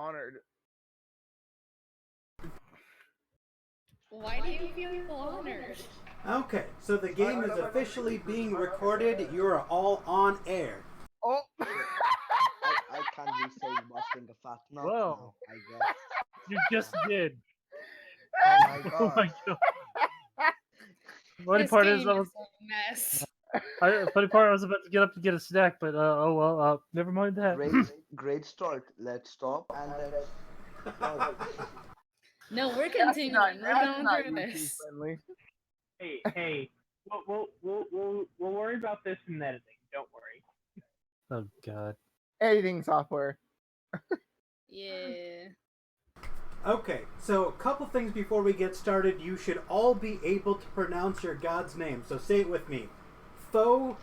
honored. Why do you feel honored? Okay, so the game is officially being recorded. You are all on air. Oh! I can't be saying busting a fat nut now, I guess. You just did. Oh my Oh god. my god. Funny This part game is, is a mess. funny part, I was about to get up to get a snack, but oh well, never mind that. Great start. Let's stop and let's go. No, we're continuing. We're going through this. Friendly. Hey, we'll worry about this in editing. Don't worry. Oh god. Editing software. Yeah. Okay, so a couple things before we get started. You should all be able to pronounce your god's name. So say it with me. Photismos.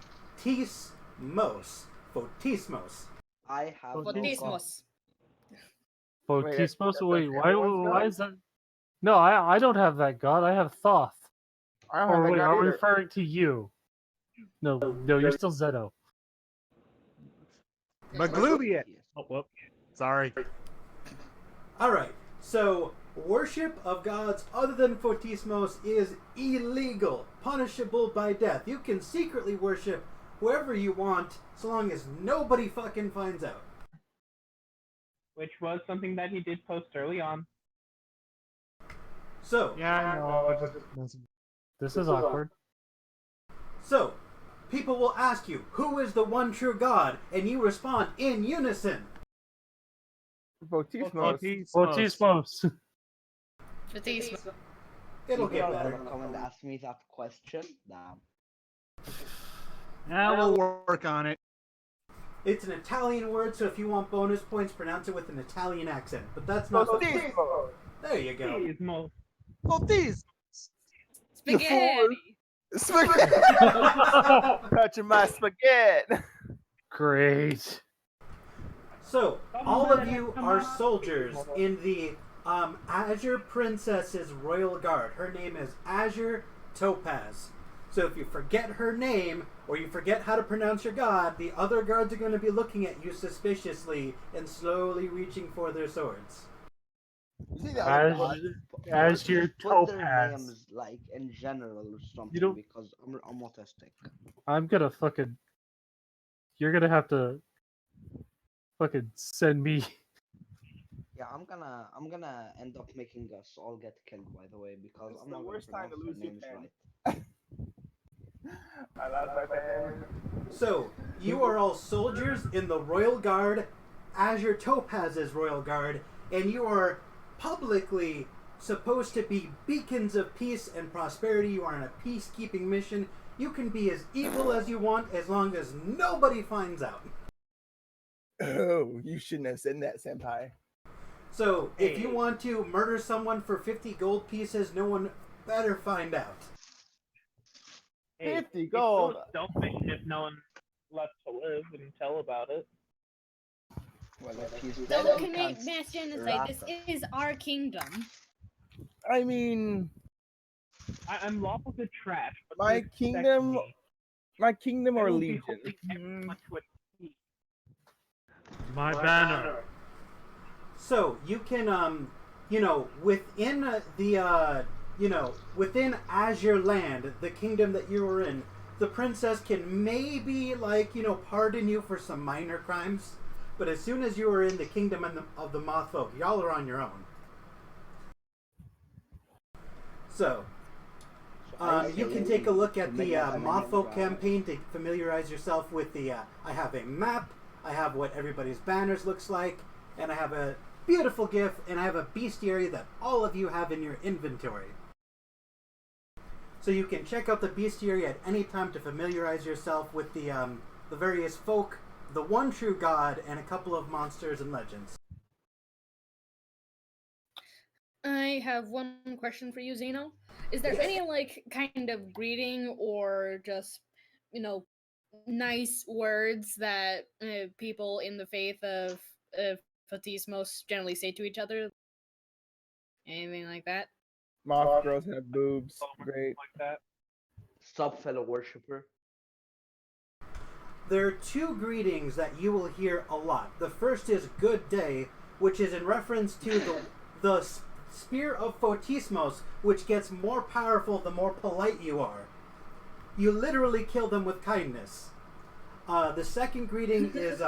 Photismos. I have no god. Photismos. Photismos? Wait, everyone's why god? is that? No, I don't have that god. I have Thoth. I don't have Or that wait, god I'm either. referring to you. No, you're still Zeto. Maglubian. Yes. Oh, whoop. Sorry. Alright, so worship of gods other than Photismos is illegal, punishable by death. You can secretly worship whoever you want so long as nobody fucking finds out. Which was something that he did post early on. So, Yeah, I know. This is awkward. So, people will ask you, who is the one true God? And you respond in unison. Photismos. Photismos. Photismos. It'll People get are better. gonna come and ask me that question. Damn. Yeah, we'll work on it. It's an Italian word, so if you want bonus points, pronounce it with an Italian accent. But that's not the point. Photismos. There you go. Please, Moth. Photis. Spaghetti. Spaghetti. Touching my spaghetti. Great. So, all of you are soldiers in the Azure Princess's Royal Guard. Her name is Azure Topaz. So if you forget her name, or you forget how to pronounce your god, the other guards are going to be looking at you suspiciously and slowly reaching for their swords. You see that? As your Put their topaz. names like in general or something You don't- because I'm autistic. I'm gonna fucking. You're gonna have to fucking send me. Yeah, I'm gonna end up making us all get killed, by the way, because It's I'm the not worst gonna time to pronounce lose their your names pen. right. I lost my pen. So, you are all soldiers in the Royal Guard, Azure Topaz's Royal Guard, and you are publicly supposed to be beacons of peace and prosperity. You are on a peacekeeping mission. You can be as evil as you want as long as nobody finds out. Oh, you shouldn't have said that, senpai. So, if you want to murder someone for 50 gold pieces, no one better find out. Hey, 50 it's gold. so selfish if no one left to live and tell about it. Well, if he's dead, So he can I, can't Mass Genocide, rat this us. is our kingdom. I mean, I'm lawful good trash, but My you expect kingdom- me. my kingdom I or will be legion. holding everyone to a T. My banner. So, you can, within within Azure Land, the kingdom that you were in, the princess can maybe, pardon you for some minor crimes. But as soon as you are in the kingdom of the Mothfolk, y'all are on your own. So, you can take a look at the Mothfolk campaign to familiarize yourself with the, I have a map, I have what everybody's banners looks like, and I have a beautiful gift, and I have a bestiary that all of you have in your inventory. So you can check out the bestiary at any time to familiarize yourself with the various folk, the one true god, and a couple of monsters and legends. I have one question for you, Zeno. Is there any kind of greeting or just nice words that people in the faith of Photismos generally say to each other? Anything like that? Moth girls have boobs. Great. Like that. Stop, fellow worshipper. There are two greetings that you will hear a lot. The first is good day, which is in reference to the spear of Photismos, which gets more powerful the more polite you are. You literally kill them with kindness. The second greeting is,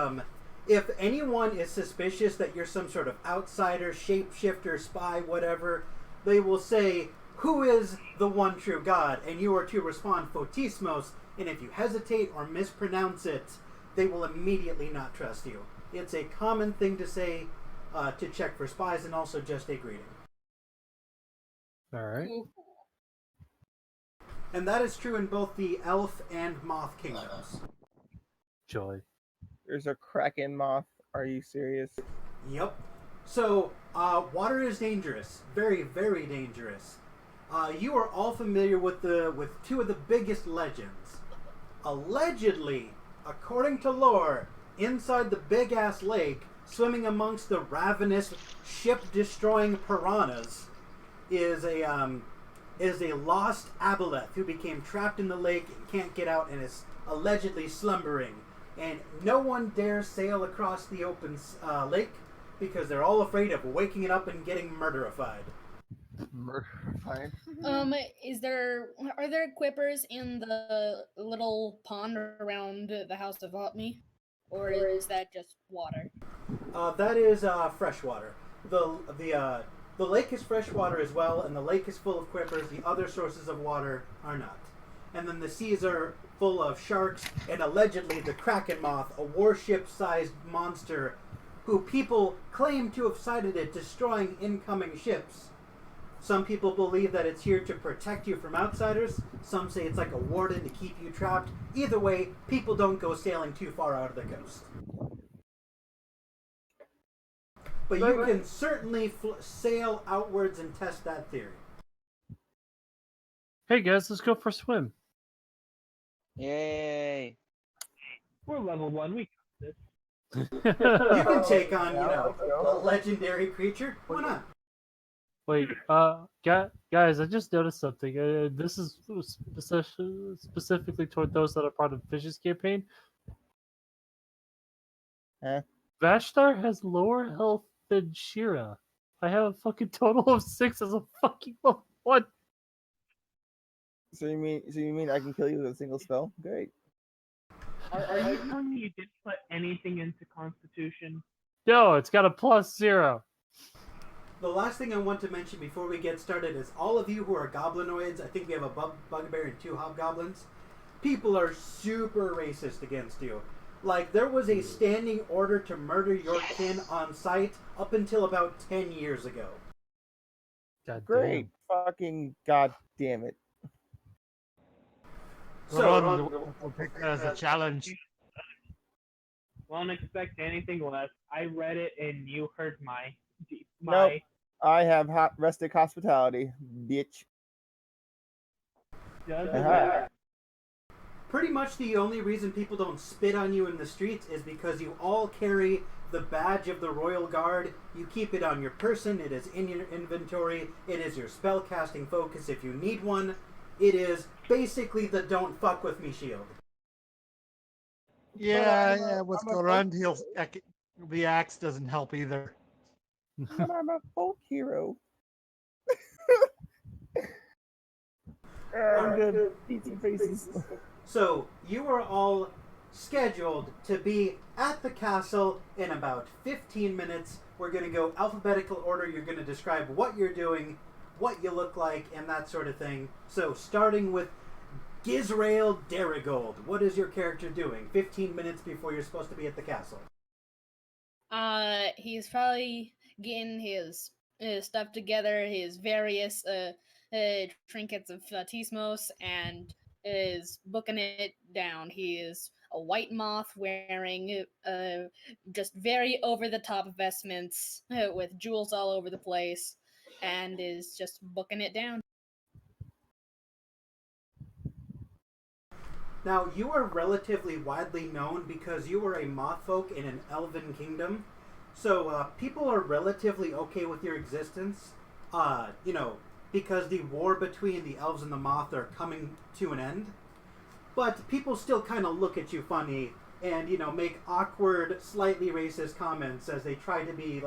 if anyone is suspicious that you're some sort of outsider, shapeshifter, spy, whatever, they will say, "Who is the one true God?" And you are to respond, "Photismos," and if you hesitate or mispronounce it, they will immediately not trust you. It's a common thing to say to check for spies, and also just a greeting. Alright. Cool. And that is true in both the elf and moth kingdoms. Joy. There's a kraken moth. Are you serious? Yep. So, water is dangerous. Very, very dangerous. You are all familiar with two of the biggest legends. Allegedly, according to lore, inside the big-ass lake, swimming amongst the ravenous, ship-destroying piranhas, is a lost aboleth who became trapped in the lake and can't get out and is allegedly slumbering. And no one dares sail across the open lake because they're all afraid of waking it up and getting murderified. Fine. Are there quippers in the little pond around the house of Hotme? Or is that just water? That is freshwater. The lake is freshwater as well, and the lake is full of quippers. The other sources of water are not. And then the seas are full of sharks, and allegedly the kraken moth, a warship-sized monster, who people claim to have sighted it destroying incoming ships. Some people believe that it's here to protect you from outsiders. Some say it's like a warden to keep you trapped. Either way, people don't go sailing too far out of the coast. But you can certainly sail outwards and test that theory. Hey guys, let's go for a swim. Yay! We're level 1. We got this. You can take on, a legendary creature. Why not? Wait, guys, I just noticed something. This is specifically toward those that are part of Fish's campaign. Huh? Vashtar has lower health than Shira. I have a fucking total of 6 as a fucking level 1. So you mean I can kill you with a single spell? Great. Are you telling me you didn't put anything into Constitution? No, it's got a +0. The last thing I want to mention before we get started is all of you who are goblinoids, I think we have a bugbear and 2 hobgoblins, people are super racist against you. Like, there was a standing order to murder your kin on sight up until about 10 years ago. God Great. Fucking god damn it. So, We'll take that as a challenge. Won't expect anything less. I read it and you heard my. Nope. I have rustic hospitality, bitch. Doesn't Uh-huh. matter. pretty much the only reason people don't spit on you in the streets is because you all carry the badge of the Royal Guard. You keep it on your person. It is in your inventory. It is your spellcasting focus if you need one. It is basically the don't fuck with me shield. Yeah, with Gorund, the axe doesn't help either. But I'm a folk hero. I'm good. Eat some faces. So, you are all scheduled to be at the castle in about 15 minutes. We're going to go alphabetical order. You're going to describe what you're doing, what you look like, and that sort of thing. So, starting with Gizrael Derigold. What is your character doing 15 minutes before you're supposed to be at the castle? He's probably getting his stuff together, his various trinkets of Tismos, and is booking it down. He is a white moth wearing just very over-the-top vestments with jewels all over the place, and is just booking it down. Now, you are relatively widely known because you are a Mothfolk in an elven kingdom. So, people are relatively okay with your existence. Because the war between the elves and the moth are coming to an end. But people still kind of look at you funny and, make awkward, slightly racist comments as they try to be,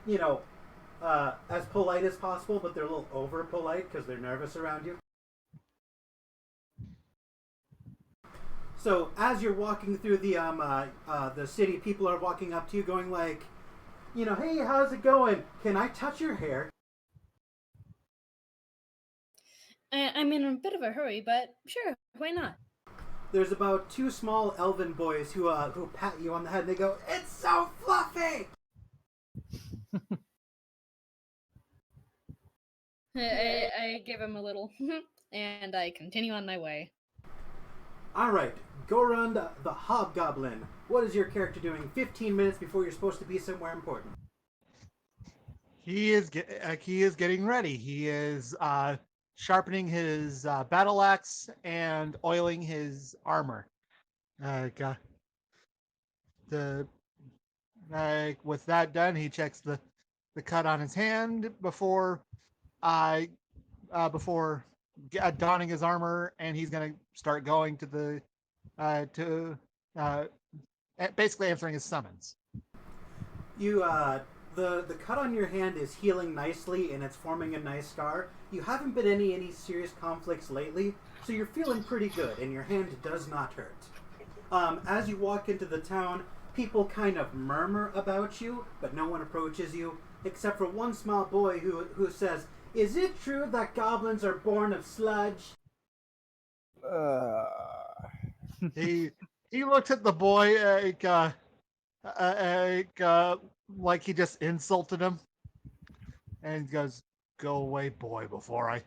you know, as polite as possible, but they're a little over polite because they're nervous around you. So as you're walking through the city, people are walking up to you, going like, you know, hey, how's it going? Can I touch your hair? I'm in a bit of a hurry, but sure, why not? There's about 2 small elven boys who pat you on the head. And they go, "It's so fluffy." I give him a little, and I continue on my way. All right, Gorund the Hobgoblin. What is your character doing 15 minutes before you're supposed to be somewhere important? He is getting ready. He is sharpening his battle axe and oiling his armor. With that done, he checks the cut on his hand before donning his armor, and he's going to start going to basically answering his summons. You the cut on your hand is healing nicely and it's forming a nice scar. You haven't been in any serious conflicts lately, so you're feeling pretty good, and your hand does not hurt. As you walk into the town, people kind of murmur about you, but no one approaches you, except for one small boy who says, "Is it true that goblins are born of sludge?" He looks at the boy like he just insulted him, and goes, "Go away, boy, before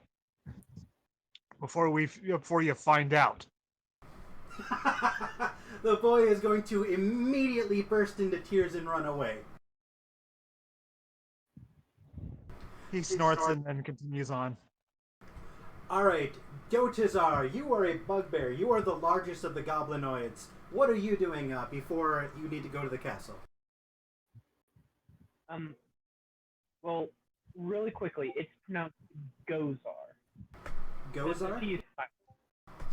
you find out." The boy is going to immediately burst into tears and run away. He snorts and continues on. Alright, Gotizar, you are a bugbear. You are the largest of the goblinoids. What are you doing before you need to go to the castle? Well, really quickly, it's pronounced Gozar. Gozar? He is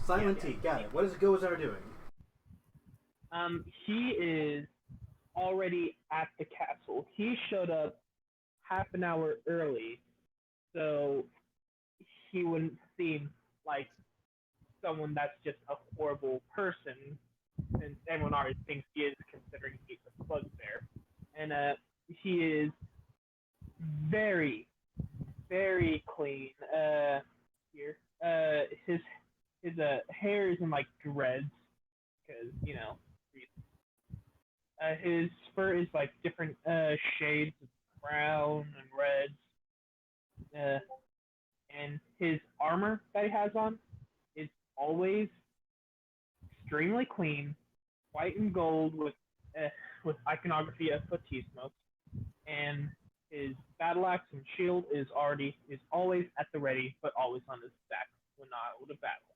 Silent yeah, T, got it. What is Gozar doing? he is already at the castle. He showed up half an hour early, so he wouldn't seem like someone that's just a horrible person, since everyone already thinks he is, considering he's a bugbear. And he is very, very clean. Here, his hair is in like dreads, because his fur is like different shades of brown and reds. And his armor that he has on is always extremely clean, white and gold with iconography of Batismos, and his battle axe and shield is always at the ready, but always on his back when not able to battle.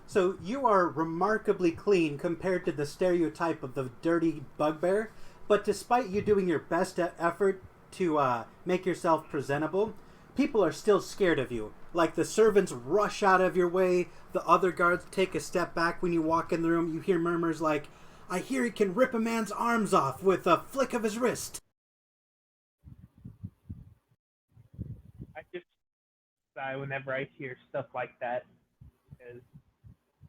So you are remarkably clean compared to the stereotype of the dirty bugbear, but despite you doing your best effort to make yourself presentable, people are still scared of you. Like, the servants rush out of your way, the other guards take a step back when you walk in the room. You hear murmurs like, "I hear he can rip a man's arms off with a flick of his wrist." I just sigh whenever I hear stuff like that, because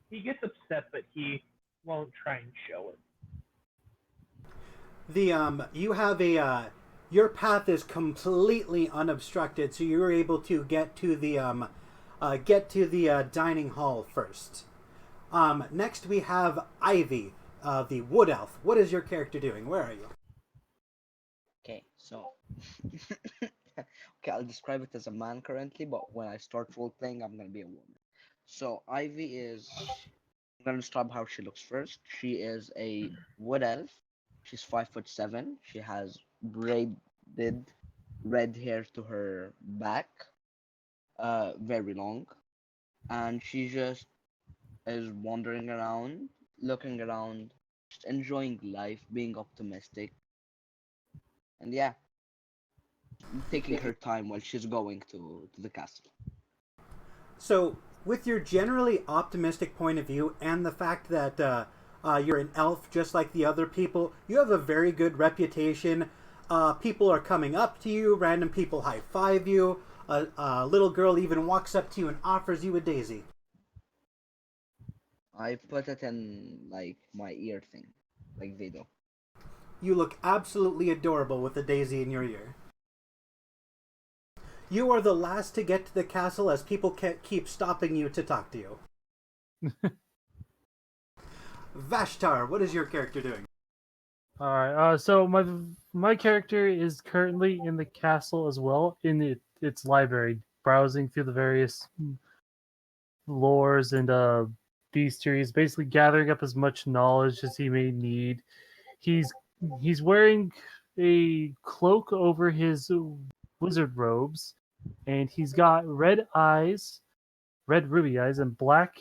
he gets upset, but he won't try and show it. You have your path is completely unobstructed, so you're able to get to the dining hall first. Next we have Ivy, the wood elf. What is your character doing? Where are you? Okay, so okay, I'll describe it as a man currently, but when I start role playing, I'm gonna be a woman. So Ivy is. I'm gonna describe how she looks first. She is a wood elf. She's 5'7". She has braided red hair to her back, very long, and she just is wandering around, looking around, just enjoying life, being optimistic, and yeah, taking her time while she's going to the castle. So, with your generally optimistic point of view and the fact that you're an elf just like the other people, you have a very good reputation people are coming up to you, random people high-five you, a little girl even walks up to you and offers you a daisy. I put it in like my ear thing, like they do. You look absolutely adorable with a daisy in your ear. You are the last to get to the castle as people keep stopping you to talk to you. Vashtar, what is your character doing? All right. So my character is currently in the castle as well, in its library, browsing through the various lores and bestiaries, basically gathering up as much knowledge as he may need. He's wearing a cloak over his wizard robes, and he's got red eyes, red ruby eyes, and black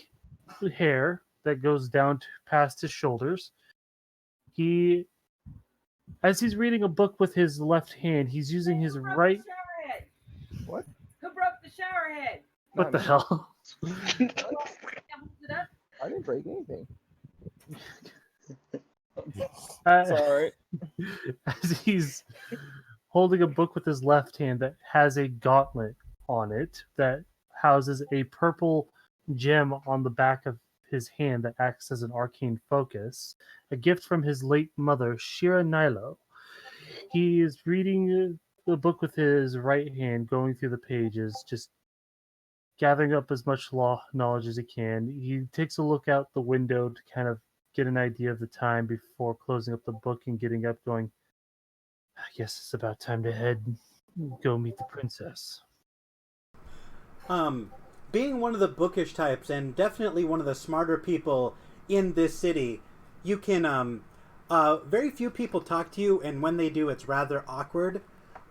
hair that goes down past his shoulders. As he's reading a book with his left hand, he's using his right. What? Who broke the shower head? What Not the me. hell? I didn't break anything. Uh, Sorry. As he's holding a book with his left hand that has a gauntlet on it that houses a purple gem on the back of his hand that acts as an arcane focus, a gift from his late mother, Shira Nilo. He is reading the book with his right hand, going through the pages, just gathering up as much knowledge as he can. He takes a look out the window to kind of get an idea of the time before closing up the book and getting up, going, I guess it's about time to go meet the princess. Being one of the bookish types and definitely one of the smarter people in this city, you can, very few people talk to you, and when they do, it's rather awkward.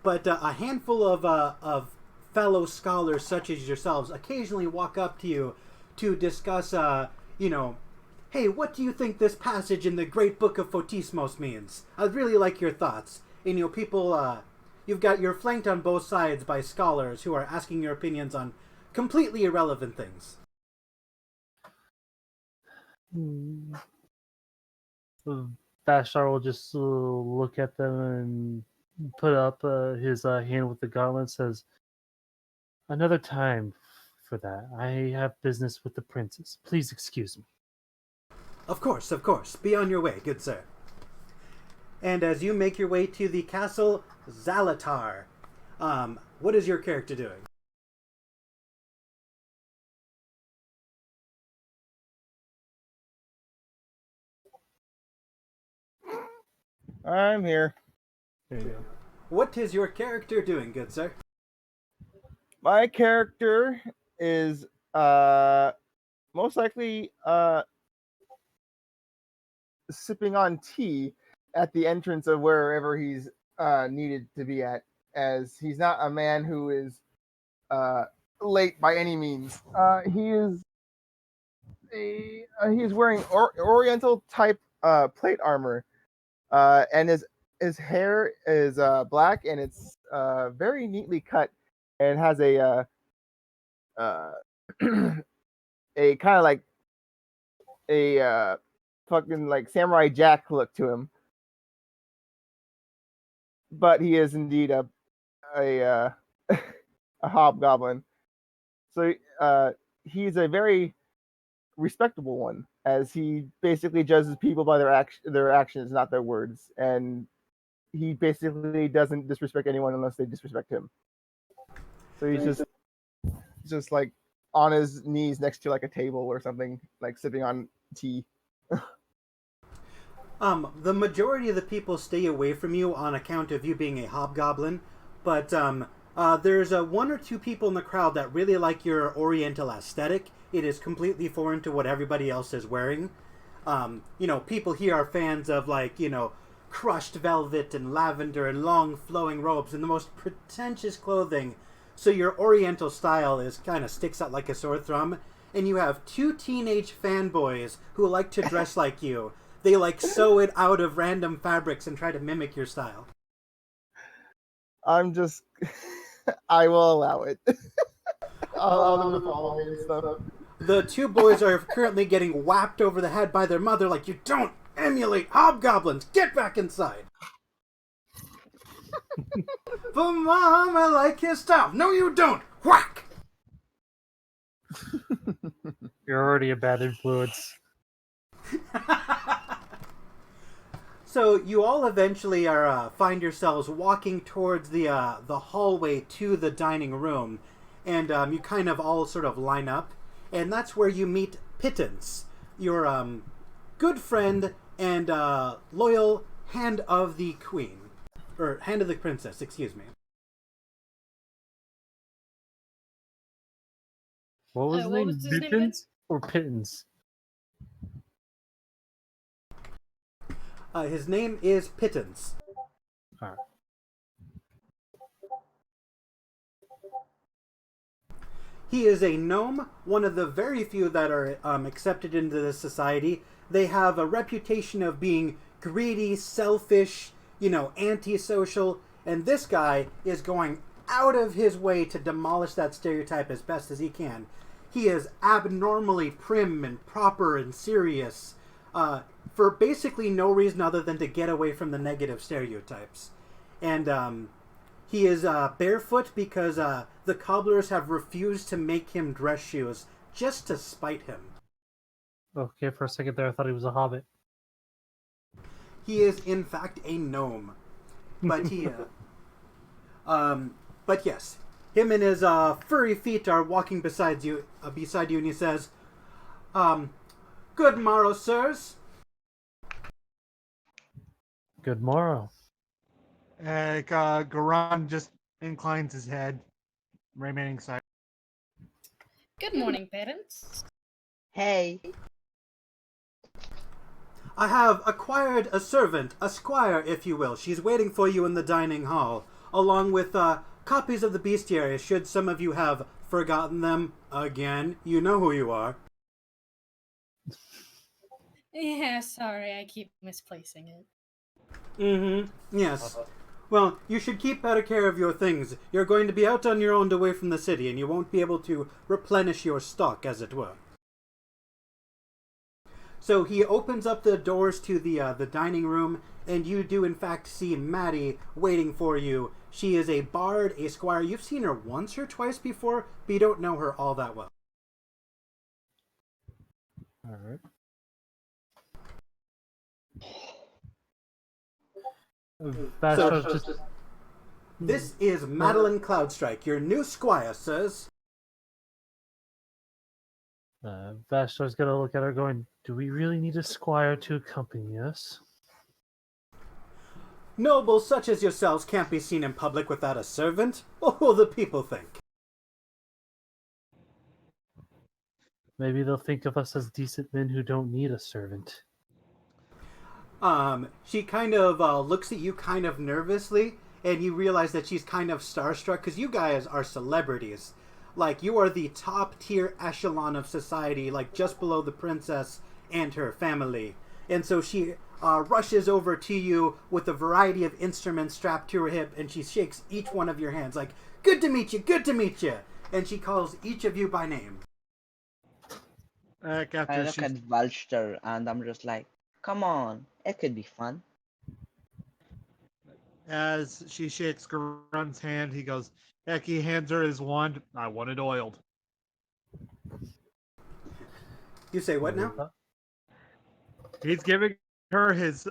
But a handful of fellow scholars such as yourselves occasionally walk up to you to discuss, hey, what do you think this passage in the Great Book of Photismos means? I'd really like your thoughts. And, people, you're flanked on both sides by scholars who are asking your opinions on completely irrelevant things. Bashar will just look at them and put up his hand with the gauntlet, says, another time for that. I have business with the princess. Please excuse me. Of course. Be on your way, good sir. And as you make your way to the castle, Zalatar, what is your character doing? I'm here. There you go. What is your character doing, good sir? My character is most likely sipping on tea at the entrance of wherever he's needed to be at, as he's not a man who is late by any means. He's wearing Oriental type plate armor, and his hair is black, and it's very neatly cut, and has a a kind of like a fucking like Samurai Jack look to him. But he is indeed a a hobgoblin. So he's a very respectable one, as he basically judges people by their actions, not their words, and he basically doesn't disrespect anyone unless they disrespect him. So he's just like on his knees next to like a table or something, like sipping on tea. The majority of the people stay away from you on account of you being a hobgoblin, but there's one or two people in the crowd that really like your Oriental aesthetic. It is completely foreign to what everybody else is wearing. People here are fans of crushed velvet and lavender and long flowing robes and the most pretentious clothing. So your Oriental style kind of sticks out like a sore thumb. And you have two teenage fanboys who like to dress like you. They sew it out of random fabrics and try to mimic your style. I will allow it. I'll allow them to follow me and stuff. The two boys are currently getting whapped over the head by their mother like, you don't emulate hobgoblins! Get back inside! But Mom, I like his style. No, you don't. Whack! You're already a bad influence. So you all eventually are find yourselves walking towards the hallway to the dining room, and you kind of all sort of line up, and that's where you meet Pittance, your good friend and loyal hand of the queen, or hand of the princess, excuse me. What was what the name? was his name again? Pittance or Pittance? His name is Pittance. All right. He is a gnome, one of the very few that are accepted into this society. They have a reputation of being greedy, selfish, antisocial, and this guy is going out of his way to demolish that stereotype as best as he can. He is abnormally prim and proper and serious, for basically no reason other than to get away from the negative stereotypes. And he is barefoot because the cobblers have refused to make him dress shoes just to spite him. Okay, for a second there, I thought he was a hobbit. He is, in fact, a gnome. But but yes, him and his furry feet are walking beside you, and he says, "Good morrow, sirs." Good morrow. Garan just inclines his head, remaining silent. Good morning, parents. Hey. I have acquired a servant, a squire, if you will. She's waiting for you in the dining hall, along with copies of the bestiary, should some of you have forgotten them. Again, you know who you are. Yeah, sorry, I keep misplacing it. Mm-hmm. Yes. Well, you should keep better care of your things. You're going to be out on your own away from the city, and you won't be able to replenish your stock, as it were. So he opens up the doors to the dining room, and you do in fact see Maddie waiting for you. She is a bard, a squire. You've seen her once or twice before, but you don't know her all that well. All right. Vastro's just. This is Madeline Cloudstrike, your new squire, sirs. Vastro's gonna look at her, going, "Do we really need a squire to accompany us?" Nobles such as yourselves can't be seen in public without a servant. What will the people think? Maybe they'll think of us as decent men who don't need a servant. She kind of looks at you kind of nervously, and you realize that she's kind of starstruck because you guys are celebrities. Like, you are the top tier echelon of society, like just below the princess and her family. And so she rushes over to you with a variety of instruments strapped to her hip, and she shakes each one of your hands like, "Good to meet you, good to meet you." And she calls each of you by name. I look at Valster and I'm just like, come on, it could be fun. As she shakes Garan's hand, he goes, he hands her his wand. "I want it oiled." You say what now? He's giving her his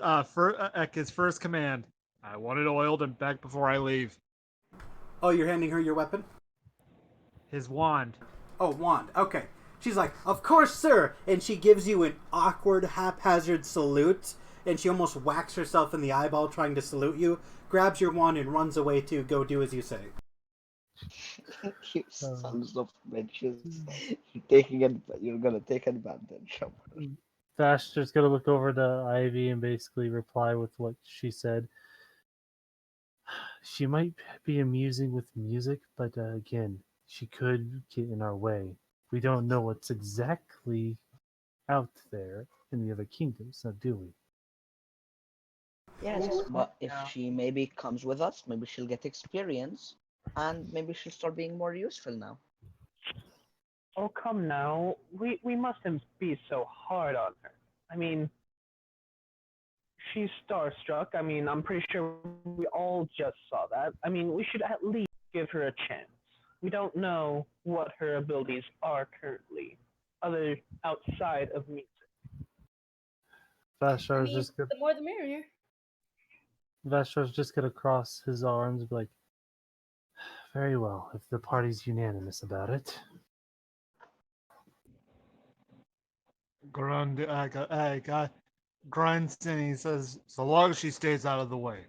first command. "I want it oiled and back before I leave." Oh, you're handing her your weapon? His wand. Oh, wand. Okay. She's like, "Of course, sir!" And she gives you an awkward, haphazard salute, and she almost whacks herself in the eyeball trying to salute you, grabs your wand, and runs away to go do as you say. You sons of bitches. You're gonna take advantage of her. Vastro's gonna look over to Ivy and basically reply with what she said. She might be amusing with music, but again, she could get in our way. We don't know what's exactly out there in the other kingdoms, now do we? Yes, but if she maybe comes with us, maybe she'll get experience, and maybe she'll start being more useful now. Oh, come now. We mustn't be so hard on her. I mean, she's starstruck. I mean, I'm pretty sure we all just saw that. I mean, we should at least give her a chance. We don't know what her abilities are currently, other outside of music. Vashar's just gonna, the more the merrier. Vashar's just gonna cross his arms and be like, very well, if the party's unanimous about it. Grund grunts and he says, so long as she stays out of the way.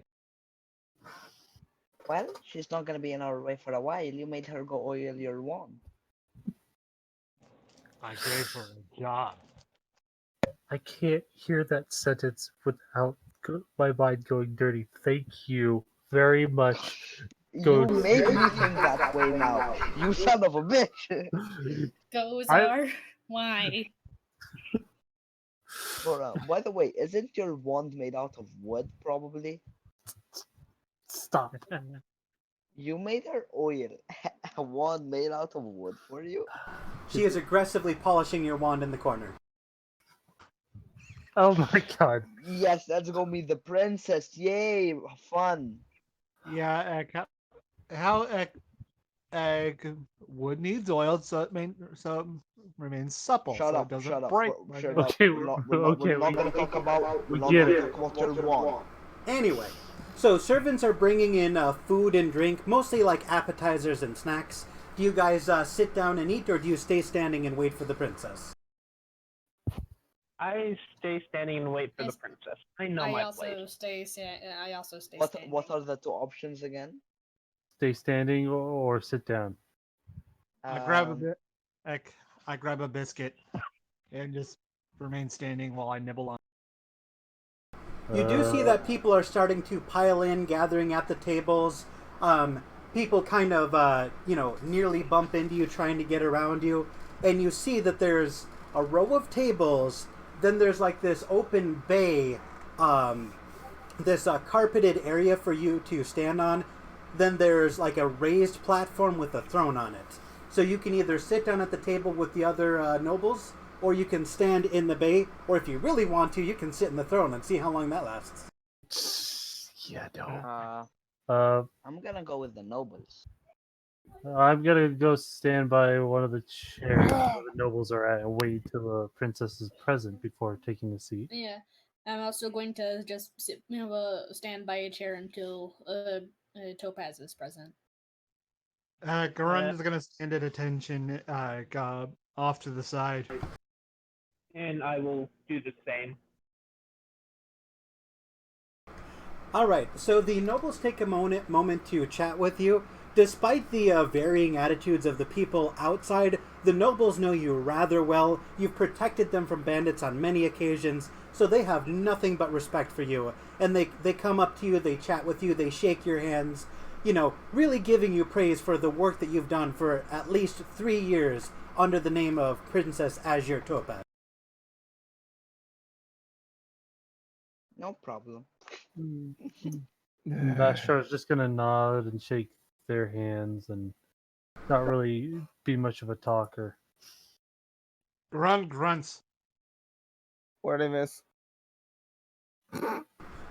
Well, she's not gonna be in our way for a while. You made her go oil your wand. I gave her a job. I can't hear that sentence without my mind going dirty. Thank you very much. You make me think that way now. You son of a bitch. Gozar, why? Bro, by the way, isn't your wand made out of wood, probably? Stop. You made her oil a wand made out of wood for you? She is aggressively polishing your wand in the corner. Oh my god. Yes, that's gonna be the princess. Yay, fun. Yeah, wood needs oiled so it remains supple, Shut so up, it doesn't shut up, break. shut up. Okay, We're not okay, gonna talk about we get it. your wand. Anyway, so servants are bringing in food and drink, mostly like appetizers and snacks. Do you guys sit down and eat, or do you stay standing and wait for the princess? I stay standing and wait for the princess. I know my place. I also stay What standing. what are the two options again? Stay standing or sit down. I grab a Um, bit. I grab a biscuit and just remain standing while I nibble on. You do see that people are starting to pile in, gathering at the tables. People kind of, nearly bump into you, trying to get around you. And you see that there's a row of tables. Then there's like this open bay, this carpeted area for you to stand on. Then there's like a raised platform with a throne on it. So you can either sit down at the table with the other nobles, or you can stand in the bay, or if you really want to, you can sit in the throne and see how long that lasts. Yeah, don't. I'm gonna go with the nobles. I'm gonna go stand by one of the chairs where the nobles are at and wait till the princess is present before taking a seat. Yeah, I'm also going to just stand by a chair until Topaz is present. Garund is gonna stand at attention, off to the side. And I will do the same. Alright, so the nobles take a moment to chat with you. Despite the varying attitudes of the people outside, the nobles know you rather well. You've protected them from bandits on many occasions, so they have nothing but respect for you. And they come up to you, they chat with you, they shake your hands, really giving you praise for the work that you've done for at least 3 years under the name of Princess Azure Topaz. No problem. Vashar's just gonna nod and shake their hands and not really be much of a talker. Garund grunts. What did I miss?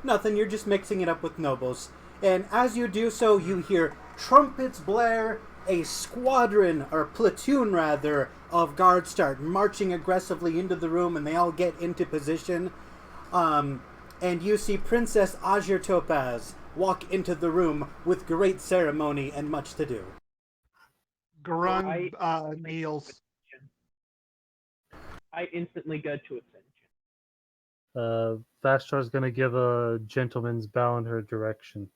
Nothing, you're just mixing it up with nobles. And as you do so, you hear trumpets blare, a squadron, or platoon rather, of guards start marching aggressively into the room, and they all get into position. And you see Princess Azure Topaz walk into the room with great ceremony and much to do. Garund kneels. I instantly go to attention. Vashar's gonna give a gentleman's bow in her direction.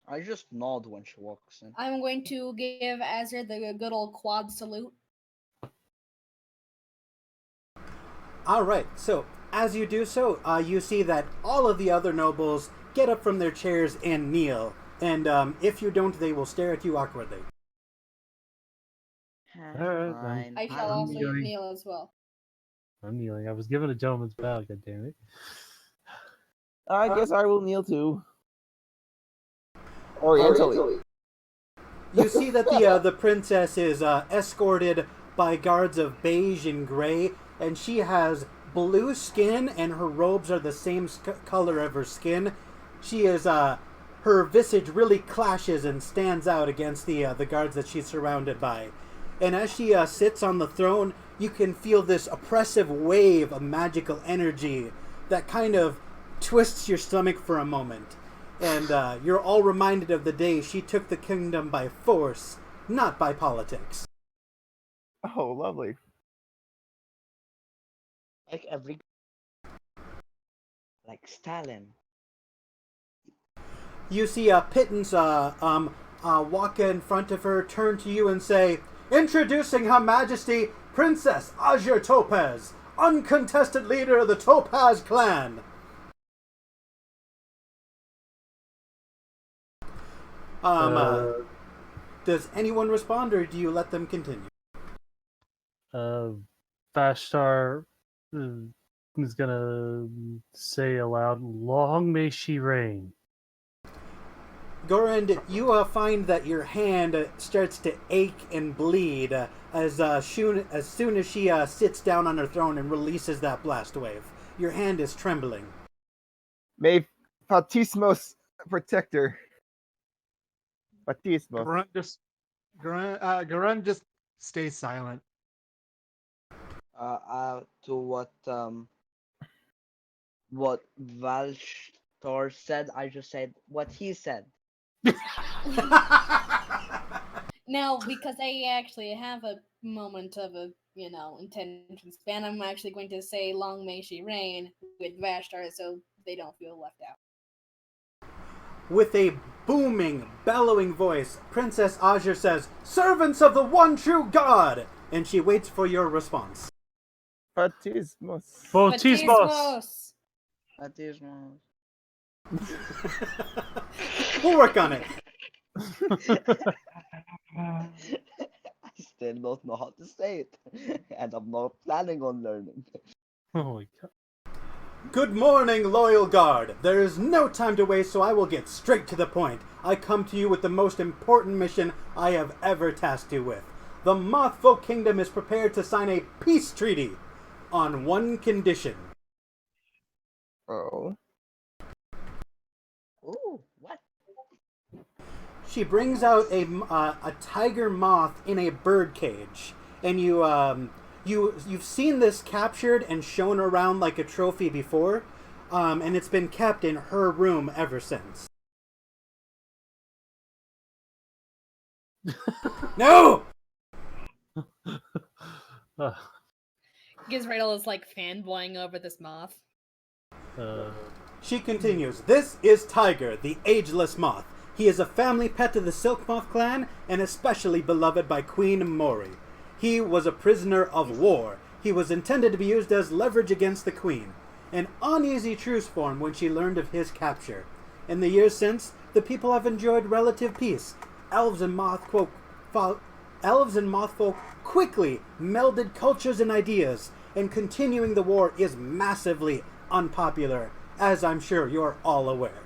I just nod when she walks in. I'm going to give Azure the good old quad salute. Alright, so as you do so, you see that all of the other nobles get up from their chairs and kneel. And if you don't, they will stare at you awkwardly. Alright, Fine. I shall I'm also kneeling. kneel as well. I'm kneeling. I was given a gentleman's bow, goddammit. I guess I will kneel too. Orientally. You see that the princess is escorted by guards of beige and gray, and she has blue skin, and her robes are the same color of her skin. She is her visage really clashes and stands out against the guards that she's surrounded by. And as she sits on the throne, you can feel this oppressive wave of magical energy that kind of twists your stomach for a moment. And you're all reminded of the day she took the kingdom by force, not by politics. Oh, lovely. Like Stalin. You see Pittance walk in front of her, turn to you and say, "Introducing Her Majesty, Princess Azure Topaz, uncontested leader of the Topaz clan." Does anyone respond, or do you let them continue? Vashtar is gonna say aloud, "Long may she reign." Gorand, you find that your hand starts to ache and bleed as soon as she sits down on her throne and releases that blast wave. Your hand is trembling. May Fatismos protect her. Fatismos. Garen just stay silent. To what Valstor said, I just said what he said. Now, because I actually have a moment of a, intention span, I'm actually going to say "Long may she reign" with Vashtar, so they don't feel left out. With a booming, bellowing voice, Princess Azure says, "Servants of the one true God!" And she waits for your response. Fatismos. Fatismos. Fatismos. We'll work on it. I still don't know how to say it, and I'm not planning on learning. Oh my god. Good morning, loyal guard. There is no time to waste, so I will get straight to the point. I come to you with the most important mission I have ever tasked you with. The Mothfolk Kingdom is prepared to sign a peace treaty on one condition. Oh. Ooh, what? She brings out a tiger moth in a birdcage, and you've seen this captured and shown around like a trophy before, and it's been kept in her room ever since. No! Gizrael is like fanboying over this moth. She continues, "This is Tiger, the ageless moth. He is a family pet of the silkmoth clan and especially beloved by Queen Mori. He was a prisoner of war. He was intended to be used as leverage against the queen. An uneasy truce formed when she learned of his capture. In the years since, the people have enjoyed relative peace. Elves and Mothfolk quickly melded cultures and ideas, and continuing the war is massively unpopular, as I'm sure you're all aware.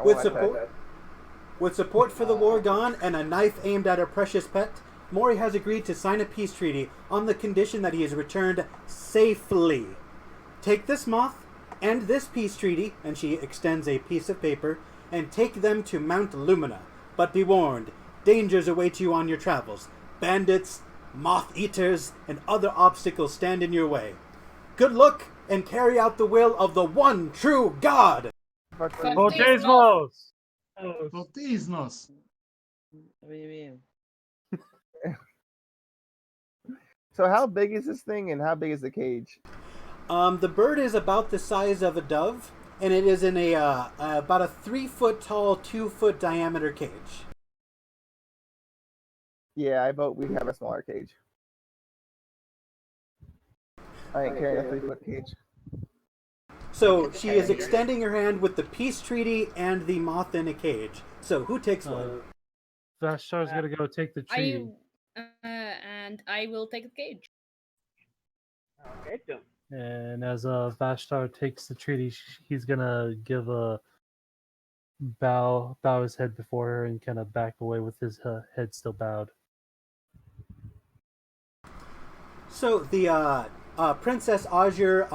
With support for the war gone and a knife aimed at her precious pet, Mori has agreed to sign a peace treaty on the condition that he is returned safely. Take this moth and this peace treaty," and she extends a piece of paper, "and take them to Mt Lumina. But be warned, dangers await you on your travels. Bandits, Motheaters, and other obstacles stand in your way. Good luck, and carry out the will of the one true God!" Fatismos. Fatismos. What do you mean? So how big is this thing, and how big is the cage? The bird is about the size of a dove, and it is in about a 3-foot tall, 2-foot diameter cage. Yeah, I vote we have a smaller cage. I ain't carrying a 3-foot cage. So she is extending her hand with the peace treaty and the moth in a cage. So who takes one? Vashtar's gonna go take the treaty. And I will take the cage. Okay, then. And as Vashtar takes the treaty, he's gonna give a bow his head before her and kind of back away with his head still bowed. So the Princess Azure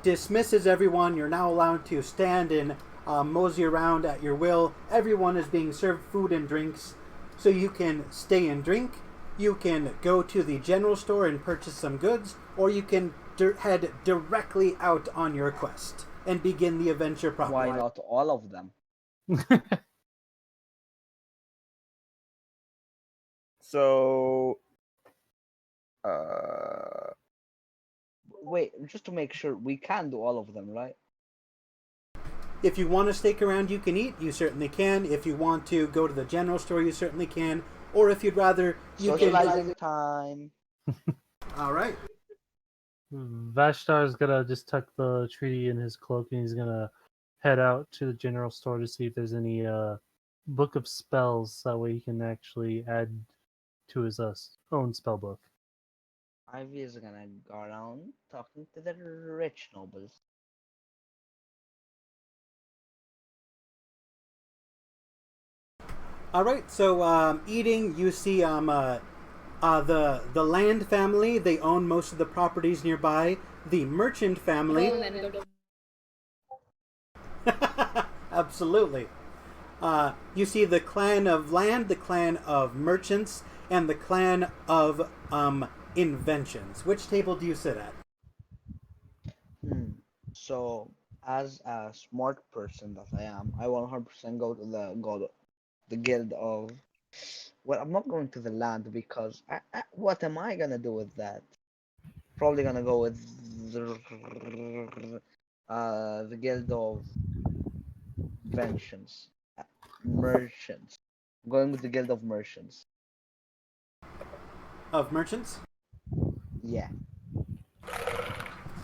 dismisses everyone. You're now allowed to stand and mosey around at your will. Everyone is being served food and drinks, so you can stay and drink. You can go to the general store and purchase some goods, or you can head directly out on your quest and begin the adventure proper. Why not all of them? So, Wait, just to make sure, we can do all of them, right? If you want to stick around, you can eat. You certainly can. If you want to go to the general store, you certainly can. Or if you'd rather, you can. Socializing time. All right. Vashtar's gonna just tuck the treaty in his cloak, and he's gonna head out to the general store to see if there's any book of spells. That way he can actually add to his own spell book. Ivy is gonna go around talking to the rich nobles. All right. So eating, you see the Land family. They own most of the properties nearby. The Merchant family. Go and then go to- Absolutely. You see the clan of Land, the clan of Merchants, and the clan of Inventions. Which table do you sit at? So, as a smart person that I am, I 100% go to the guild of. Well, I'm not going to the land because what am I gonna do with that? Probably gonna go with the guild of inventions, merchants. I'm going with the guild of merchants. Of Merchants? Yeah.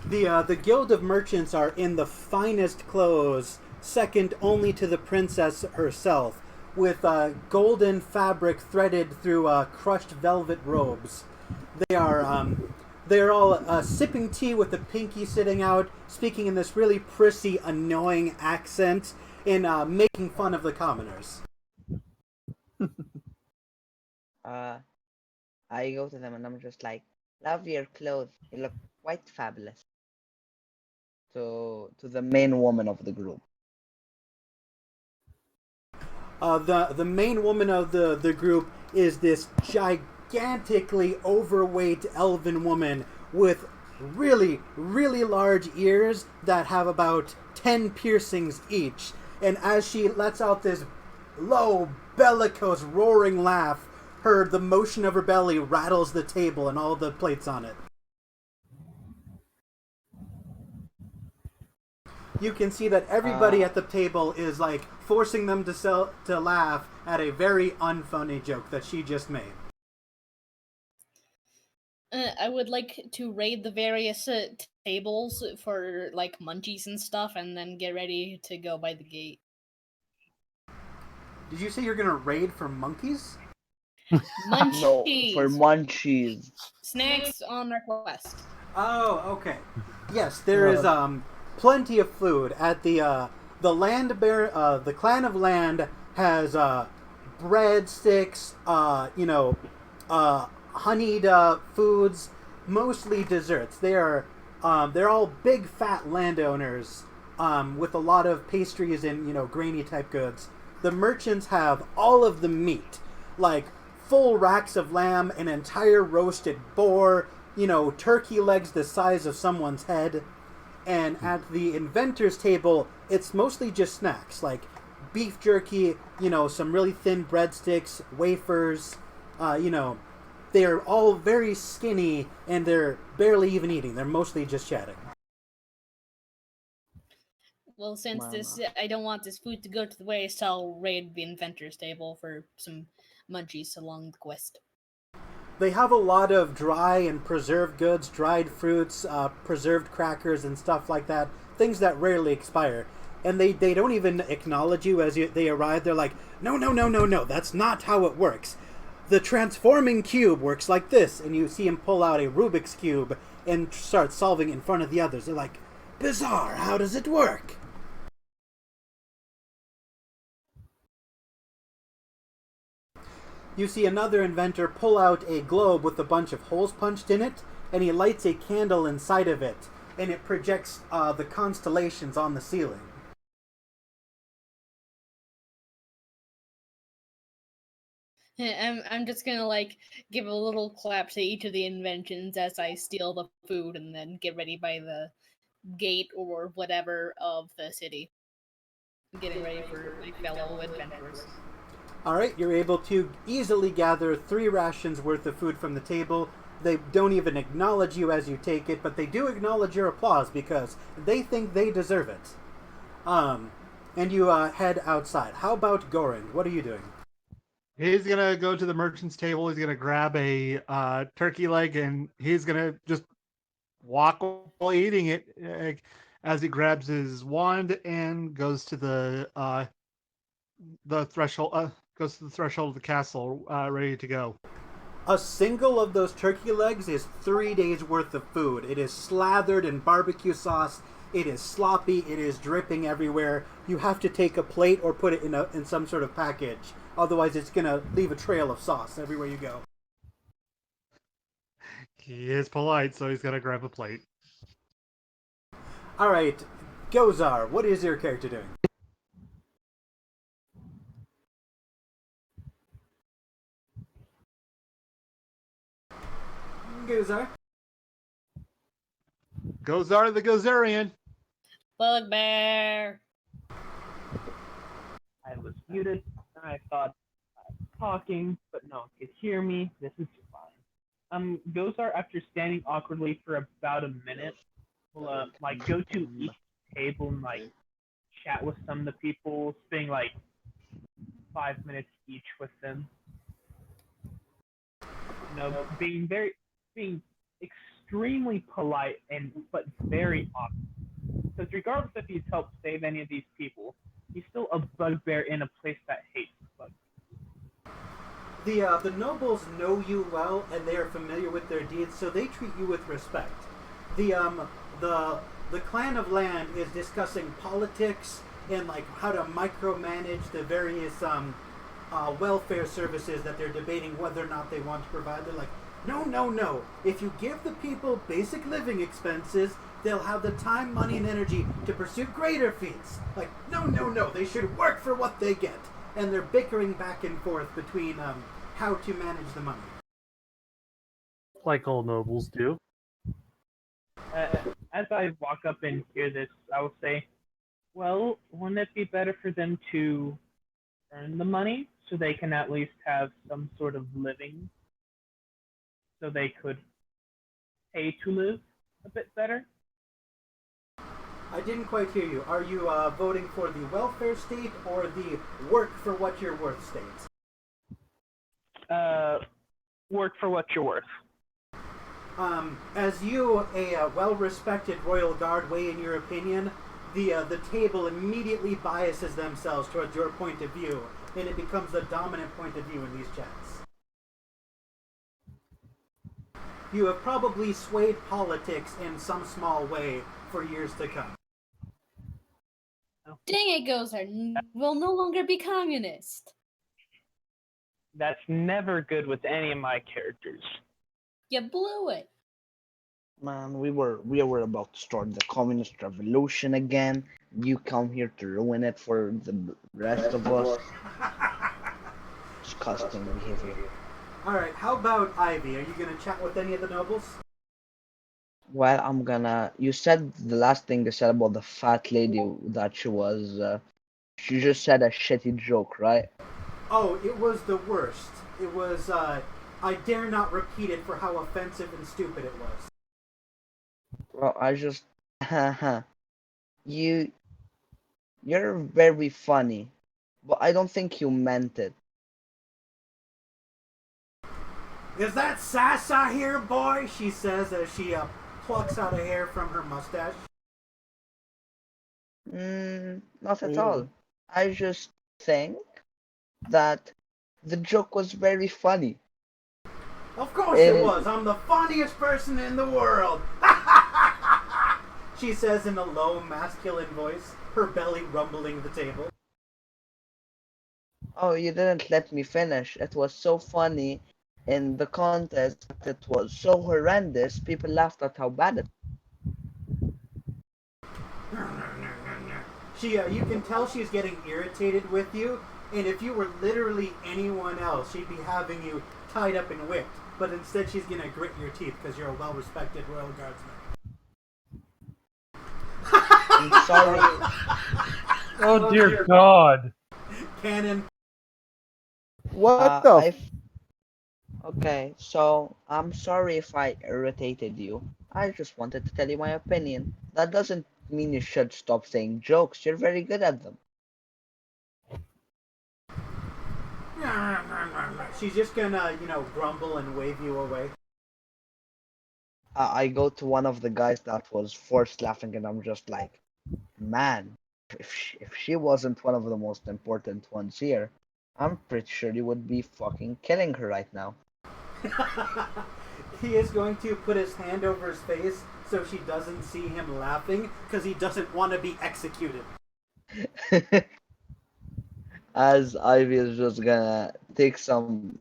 The Guild of Merchants are in the finest clothes, second only to the princess herself, with golden fabric threaded through crushed velvet robes. They're all sipping tea with the pinky sitting out, speaking in this really prissy, annoying accent, and making fun of the commoners. I go to them and I'm just like, love your clothes. You look quite fabulous. To the main woman of the group. The main woman of the group is this gigantically overweight elven woman with really, really large ears that have about 10 piercings each. And as she lets out this low, bellicose, roaring laugh, the motion of her belly rattles the table and all the plates on it. You can see that everybody at the table is like forcing them to laugh at a very unfunny joke that she just made. I would like to raid the various tables for like munchies and stuff, and then get ready to go by the gate. Did you say you're gonna raid for monkeys? Munchies. No, for munchies. Snacks on request. Oh, okay. Yes, there is plenty of food at the clan of Land has breadsticks, honeyed foods, mostly desserts. They're all big fat landowners with a lot of pastries and grainy type goods. The merchants have all of the meat, like full racks of lamb, an entire roasted boar, turkey legs the size of someone's head. And at the inventors table, it's mostly just snacks, like beef jerky, some really thin breadsticks, wafers, they're all very skinny and they're barely even eating. They're mostly just chatting. Well, since I don't want this food to go to the waste, I'll raid the inventors table for some munchies along the quest. They have a lot of dry and preserved goods, dried fruits, preserved crackers and stuff like that, things that rarely expire. And they don't even acknowledge you as they arrive. They're like, no, that's not how it works. The transforming cube works like this. And you see him pull out a Rubik's Cube and start solving in front of the others. They're like, bizarre, how does it work? You see another inventor pull out a globe with a bunch of holes punched in it, and he lights a candle inside of it, and it projects the constellations on the ceiling. I'm just gonna like give a little clap to each of the inventions as I steal the food and then get ready by the gate or whatever of the city. Getting ready for my fellow adventurers. Alright, you're able to easily gather 3 rations worth of food from the table. They don't even acknowledge you as you take it, but they do acknowledge your applause because they think they deserve it. And you head outside. How about Gorand? What are you doing? He's gonna go to the merchant's table. He's gonna grab a turkey leg, and he's gonna just walk while eating it as he grabs his wand and goes to the threshold. Goes to the threshold of the castle, ready to go. A single of those turkey legs is 3 days worth of food. It is slathered in barbecue sauce. It is sloppy. It is dripping everywhere. You have to take a plate or put it in some sort of package. Otherwise, it's going to leave a trail of sauce everywhere you go. He is polite, so he's gonna grab a plate. All right, Gozar, what is your character doing? Gozar? Gozar the Gozerian. Bugbear. I was muted, and I thought I was talking, but no one could hear me. This is fine. Gozar, after standing awkwardly for about a minute, will like go to each table and like chat with some of the people, spending like 5 minutes each with them. You know, being extremely polite but very awkward. Because regardless if he's helped save any of these people, he's still a bugbear in a place that hates bugbears. The nobles know you well, and they are familiar with their deeds, so they treat you with respect. The clan of land is discussing politics and like how to micromanage the various welfare services that they're debating whether or not they want to provide. They're like, no. If you give the people basic living expenses, they'll have the time, money, and energy to pursue greater feats. Like, no. They should work for what they get. And they're bickering back and forth between how to manage the money. Like all nobles do. As I walk up and hear this, I will say, well, wouldn't it be better for them to earn the money so they can at least have some sort of living so they could pay to live a bit better? I didn't quite hear you. Are you voting for the welfare state or the work for what you're worth state? Work for what you're worth. As you, a well-respected royal guard, weigh in your opinion, the table immediately biases themselves towards your point of view, and it becomes the dominant point of view in these chats. You have probably swayed politics in some small way for years to come. Dang it, Gozar. We'll no longer be communist. That's never good with any of my characters. You blew it. Man, we were about to start the communist revolution again. You come here to ruin it for the rest of us. Disgusting behavior. Alright, how about Ivy? Are you going to chat with any of the nobles? Well, I'm gonna. You said the last thing you said about the fat lady that she was. She just said a shitty joke, right? Oh, it was the worst. It was, I dare not repeat it for how offensive and stupid it was. Well, I just. You're very funny, but I don't think you meant it. Is that sass I hear, boy? She says as she plucks out a hair from her mustache. Not at all. I just think that the joke was very funny. Of course it was. I'm the funniest person in the world. She says in a low, masculine voice, her belly rumbling the table. Oh, you didn't let me finish. It was so funny in the contest. It was so horrendous. People laughed at how bad it. You can tell she's getting irritated with you, and if you were literally anyone else, she'd be having you tied up and whipped. But instead, she's gonna grit your teeth because you're a well-respected royal guardsman. I'm sorry. Oh dear God! Cannon. What the? Okay, so I'm sorry if I irritated you. I just wanted to tell you my opinion. That doesn't mean you should stop saying jokes. You're very good at them. She's just gonna, grumble and wave you away. I go to one of the guys that was forced laughing, and I'm just like, man, if she wasn't one of the most important ones here, I'm pretty sure you would be fucking killing her right now. He is going to put his hand over his face so she doesn't see him laughing because he doesn't want to be executed. As Ivy is just gonna take some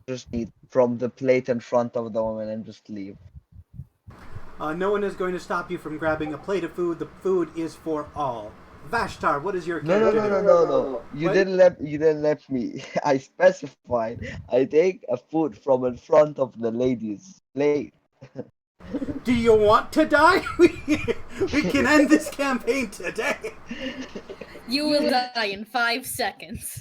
just eat from the plate in front of the woman and just leave. No one is going to stop you from grabbing a plate of food. The food is for all. Vashtar, what is your character? No. You didn't let me. I specified. I take a food from in front of the lady's plate. Do you want to die? We can end this campaign today. You will die in 5 seconds.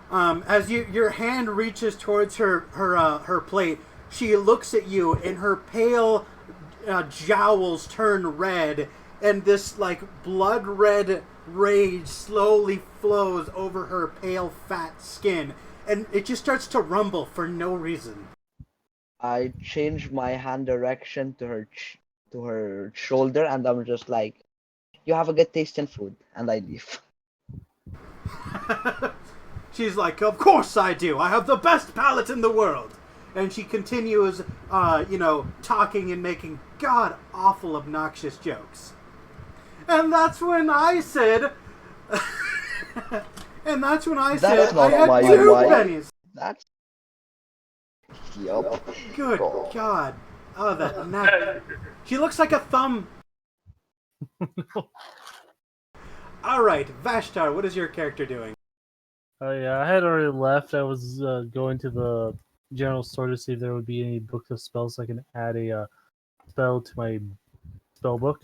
As your hand reaches towards her plate, she looks at you, and her pale jowls turn red, and this like blood red rage slowly flows over her pale fat skin, and it just starts to rumble for no reason. I change my hand direction to her shoulder, and I'm just like, "You have a good taste in food," and I leave. She's like, "Of course I do. I have the best palate in the world." And she continues, talking and making god-awful obnoxious jokes. And that's when I said... I had two pennies. That's... Yup. Good God. Oh, that neck. She looks like a thumb. Alright, Vashtar, what is your character doing? Oh yeah, I had already left. I was going to the general store to see if there would be any books of spells so I can add a spell to my spell book.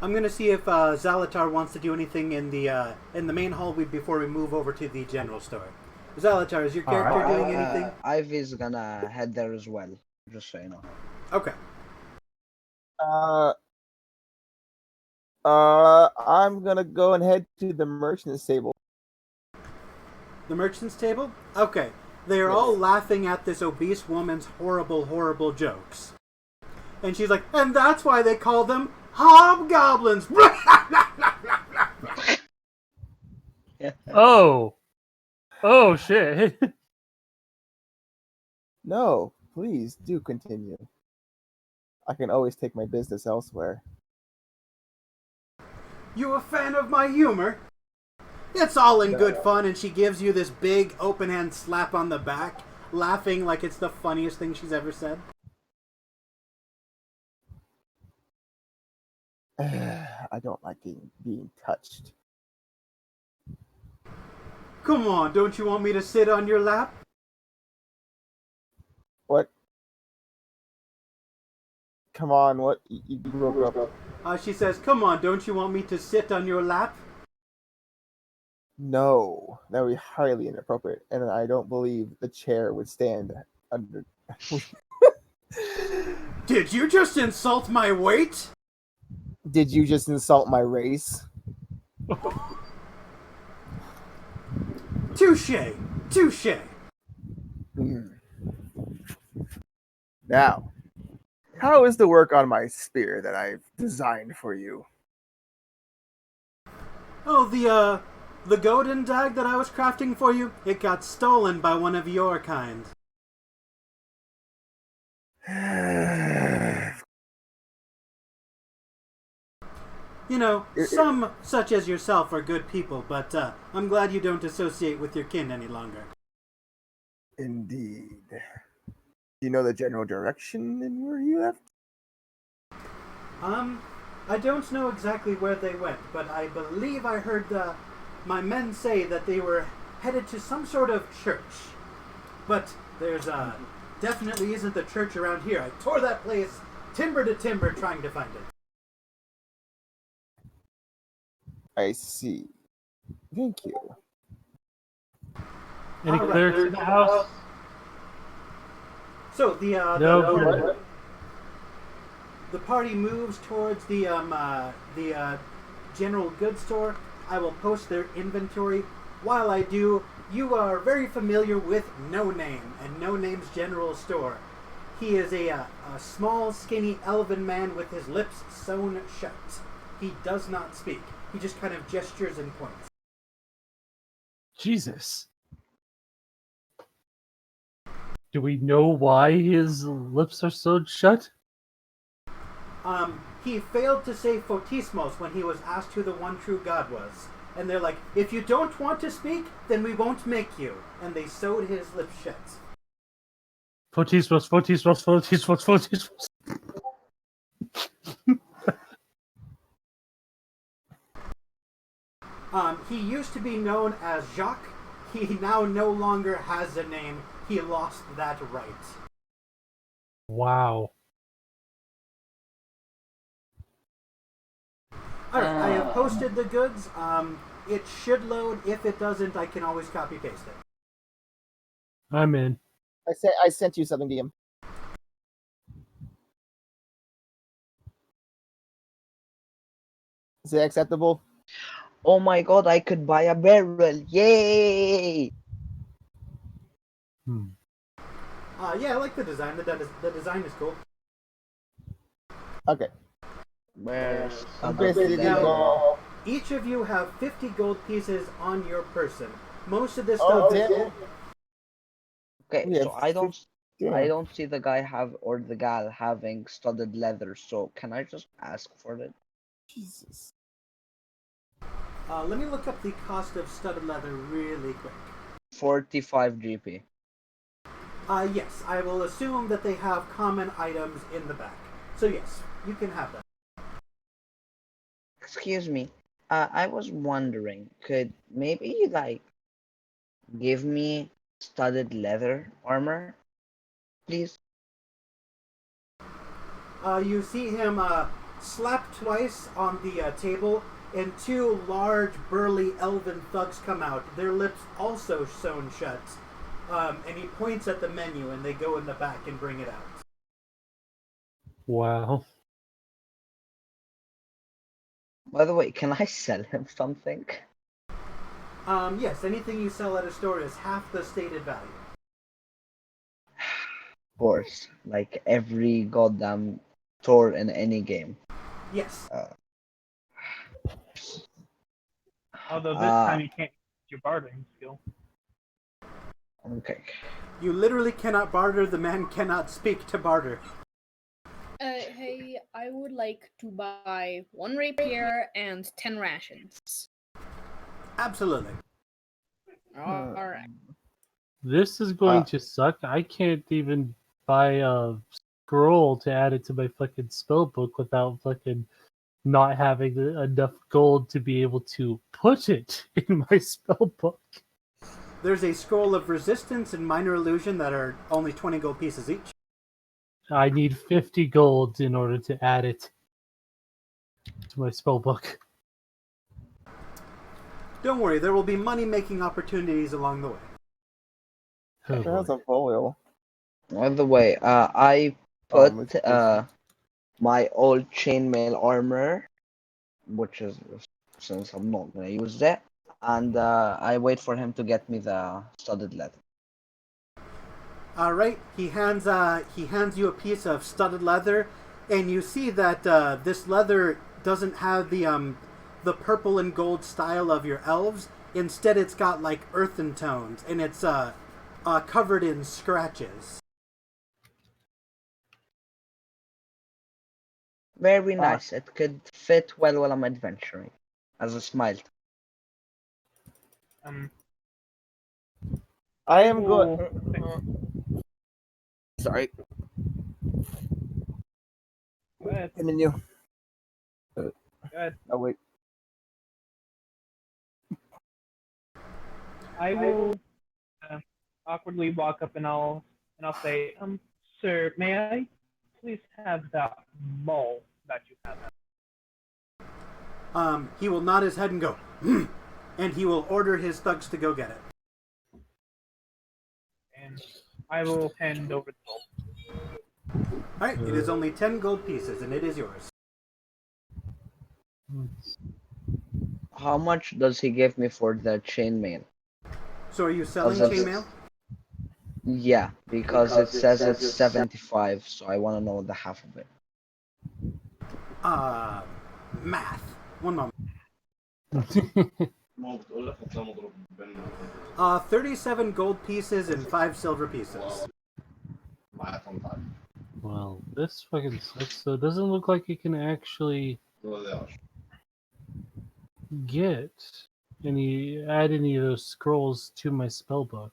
I'm gonna see if Zalatar wants to do anything in the main hall before we move over to the general store. Zalatar, is your character doing anything? Ivy's gonna head there as well, just so you know. Okay. I'm gonna go and head to the merchant's table. The merchant's table? Okay. They are all laughing at this obese woman's horrible, horrible jokes. And she's like, and that's why they call them hobgoblins! Oh! Oh, shit. No, please do continue. I can always take my business elsewhere. You a fan of my humor? It's all in good fun, and she gives you this big open-hand slap on the back, laughing like it's the funniest thing she's ever said. I don't like being touched. Come on, don't you want me to sit on your lap? What? Come on, what? You broke up. She says, come on, don't you want me to sit on your lap? No, that would be highly inappropriate, and I don't believe the chair would stand under. Did you just insult my weight? Did you just insult my race? Touche! Touche! Now, how is the work on my spear that I've designed for you? Oh, the golden dag that I was crafting for you, it got stolen by one of your kind. You know, some, such as yourself, are good people, but I'm glad you don't associate with your kin any longer. Indeed. Do you know the general direction in where he left? I don't know exactly where they went, but I believe I heard my men say that they were headed to some sort of church. But there's definitely isn't the church around here. I tore that place timber to timber trying to find it. I see. Thank you. Any All right, clerics in the house? So No, good. the party moves towards the general goods store. I will post their inventory. While I do, you are very familiar with No Name and No Name's general store. He is a small, skinny elven man with his lips sewn shut. He does not speak. He just kind of gestures and points. Jesus. Do we know why his lips are sewed shut? He failed to say Photismos when he was asked who the one true god was. And they're like, if you don't want to speak, then we won't make you. And they sewed his lips shut. Photismos. He used to be known as Jacques. He now no longer has a name. He lost that right. Wow. Alright, I have posted the goods. It should load. If it doesn't, I can always copy paste it. I'm in. I sent you something, DM. Is it acceptable? Oh my god, I could buy a barrel. Yay! Yeah, I like the design. The design is cool. Okay. Where's Basically, Now, each of you have 50 gold pieces on your person. Most of this Oh, stuff is... damn. Okay, We have so I don't Yeah. see the guy or the gal having studded leather, so can I just ask for it? Jesus. let me look up the cost of studded leather really quick. 45 GP. Yes, I will assume that they have common items in the back. So yes, you can have that. Excuse me. I was wondering, could maybe you like give me studded leather armor, please? You see him slap twice on the table, and two large, burly elven thugs come out, their lips also sewn shut. And he points at the menu, and they go in the back and bring it out. Wow. By the way, can I sell him something? Yes, anything you sell at a store is half the stated value. Of course, like every goddamn store in any game. Yes. Although this Ah. time you can't use your bartering skill. Okay. You literally cannot barter, the man cannot speak to barter. Hey, I would like to buy 1 rapier and 10 rations. Absolutely. Alright. This is going to suck. I can't even buy a scroll to add it to my fucking spell book without fucking not having enough gold to be able to put it in my spell book. There's a scroll of resistance and minor illusion that are only 20 gold pieces each. I need 50 gold in order to add it to my spell book. Don't worry, there will be money-making opportunities along the way. Oh, That's boy. a foil. By the way, I Oh, put it's my old chainmail armor, which is since I'm not gonna use that, and I wait for him to get me the studded leather. All right, he hands you a piece of studded leather, and you see that this leather doesn't have the purple and gold style of your elves. Instead, it's got like earthen tones, and it's covered in scratches. Very nice. It could fit well while I'm adventuring. As a smile. I am will- good. Sorry, Go ahead. continue. Go ahead. Oh wait. I will awkwardly walk up and I'll say, sir, may I please have that mole that you have? He will nod his head and go, and he will order his thugs to go get it. And I will hand over the mole. Alright, it is only 10 gold pieces, and it is yours. How much does he give me for the chainmail? So are you selling That's- chainmail? Yeah, because it says it's 75, so I want to know the half of it. Math. One moment. 37 gold pieces and 5 silver pieces. Well, this fucking sucks. So it doesn't look like you can actually get add any of those scrolls to my spell book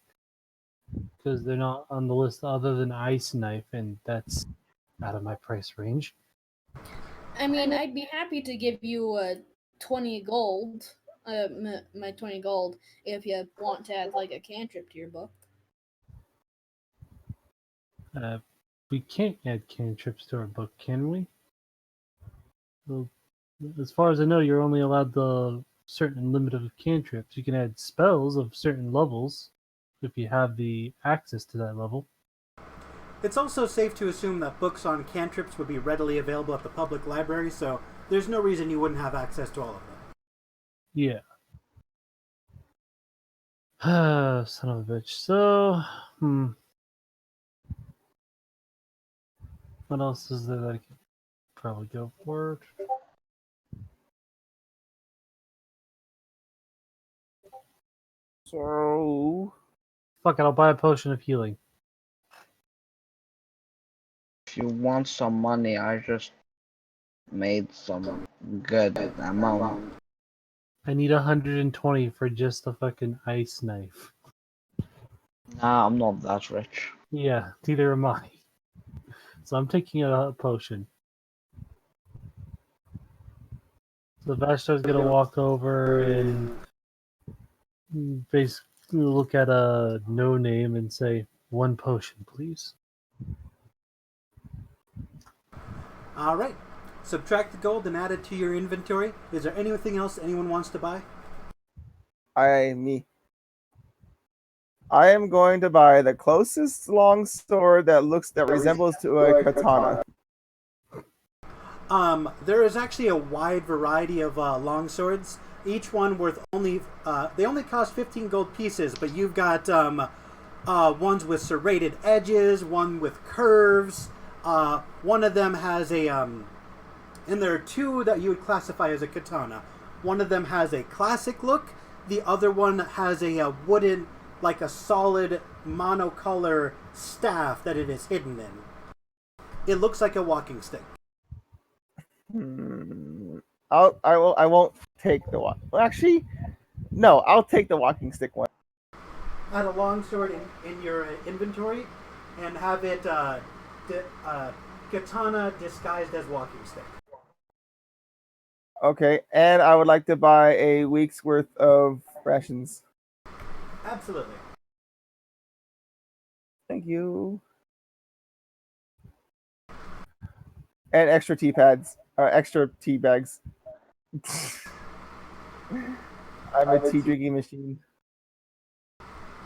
because they're not on the list other than Ice Knife, and that's out of my price range. I mean, I'd be happy to give you 20 gold, my 20 gold, if you want to add like a cantrip to your book. We can't add cantrips to our book, can we? Well, as far as I know, you're only allowed the certain limit of cantrips. You can add spells of certain levels if you have the access to that level. It's also safe to assume that books on cantrips would be readily available at the public library, so there's no reason you wouldn't have access to all of them. Yeah. Son of a bitch. So, what else is there that I could probably go for? So Fuck it, I'll buy a potion of healing. If you want some money, I just made some good amount. I need 120 for just a fucking ice knife. Nah, I'm not that rich. Yeah, neither am I. So I'm taking a potion. So Vashtar's gonna walk over and basically look at a no name and say, 1 potion, please. Alright. Subtract the gold and add it to your inventory. Is there anything else anyone wants to buy? I am going to buy the closest long sword that resembles to a katana. There is actually a wide variety of long swords. Each one worth only they only cost 15 gold pieces, but you've got ones with serrated edges, one with curves. One of them has a and there are 2 that you would classify as a katana. One of them has a classic look. The other one has a wooden, like a solid monocolor staff that it is hidden in. It looks like a walking stick. I won't take the walk. Well, actually, no, I'll take the walking stick one. Add a long sword in your inventory, and have it katana disguised as walking stick. Okay, and I would like to buy a week's worth of rations. Absolutely. Thank you. And extra tea pads, extra tea bags. I'm a tea drinking machine.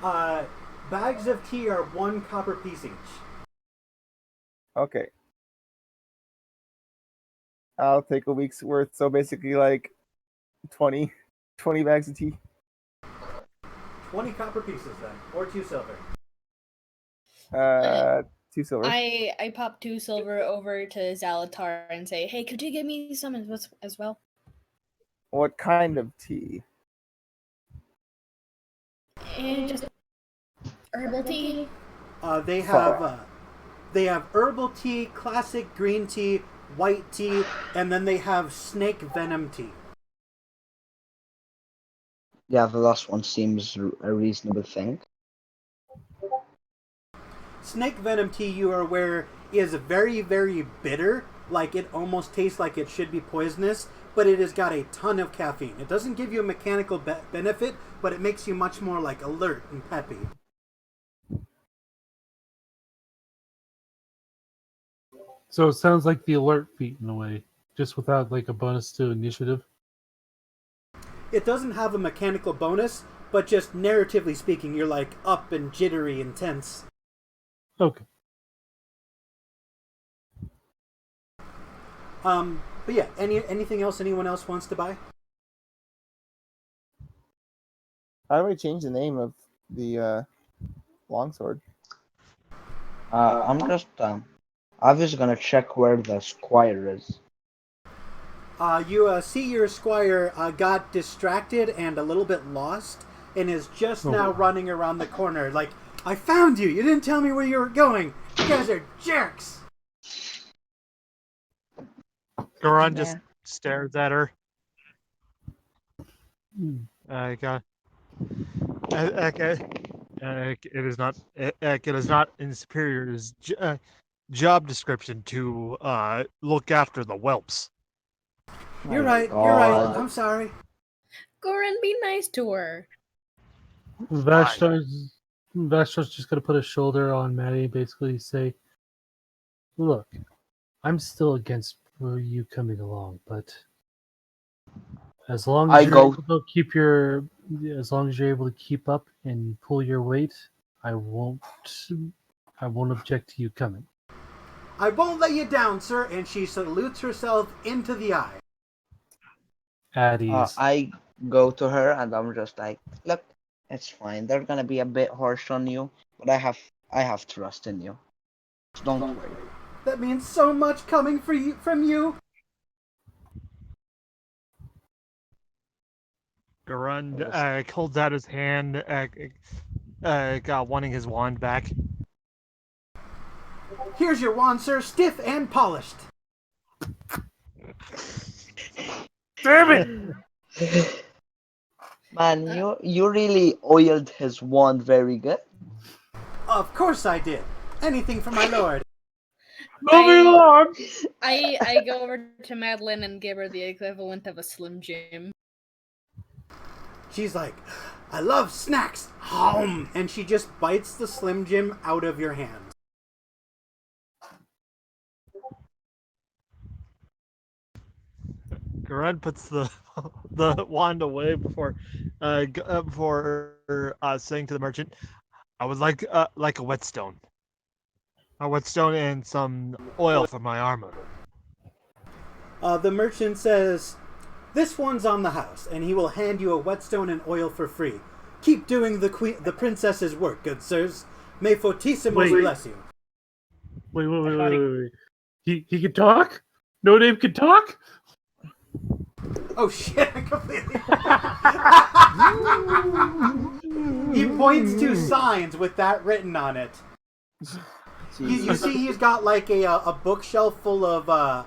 Bags of tea are 1 copper piece each. Okay. I'll take a week's worth, so basically like 20 bags of tea. 20 copper pieces then, or 2 silver. 2 silver. I pop 2 silver over to Zalatar and say, "Hey, could you give me some as well?" What kind of tea? And just herbal tea. They have herbal tea, classic green tea, white tea, and then they have snake venom tea. Yeah, the last one seems a reasonable thing. Snake venom tea, you are aware, is very, very bitter. Like, it almost tastes like it should be poisonous, but it has got a ton of caffeine. It doesn't give you a mechanical benefit, but it makes you much more, like, alert and peppy. So it sounds like the alert feat in a way, just without like a bonus to initiative. It doesn't have a mechanical bonus, but just narratively speaking, you're, like, up and jittery and tense. Okay. But yeah, anything else anyone else wants to buy? How do I change the name of the longsword? I'm just I was gonna check where the squire is. You see your squire got distracted and a little bit lost, and is just now running around the corner. Like, I found you! You didn't tell me where you were going! You guys are jerks! Goran just stares at her. It is not. It is not in Superior's job description to look after the whelps. You're right. You're right. I'm sorry. Goran, be nice to her. Vashtar's just gonna put a shoulder on Maddie and basically say, "Look, I'm still against you coming along, but as long as you're able to keep up and pull your weight, I won't object to you coming." I won't let you down, sir. And she salutes herself into the eye. At ease. I go to her and I'm just like, look, it's fine. They're gonna be a bit harsh on you, but I have trust in you. So don't worry. That means so much coming from you. Goran holds out his hand, wanting his wand back. Here's your wand, sir, stiff and polished. Damn it! Man, you really oiled his wand very good. Of course I did. Anything for my lord. Moving on! I go over to Madeline and give her the equivalent of a Slim Jim. She's like, I love snacks. Home. And she just bites the Slim Jim out of your hand. Goran puts the wand away before saying to the merchant, "I would like a whetstone, and some oil for my armor." The merchant says, "This one's on the house," and he will hand you a whetstone and oil for free. Keep doing the princess's work, good sirs. May Fortissimos bless you. Wait. He can talk? No Name can talk? Oh shit, I completely He points to signs with that written on it. You see he's got like a bookshelf full of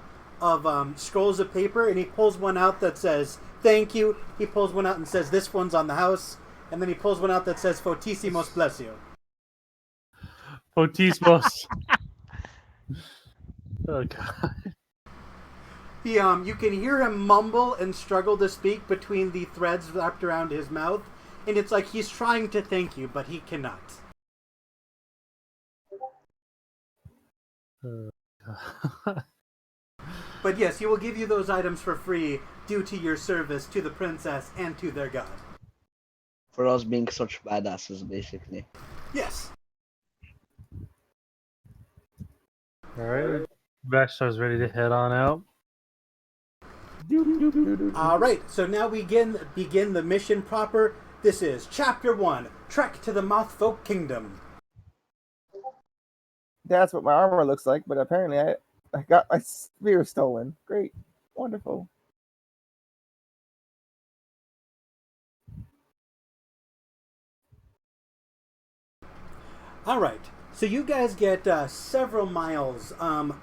scrolls of paper, and he pulls one out that says, "Thank you." He pulls one out and says, "This one's on the house." And then he pulls one out that says, "Fortissimos bless you." Fortissimos. Oh god. You can hear him mumble and struggle to speak between the threads wrapped around his mouth, and it's like he's trying to thank you, but he cannot. But yes, he will give you those items for free due to your service to the princess and to their god. For us being such badasses, basically. Yes. Alright. Vashtar's ready to head on out. Alright, so now we begin the mission proper. This is Chapter 1, Trek to the Mothfolk Kingdom. That's what my armor looks like, but apparently I got my spear stolen. Great. Wonderful. Alright, So you guys get several miles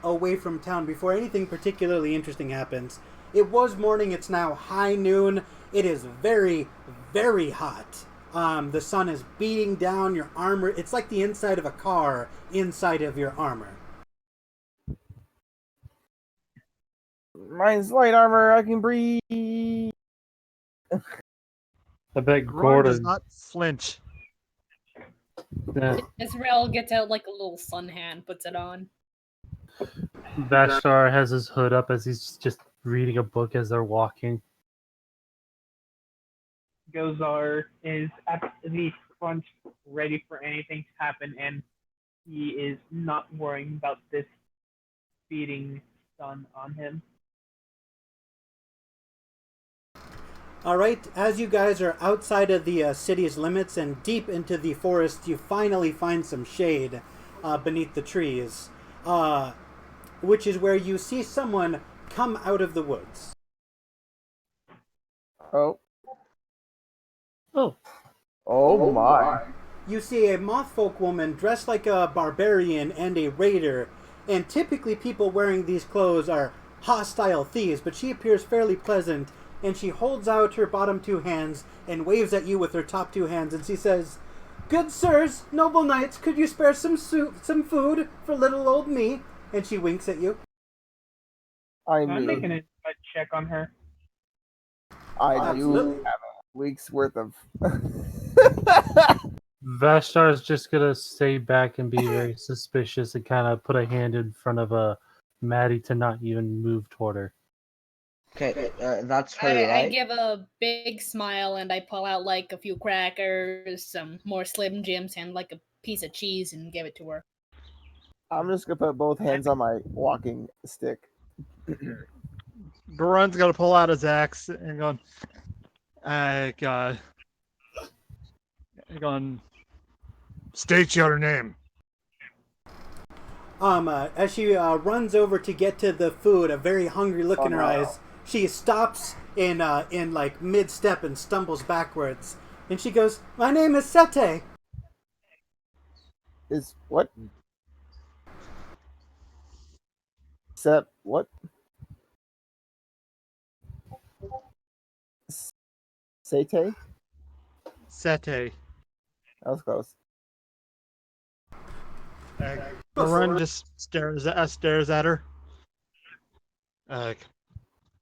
away from town before anything particularly interesting happens. It was morning. It's now high noon. It is very, very hot. The sun is beating down your armor. It's like the inside of a car inside of your armor. Mine's light armor. I can breathe. I bet Grun does Gordon. not flinch. Yeah, Israel gets out like a little sun hand, puts it on. Vashtar has his hood up as he's just reading a book as they're walking. Gozar is at the front, ready for anything to happen, and he is not worrying about this beating sun on him. All right, as you guys are outside of the city's limits and deep into the forest, you finally find some shade beneath the trees, which is where you see someone come out of the woods. Oh. Oh, Oh my. You see a Mothfolk woman dressed like a barbarian and a raider, and typically people wearing these clothes are hostile thieves, but she appears fairly pleasant, and she holds out her bottom two hands and waves at you with her top two hands, and she says, "Good sirs, noble knights, could you spare some food for little old me?" And she winks at you. I I'm making mean, a check on her. I do Absolutely. have a week's worth of. Vashtar is just gonna stay back and be very suspicious and kind of put a hand in front of Maddie to not even move toward her. Okay, that's her, I right? give a big smile and I pull out like a few crackers, some more Slim Jims, and like a piece of cheese and give it to her. I'm just gonna put both hands on my walking stick. Grun's gonna pull out his axe and going, going, state your name. As she runs over to get to the food, a very hungry look in her no. eyes, she stops in like mid-step and stumbles backwards. And she goes, "My name is Sete." Is what? Set what? Sete? Sete. That was close. Grun just stares at her.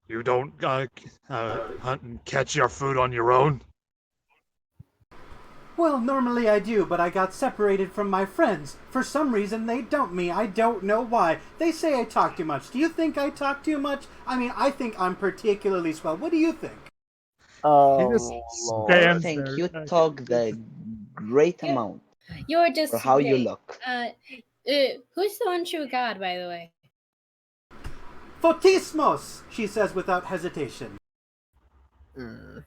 You don't hunt and catch your food on your own? Well, normally I do, but I got separated from my friends. For some reason, they dumped me. I don't know why. They say I talk too much. Do you think I talk too much? I mean, I think I'm particularly swell. What do you think? Oh, He just Lord. I stands think there. you talk the great Yeah. amount You're just for how you great. look. Who's the one true god, by the way? Fotismos, she says without hesitation. Mm.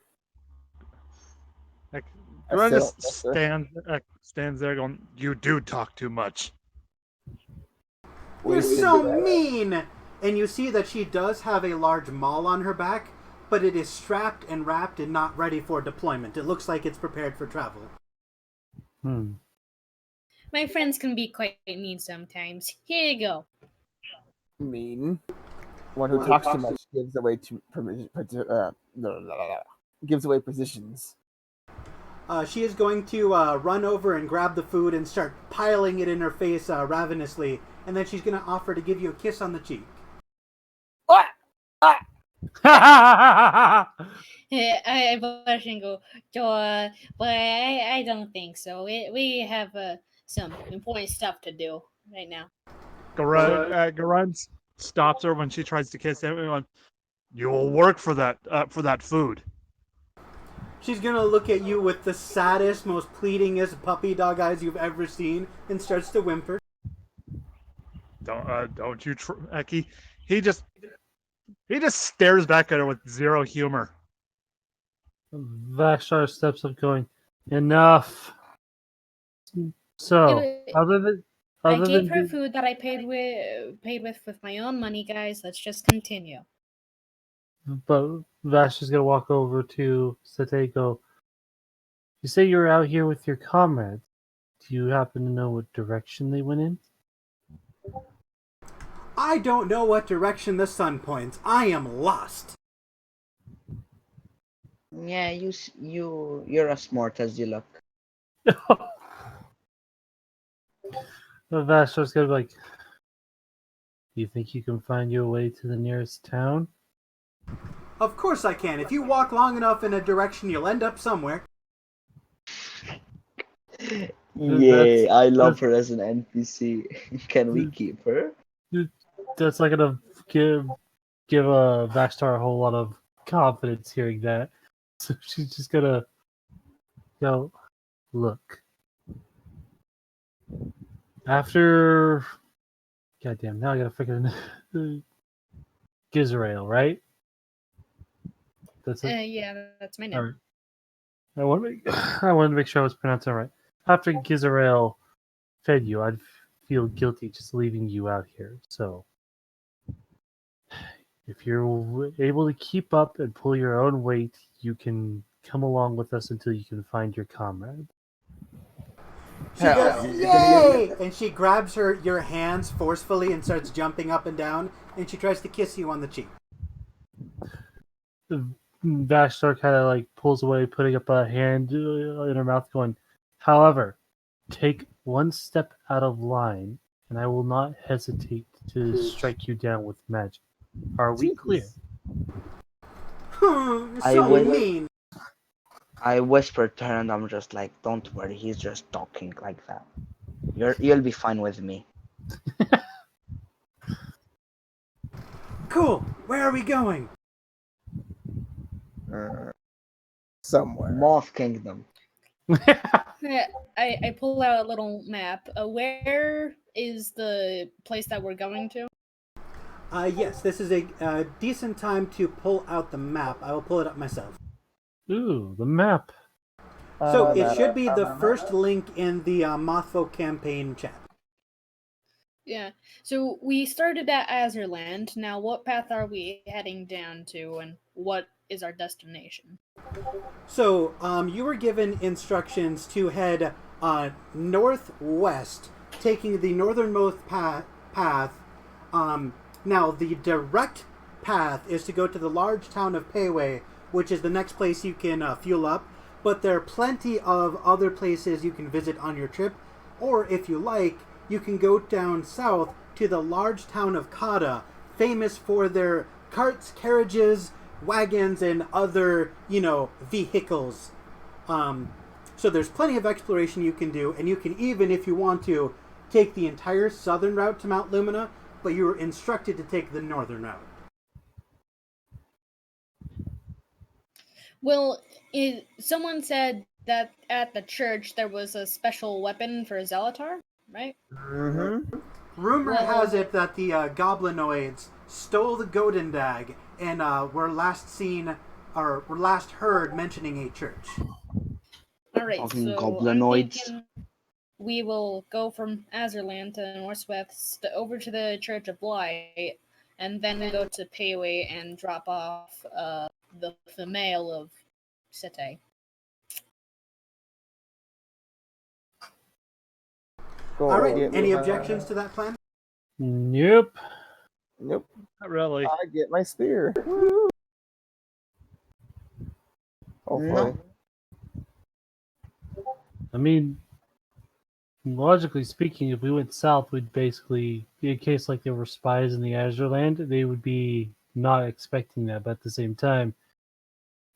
Like, I Grun still just don't trust her. stands there going, you do talk too much. You're Wasted so that. mean! And you see that she does have a large maul on her back, but it is strapped and wrapped and not ready for deployment. It looks like it's prepared for travel. My friends can be quite mean sometimes. Here you go. Mean. One who talks too much gives away gives away positions. She is going to run over and grab the food and start piling it in her face ravenously, and then she's going to offer to give you a kiss on the cheek. I blush and go, but I don't think so. We have some important stuff to do right now. Grun stops her when she tries to kiss him. Going, you'll work for that food. She's going to look at you with the saddest, most pleadingest puppy dog eyes you've ever seen and starts to whimper. Don't you, Eki? He just stares back at her with zero humor. Vashtar steps up, going, "Enough." So, I gave her food that I paid with my own money, guys. Let's just continue. But Vashtar's gonna walk over to Sete. Go. You say you're out here with your comrades. Do you happen to know what direction they went in? I don't know what direction the sun points. I am lost. Yeah, you're as smart as you look. The Vastar's gonna be like, you think you can find your way to the nearest town? Of course I can. If you walk long enough in a direction, you'll end up somewhere. Yay, I love her as an NPC. Can we keep her? That's not gonna give a Vastar a whole lot of confidence hearing that. So she's just gonna go, look. After, goddamn, now I gotta figure Gizrael, right? That's it. Yeah, that's my All name. right. I wanted to make sure I was pronouncing it right. After Gizrael fed you, I'd feel guilty just leaving you out here. So, if you're able to keep up and pull your own weight, you can come along with us until you can find your comrade. She goes, yay! And she grabs your hands forcefully and starts jumping up and down, and she tries to kiss you on the cheek. Vashtar kind of like pulls away, putting up a hand in her mouth, going, however, take one step out of line, and I will not hesitate to strike you down with magic. Are we clear? So mean. I whispered to her, and I'm just like, "Don't worry, he's just talking like that. You'll be fine with me." Cool. Where are we going? Somewhere. Moth Kingdom. Yeah, I pull out a little map. Where is the place that we're going to? Yes, this is a decent time to pull out the map. I will pull it up myself. Ooh, the map. So it should be the first link in the Mothfolk campaign chat. Yeah. So we started at Azureland. Now, what path are we heading down to, and what is our destination? So you were given instructions to head northwest, taking the northernmost path. Now, the direct path is to go to the large town of Payway, which is the next place you can fuel up. But there are plenty of other places you can visit on your trip. Or, if you like, you can go down south to the large town of Kada, famous for their carts, carriages, wagons, and other, vehicles. So there's plenty of exploration you can do, and you can even, if you want to, take the entire southern route to Mt Lumina, but you were instructed to take the northern route. Well, someone said that at the church there was a special weapon for Zelatar, right? Mm-hmm. Rumor has it that the goblinoids stole the Godendag and were last heard mentioning a church. All right, Talking so goblinoids. I'm thinking we will go from Azureland to northwest over to the Church of Light, and then go to Payway and drop off the female of Sete. All right. Any objections to that plan? Nope. Nope. Not really. I get my spear. Woo. Hopefully. I mean, logically speaking, if we went south, we'd basically, in case like there were spies in the Azureland, they would be not expecting that. But at the same time,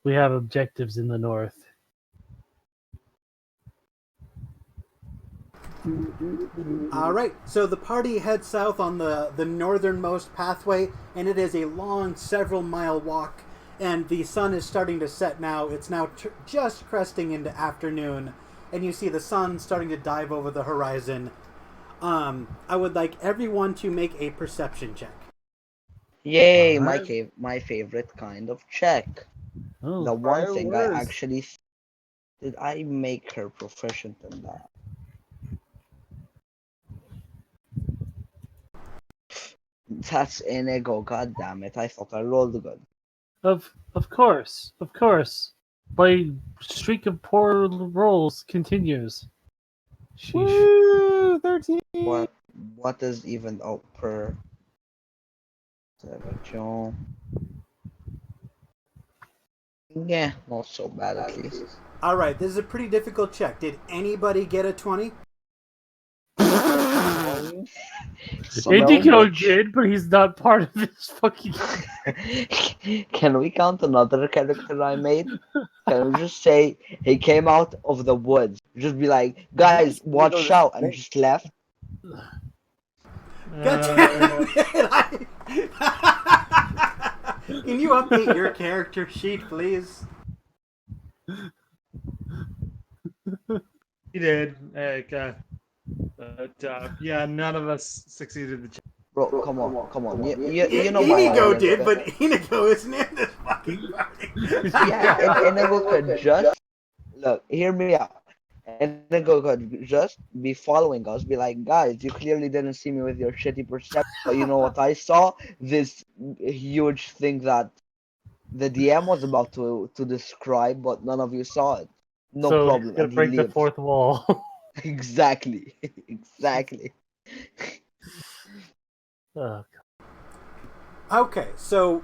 we have objectives in the north. All right, so the party heads south on the northernmost pathway, and it is a long, several-mile walk, and the sun is starting to set now. It's now just cresting into afternoon, and you see the sun starting to dive over the horizon. I would like everyone to make a perception check. Yay, my favorite kind of check. Oh, The one fire thing words. I actually did I make her proficient in that. That's Inigo, god damn it. I thought I rolled good. of course. My streak of poor rolls continues. Sheesh. Woo! 13. What is even per 7 John? Yeah, not so bad at least. All right, this is a pretty difficult check. Did anybody get a 20? Indigo did, but he's not part of this fucking. Can we count another character I made? Can we just say he came out of the woods? Just be like, guys, watch out, and just left. God damn it! Can you update your character sheet, please? He did. But yeah, none of us succeeded the check. Bro, come on. You know my Inigo idea. did, but Inigo isn't in this fucking party. Yeah, Inigo could just look. Hear me out. Inigo could just be following us. Be like, guys, you clearly didn't see me with your shitty perception. But you know what I saw? This huge thing that the DM was about to describe, but none of you saw it. No So problem. he's gonna And he break the leaves. fourth wall. Exactly. Exactly. Ugh. Okay, so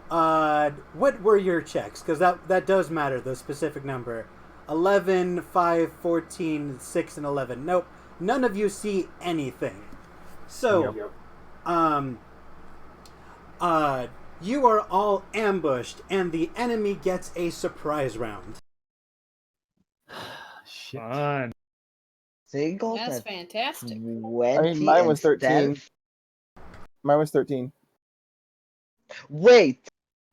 what were your checks? Because that does matter, the specific number. 11, 5, 14, 6, and 11. Nope, none of you see anything. So, you are all ambushed, and the enemy gets a surprise round. Shit. Fun. They got That's a fantastic. 20 I mean, mine was 13. stealth. Mine was 13. Wait,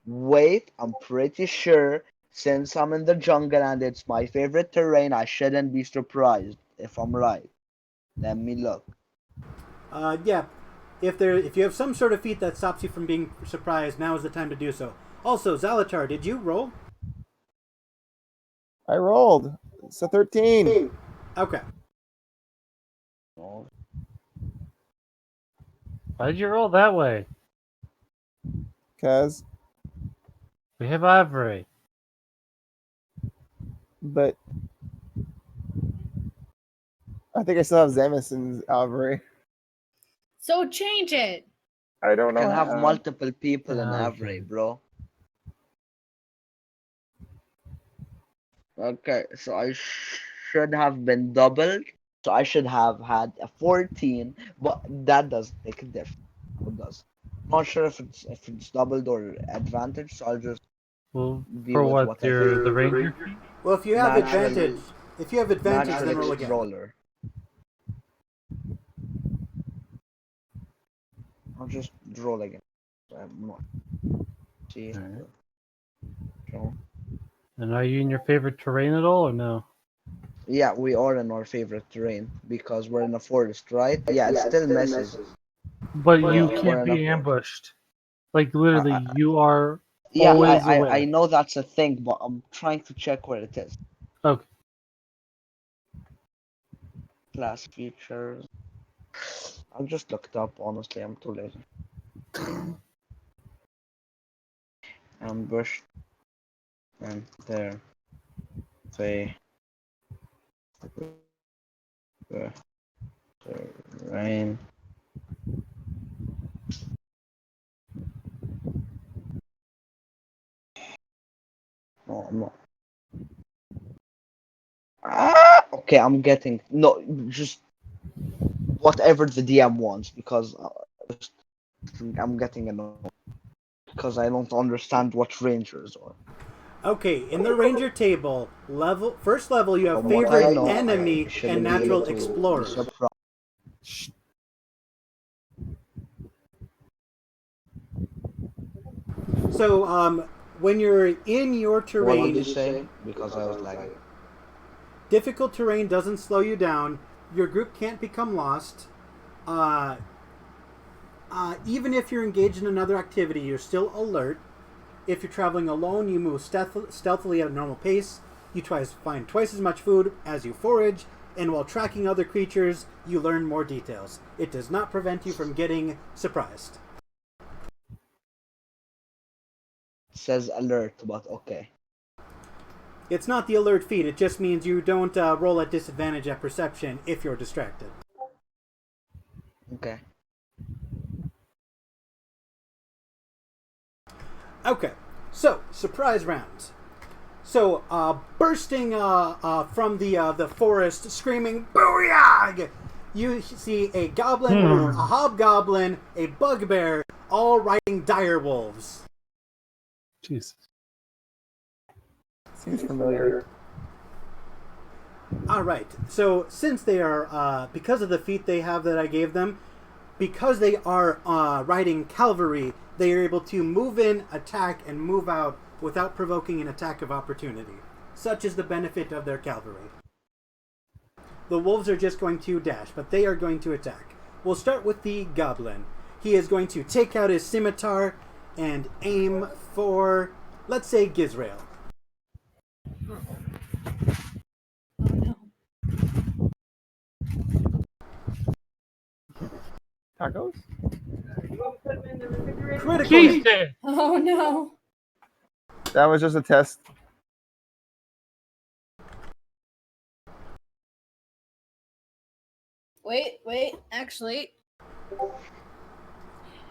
I'm pretty sure since I'm in the jungle and it's my favorite terrain, I shouldn't be surprised if I'm right. Let me look. Yeah, if you have some sort of feat that stops you from being surprised, now is the time to do so. Also, Zalatar, did you roll? I rolled. It's a 13. Okay. Oh, Why did you roll that way? Cause, We have Ivory. but I think I still have Zamis and Alvari. So change it. I don't you know can have how. multiple people in Okay. Avery, bro. Okay, so I should have been doubled. So I should have had a 14, but that doesn't make a difference. It does. Not sure if it's doubled or advantage, so I'll just Well, be for with what? what I think. The ranger? Well, if you have Naturally- advantage, then Naturally, roll it's again. roller. I'll just roll again. I'm not. See. Alright. So, And are you in your favorite terrain at all, or no? yeah, we are in our favorite terrain because we're in a forest, right? Yeah, it still messes. But Well, you we're can't in a be forest. ambushed. Like literally, I- you are Yeah, always I aware. know that's a thing, but I'm trying to check where it is. Okay. Class features. I just looked up, honestly, I'm too lazy. Ambush. And there. Say. Terrain. No, I'm not. Okay, I'm getting no, just whatever the DM wants because I'm getting annoyed because I don't understand what rangers are. Okay, in the ranger table, first level, you have From what favorite I know, enemy I shouldn't and be natural able to be explorers. surprised. So, when you're in your What did terrain, you say? Because I was lagging. difficult terrain doesn't slow you down. Your group can't become lost. Even if you're engaged in another activity, you're still alert. If you're traveling alone, you move stealthily at a normal pace. You find twice as much food as you forage, and while tracking other creatures, you learn more details. It does not prevent you from getting surprised. It says alert, but okay. It's not the alert feat. It just means you don't roll at disadvantage at perception if you're distracted. Okay. Okay, so surprise rounds. So bursting from the forest, screaming "Booyah!" You see a goblin, a hobgoblin, a bugbear, all riding dire wolves. Jesus. Seems familiar. All right. So since they are, because of the feat they have that I gave them, because they are riding cavalry, they are able to move in, attack, and move out without provoking an attack of opportunity. Such is the benefit of their cavalry. The wolves are just going to dash, but they are going to attack. We'll start with the goblin. He is going to take out his scimitar and aim for, let's say, Gizrael. Oh no. Tacos? Critical Jesus. hit. Oh no. That was just a test. Wait, actually.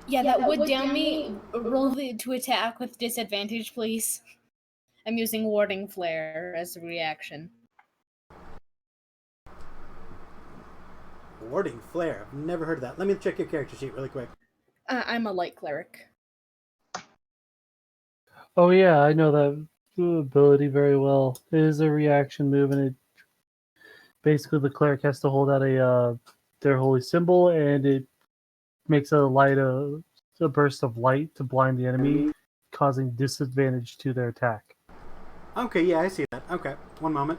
Yeah, that would down me. Roll to attack with disadvantage, please. I'm using Warding Flare as a reaction. Warding Flare. I've never heard of that. Let me check your character sheet really quick. I'm a light cleric. Oh yeah, I know that ability very well. It is a reaction move, and it basically the cleric has to hold out their holy symbol, and it makes a burst of light to blind the enemy, causing disadvantage to their attack. Okay, yeah, I see that. Okay, one moment.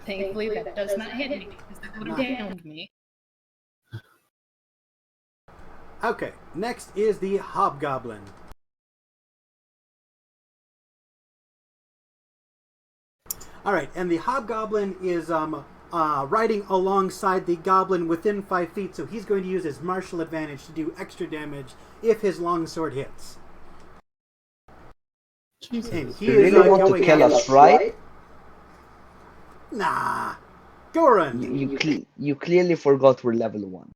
Thankfully, that does not hit me, because that would have downed me. Okay, next is the hobgoblin. Alright, and the hobgoblin is riding alongside the goblin within 5 feet, so he's going to use his martial advantage to do extra damage if his longsword hits. Jesus. And he You is really want to going kill after- us, right? Nah. Goran. You clearly forgot we're level 1.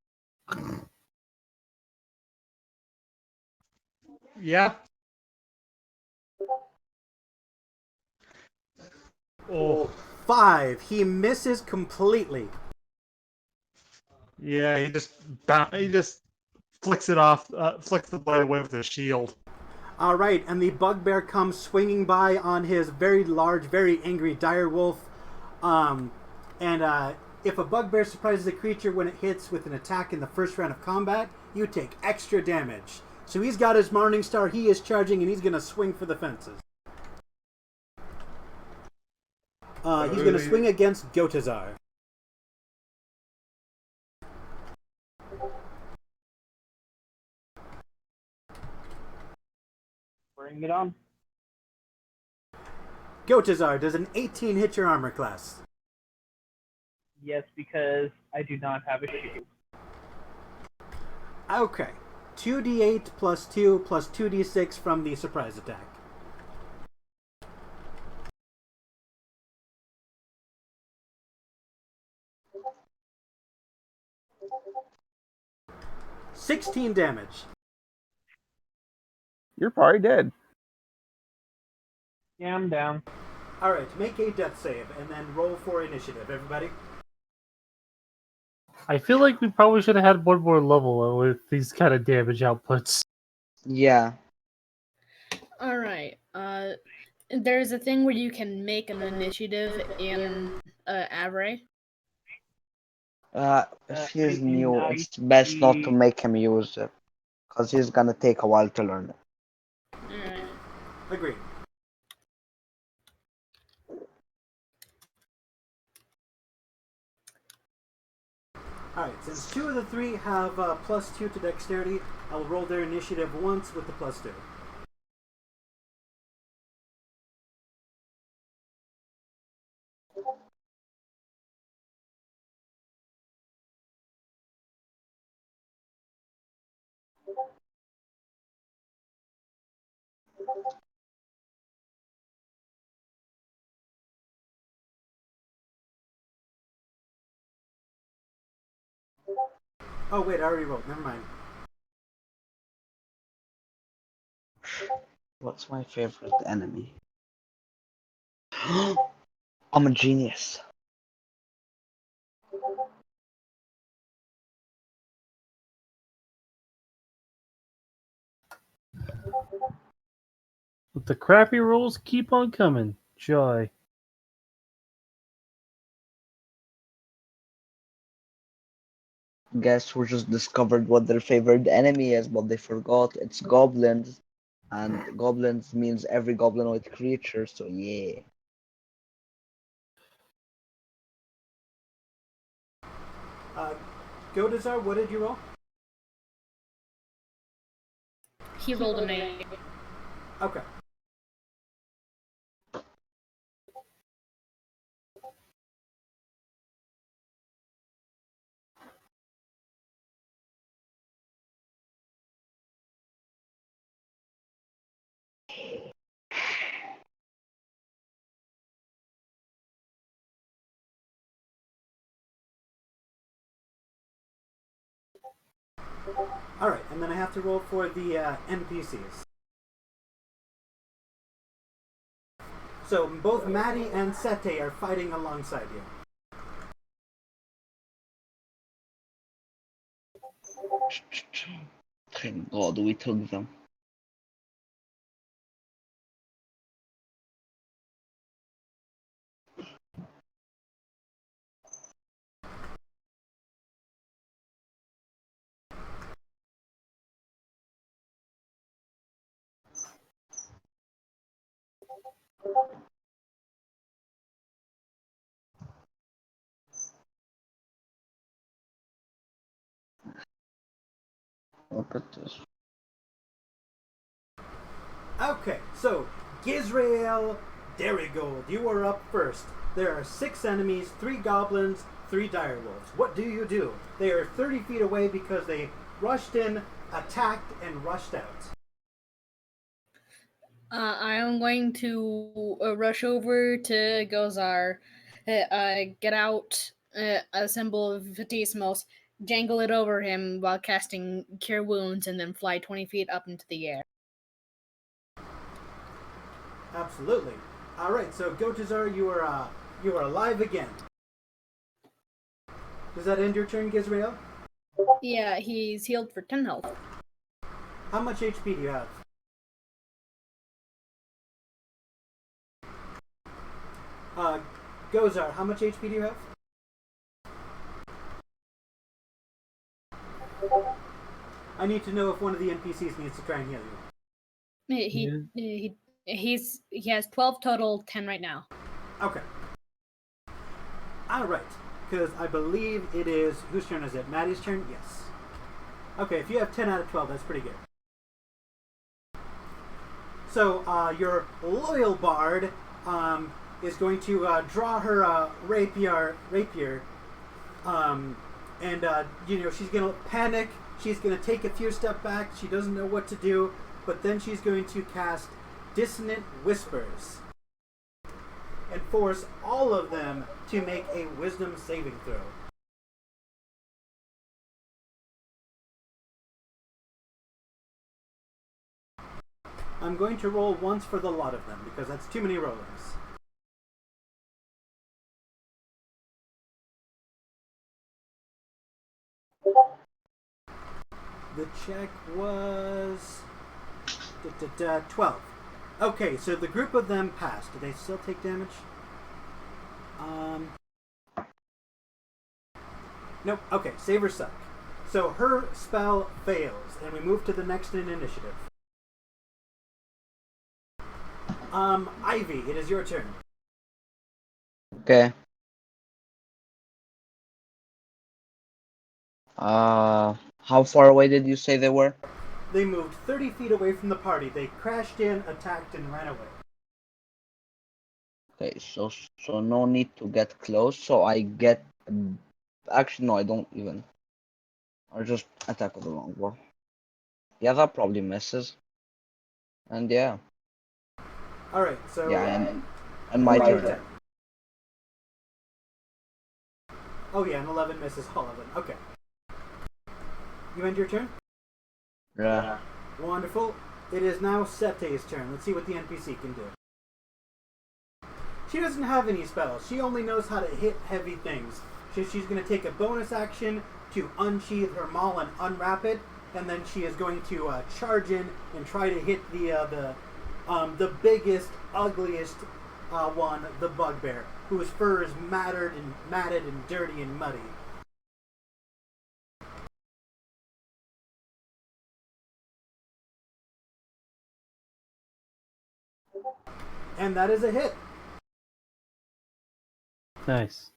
Yeah. Oh. 5. He misses completely. Yeah, he just flicks it off, flicks the blade away with his shield. Alright, and the bugbear comes swinging by on his very large, very angry direwolf. If a bugbear surprises a creature when it hits with an attack in the first round of combat, you take extra damage. So he's got his Morning Star, he is charging, and he's going to swing for the fences. He's going to swing against Gotazar. Bring it on. Gotazar, does an 18 hit your armor class? Yes, because I do not have a shield. Okay. 2d8 plus 2 plus 2d6 from the surprise attack. $16 damage. You're probably dead. Yeah, I'm down. Alright, make a death save and then roll for initiative, everybody. I feel like we probably should have had one more level with these kind of damage outputs. Yeah. Alright, there's a thing where you can make an initiative in Avray. If he's new, it's best not to make him use it, because he's gonna take a while to learn it. Alright. Agreed. Alright, since 2 of the 3 have plus 2 to dexterity, I'll roll their initiative once with the plus 2. Oh wait, I already rolled. Never mind. What's my favorite enemy? I'm a genius. But the crappy rolls keep on coming. Joy. Guess who just discovered what their favorite enemy is, but they forgot it's goblins. And goblins means every goblinoid creature, so yeah. Godazar, what did you roll? He rolled an 8. Okay. All right, and then I have to roll for the NPCs. So both Maddie and Sete are fighting alongside you. Thank God we took them. Look at this. Okay, so Gizrael Derigold, you are up first. There are 6 enemies, 3 goblins, 3 direwolves. What do you do? They are 30 feet away because they rushed in, attacked, and rushed out. I am going to rush over to Gozar, get out a symbol of Fatismos, jangle it over him while casting Cure Wounds, and then fly 20 feet up into the air. Absolutely. All right, so Gotazar, you are alive again. Does that end your turn, Gizrael? Yeah, he's healed for 10 health. How much HP do you have? Gozar, how much HP do you have? I need to know if one of the NPCs needs to try and heal you. He has 12 total, 10 right now. Okay. All right, because I believe it is whose turn is it? Maddie's turn. Yes. Okay, if you have 10 out of 12, that's pretty good. So your loyal bard is going to draw her rapier, and she's gonna panic. She's gonna take a few steps back. She doesn't know what to do, but then she's going to cast Dissonant Whispers and force all of them to make a Wisdom saving throw. I'm going to roll once for the lot of them because that's too many rollers. The check was 12. Okay, so the group of them passed. Do they still take damage? Nope. Okay, save or suck. So her spell fails, and we move to the next in initiative. Ivy, it is your turn. Okay. How far away did you say they were? They moved 30 feet away from the party. They crashed in, attacked, and ran away. Okay, so no need to get close. So I get. Actually, no, I don't even. Or just attack with the longbow. Yeah, that probably misses. And yeah, All right, so Yeah, and my turn. Oh yeah, an 11 misses all of them. Okay. You end your turn? Yeah. Wonderful. It is now Sete's turn. Let's see what the NPC can do. She doesn't have any spells. She only knows how to hit heavy things. So she's going to take a bonus action to unsheath her maul and unwrap it, and then she is going to charge in and try to hit the biggest, ugliest one, the bugbear, whose fur is matted and dirty and muddy. And that is a hit. Nice.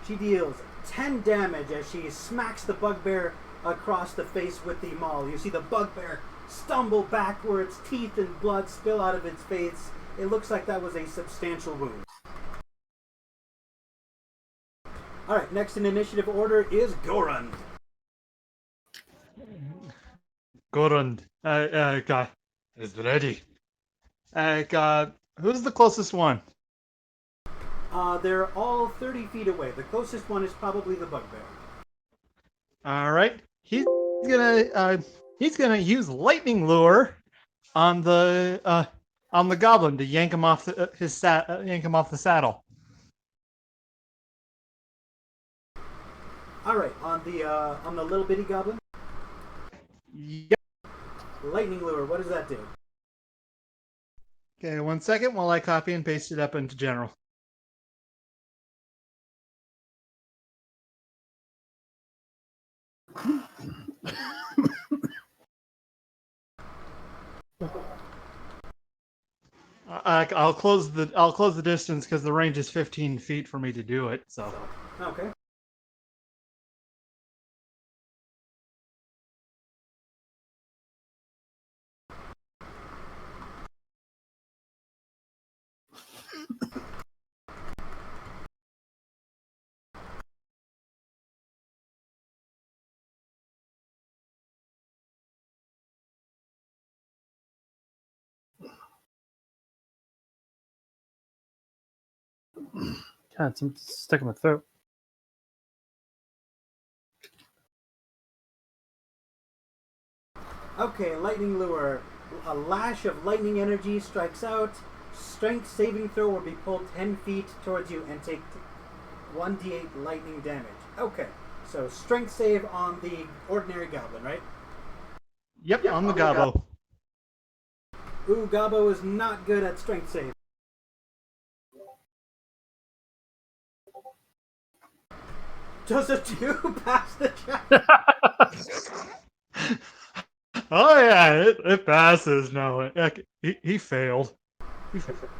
She deals 10 damage as she smacks the bugbear across the face with the maul. You see the bugbear stumble backwards, teeth and blood spill out of its face. It looks like that was a substantial wound. Alright, next in initiative order is Gorund. Gorund, guy is ready. Who's the closest one? They're all 30 feet away. The closest one is probably the bugbear. All right, he's gonna use lightning lure on the goblin to yank him off the saddle. All right, on the little bitty goblin. Yep. Lightning lure. What does that do? Okay, 1 second while I copy and paste it up into general. I'll close the distance because the range is 15 feet for me to do it. So Okay. God, something's stuck in my throat. Okay, lightning lure. A lash of lightning energy strikes out. Strength saving throw will be pulled 10 feet towards you and take 1d8 lightning damage. Okay, so strength save on the ordinary goblin, right? yep, on the gobbo. Ooh, Gobbo is not good at strength save. Does a 2 pass the check? Oh yeah, it passes. No, he failed.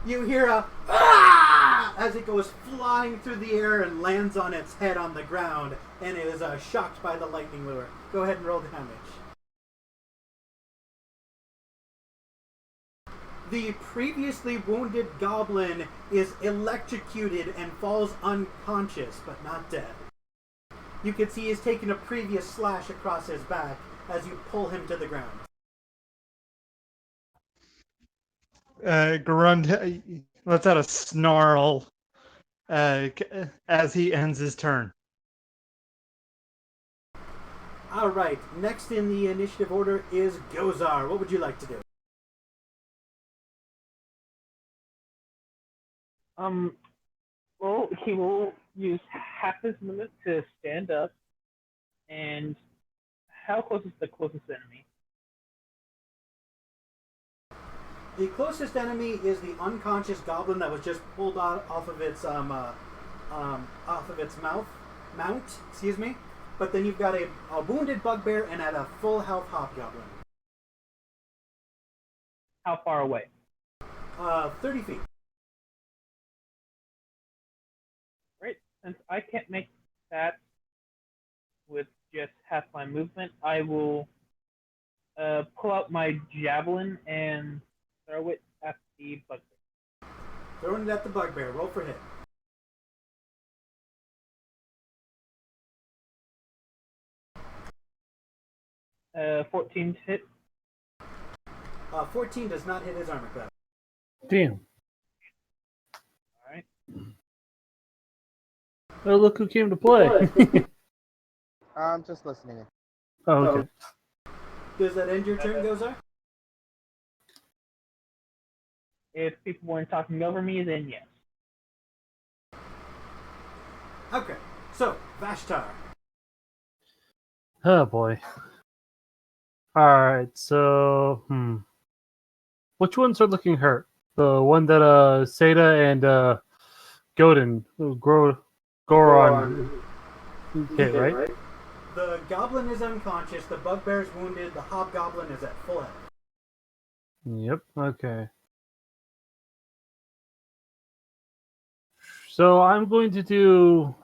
You hear a ah! As it goes flying through the air and lands on its head on the ground, and it is shocked by the lightning lure. Go ahead and roll damage. The previously wounded goblin is electrocuted and falls unconscious, but not dead. You can see he's taken a previous slash across his back as you pull him to the ground. Garund lets out a snarl as he ends his turn. Alright, next in the initiative order is Gozar. What would you like to do? Well, he will use half his movement to stand up. And how close is the closest enemy? The closest enemy is the unconscious goblin that was just pulled out off of its mount. Excuse me. But then you've got a wounded bugbear and at a full health hobgoblin. How far away? 30 feet. Right. Since I can't make that with just half my movement, I will pull out my javelin and throw it at the bugbear. Throwing it at the bugbear. Roll for hit. 14 hit. 14 does not hit his armor class. Damn. Alright. Oh, look who came to play. I'm just listening. Oh, okay. Does that end your turn, Gozar? If people weren't talking over me, then yes. Okay, so, Vashtar. Oh boy. Alright, so which ones are looking hurt? The one that Seda and Godin Goron hit, right? The goblin is unconscious, the bugbear is wounded, the hobgoblin is at full health. Yep, okay. So I'm going to do,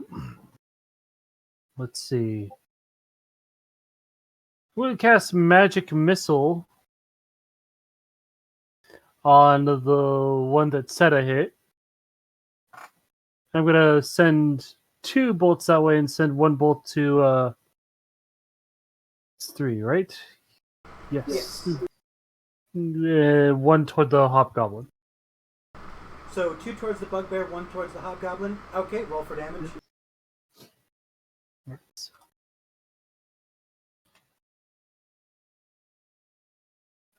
let's see. I'm going to cast Magic Missile on the one that Seta hit. I'm going to send 2 bolts that way and send 1 bolt to, it's 3, right? Yes. 1 toward the hobgoblin. So 2 towards the bugbear, 1 towards the hobgoblin. Okay, roll for damage.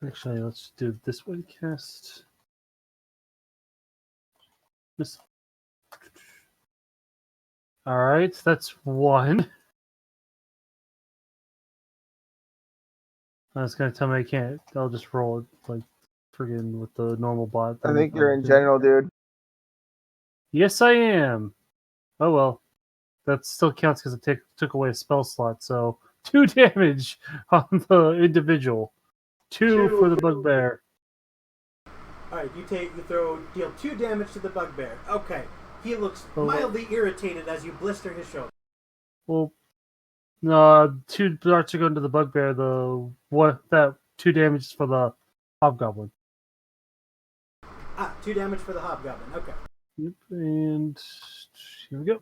Actually, let's do it this way. Cast this. All right, that's 1. I was gonna tell me I can't. I'll just roll it like friggin' with the normal bot. I think you're in general, dude. Yes, I am. Oh well, that still counts because it took away a spell slot. So 2 damage on the individual, 2 for the bugbear. Alright, deal 2 damage to the bugbear. Okay. He looks mildly irritated as you blister his shoulder. Well, no, 2 darts are going to the bugbear. That 2 damage is for the hobgoblin. 2 damage for the hobgoblin. Okay. Yep, and here we go.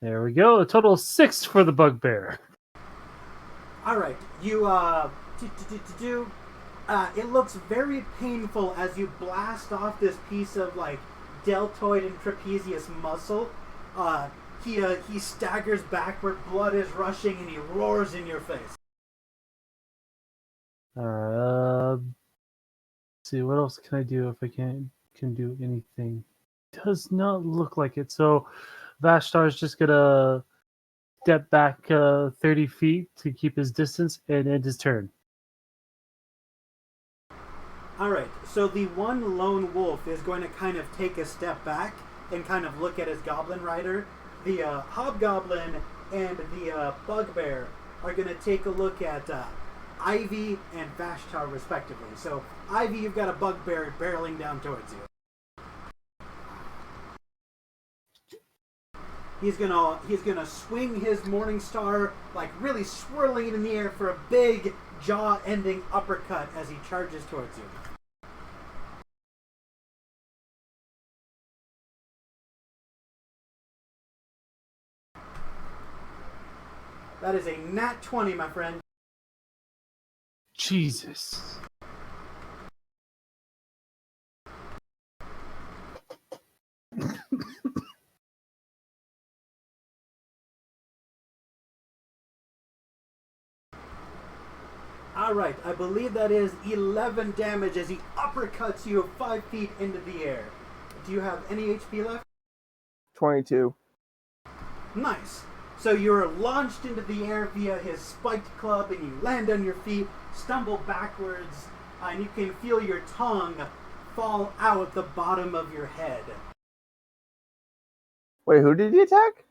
There we go. A total of 6 for the bugbear. Alright, you, it looks very painful as you blast off this piece of, like, deltoid and trapezius muscle. He staggers backward, blood is rushing, and he roars in your face. Alright, let's see, what else can I do if I can do anything? Does not look like it. So Vashtar's just gonna step back 30 feet to keep his distance and end his turn. Alright, so the one lone wolf is going to kind of take a step back and kind of look at his goblin rider. The hobgoblin and the bugbear are going to take a look at Ivy and Vashtar respectively. So, Ivy, you've got a bugbear barreling down towards you. He's gonna swing his Morning Star, like really swirling it in the air for a big jaw-ending uppercut as he charges towards you. That is a nat 20, my friend. Jesus. Alright, I believe that is 11 damage as he uppercuts you 5 feet into the air. Do you have any HP left? 22. Nice. So you're launched into the air via his spiked club and you land on your feet, stumble backwards, and you can feel your tongue fall out the bottom of your head. Wait, who did he attack?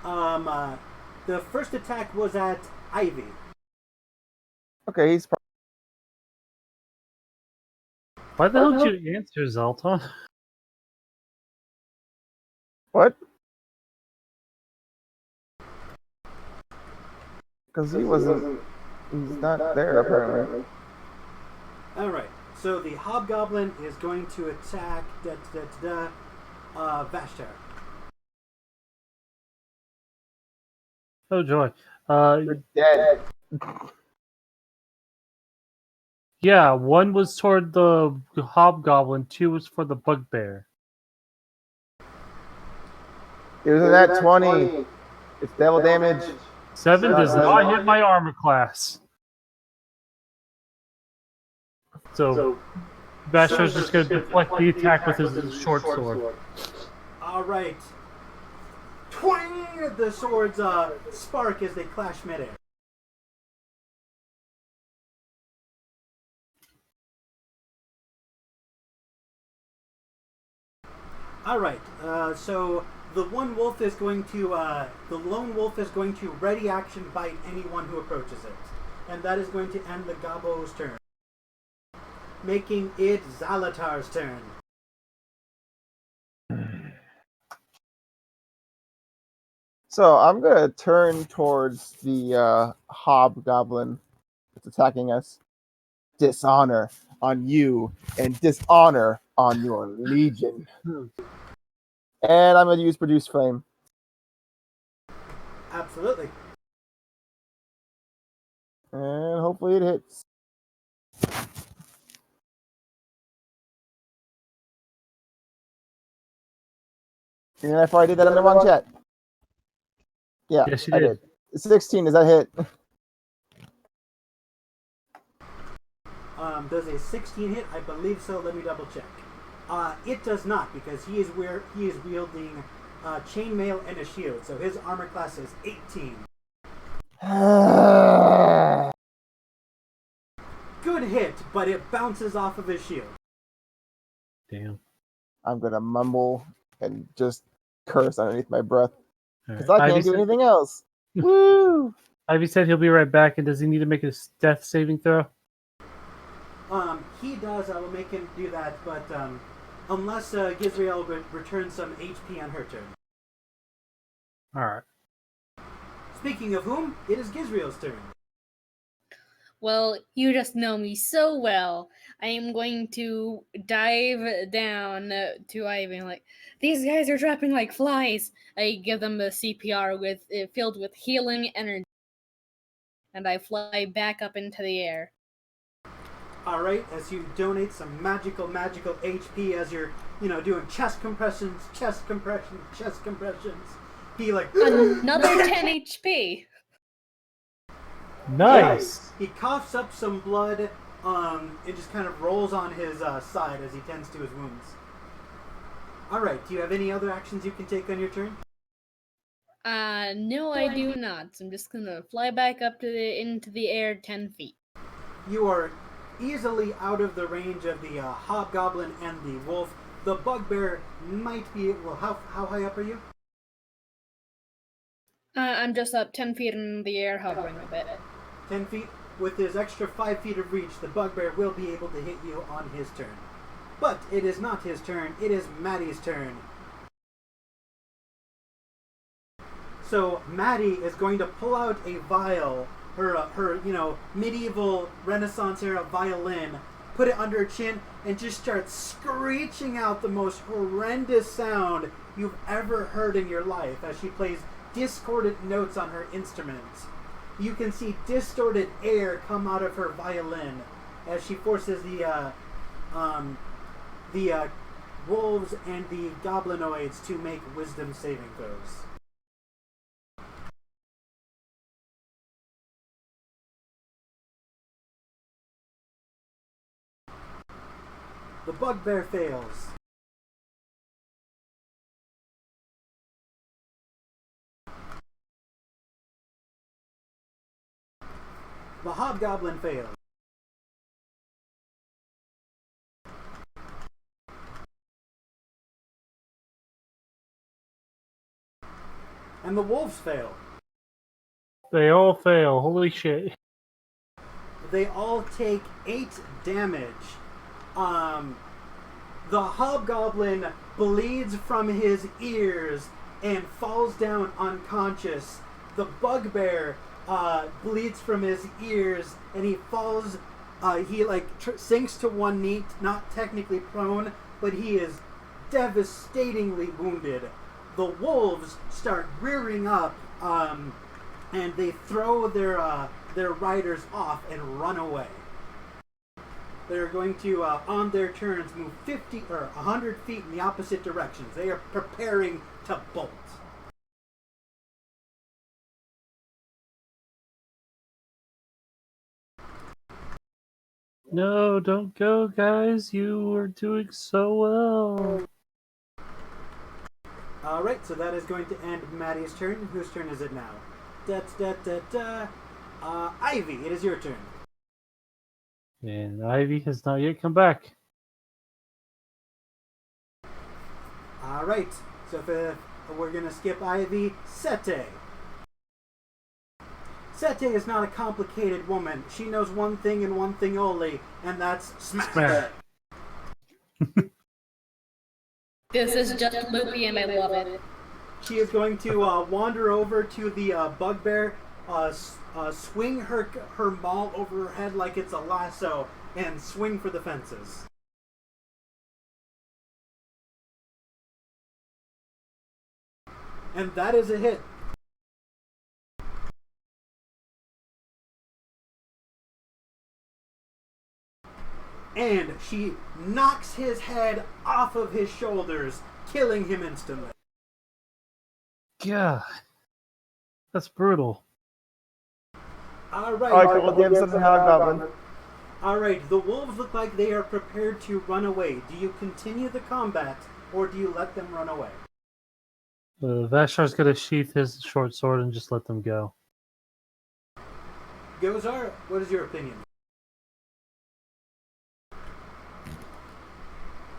The first attack was at Ivy. Okay, he's... Why the hell did you answer, Zalton? What? Because he wasn't... He's not there, apparently. Alright, so the hobgoblin is going to attack Vashtar. Oh joy. You're dead. Yeah, one was toward the hobgoblin, two was for the bugbear. Isn't that 20? It's devil damage. 7 does Seven. not hit my armor class. So Basho's just going to deflect the attack with his short sword. All right. Twang! The swords spark as they clash midair. All right. So the one wolf is going to, the lone wolf is going to ready action bite anyone who approaches it, and that is going to end the Gobbo's turn, making it Zalatar's turn. So I'm gonna turn towards the hobgoblin that's attacking us. Dishonor on you and dishonor on your legion. And I'm gonna use produce flame. Absolutely. And hopefully it hits. And I probably did that in the wrong chat. Yeah, Yes, you I did. 16, does that hit? Does a 16 hit? I believe so. Let me double check. It does not, because he is wielding chainmail and a shield, so his armor class is 18. Good hit, but it bounces off of his shield. Damn. I'm gonna mumble and just curse underneath my breath because All I right. can't do anything else. Woo! Ivy said he'll be right back, and does he need to make a death saving throw? He does. I will make him do that, but unless Gizriel returns some HP on her turn. Alright. Speaking of whom, it is Gizriel's turn. Well, you just know me so well. I am going to dive down to Ivy and like, these guys are dropping like flies. I give them a CPR filled with healing energy, and I fly back up into the air. Alright, as you donate some magical HP as you're, doing chest compressions, he like... Another 10 HP. Nice! He coughs up some blood, it just kind of rolls on his side as he tends to his wounds. Alright, do you have any other actions you can take on your turn? No, I do not. So I'm just gonna fly back up into the air 10 feet. You are easily out of the range of the hobgoblin and the wolf. The bugbear might be... Well, how high up are you? I'm just up 10 feet in the air, hovering a bit. 10 feet. With his extra 5 feet of reach, the bugbear will be able to hit you on his turn. But it is not his turn, it is Maddie's turn. So Maddie is going to pull out a vial, her medieval Renaissance era violin, put it under her chin, and just start screeching out the most horrendous sound you've ever heard in your life as she plays discordant notes on her instrument. You can see distorted air come out of her violin as she forces the wolves and the goblinoids to make wisdom saving throws. The bugbear fails. The hobgoblin fails. And the wolves fail. They all fail. Holy shit. They all take 8 damage. The hobgoblin bleeds from his ears and falls down unconscious. The bugbear bleeds from his ears and he falls. He sinks to one knee, not technically prone, but he is devastatingly wounded. The wolves start rearing up and they throw their riders off and run away. They're going to, on their turns, move 50 or 100 feet in the opposite directions. They are preparing to bolt. No, don't go, guys. You are doing so well. Alright, so that is going to end Maddie's turn. Whose turn is it now? Ivy, it is your turn. And Ivy has not yet come back. Alright, so if we're going to skip Ivy, Sete. Sete is not a complicated woman. She knows one thing and one thing only, and that's smash. Smash. This is just loopy and I love it. She is going to wander over to the bugbear, swing her maul over her head like it's a lasso, and swing for the fences. And that is a hit. And she knocks his head off of his shoulders, killing him instantly. God, that's brutal. Alright. Alright, we'll give something hobgoblin. Alright, the wolves look like they are prepared to run away. Do you continue the combat, or do you let them run away? Vashar's gonna sheath his short sword and just let them go. Gozar, what is your opinion?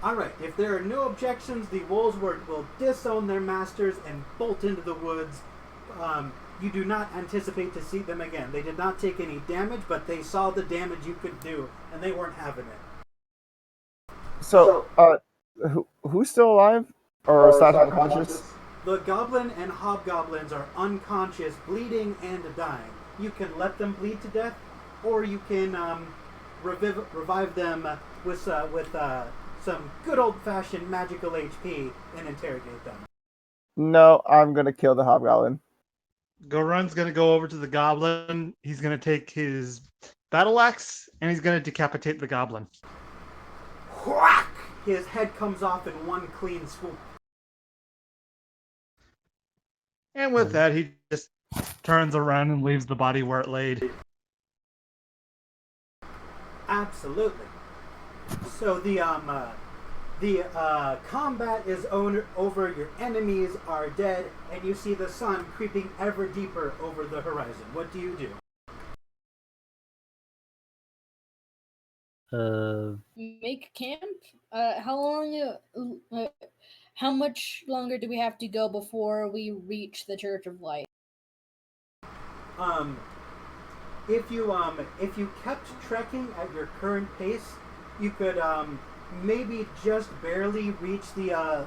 Alright, if there are no objections, the wolves will disown their masters and bolt into the woods. You do not anticipate to see them again. They did not take any damage, but they saw the damage you could do, and they weren't having it. So, who's still alive? Or slash unconscious? The goblin and hobgoblins are unconscious, bleeding, and dying. You can let them bleed to death, or you can revive them with some good old-fashioned magical HP and interrogate them. No, I'm gonna kill the hobgoblin. Gorun's gonna go over to the goblin. He's gonna take his battle axe and he's gonna decapitate the goblin. Whack! His head comes off in one clean swoop. And with that, he just turns around and leaves the body where it laid. Absolutely. So the combat is over. Your enemies are dead, and you see the sun creeping ever deeper over the horizon. What do you do? Make camp? How much longer do we have to go before we reach the Church of Light? If you kept trekking at your current pace, you could maybe just barely reach the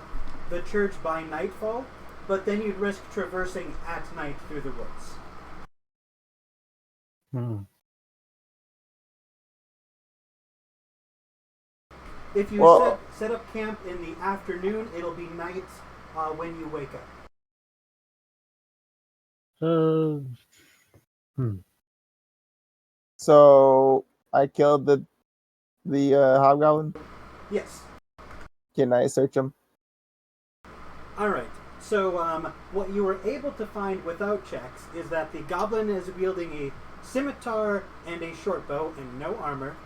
church by nightfall, but then you'd risk traversing at night through the woods. If you set up camp in the afternoon, it'll be night when you wake up. So I killed the hobgoblin. Yes. Can I search him? All right. So what you were able to find without checks is that the goblin is wielding a scimitar and a short bow and no armor.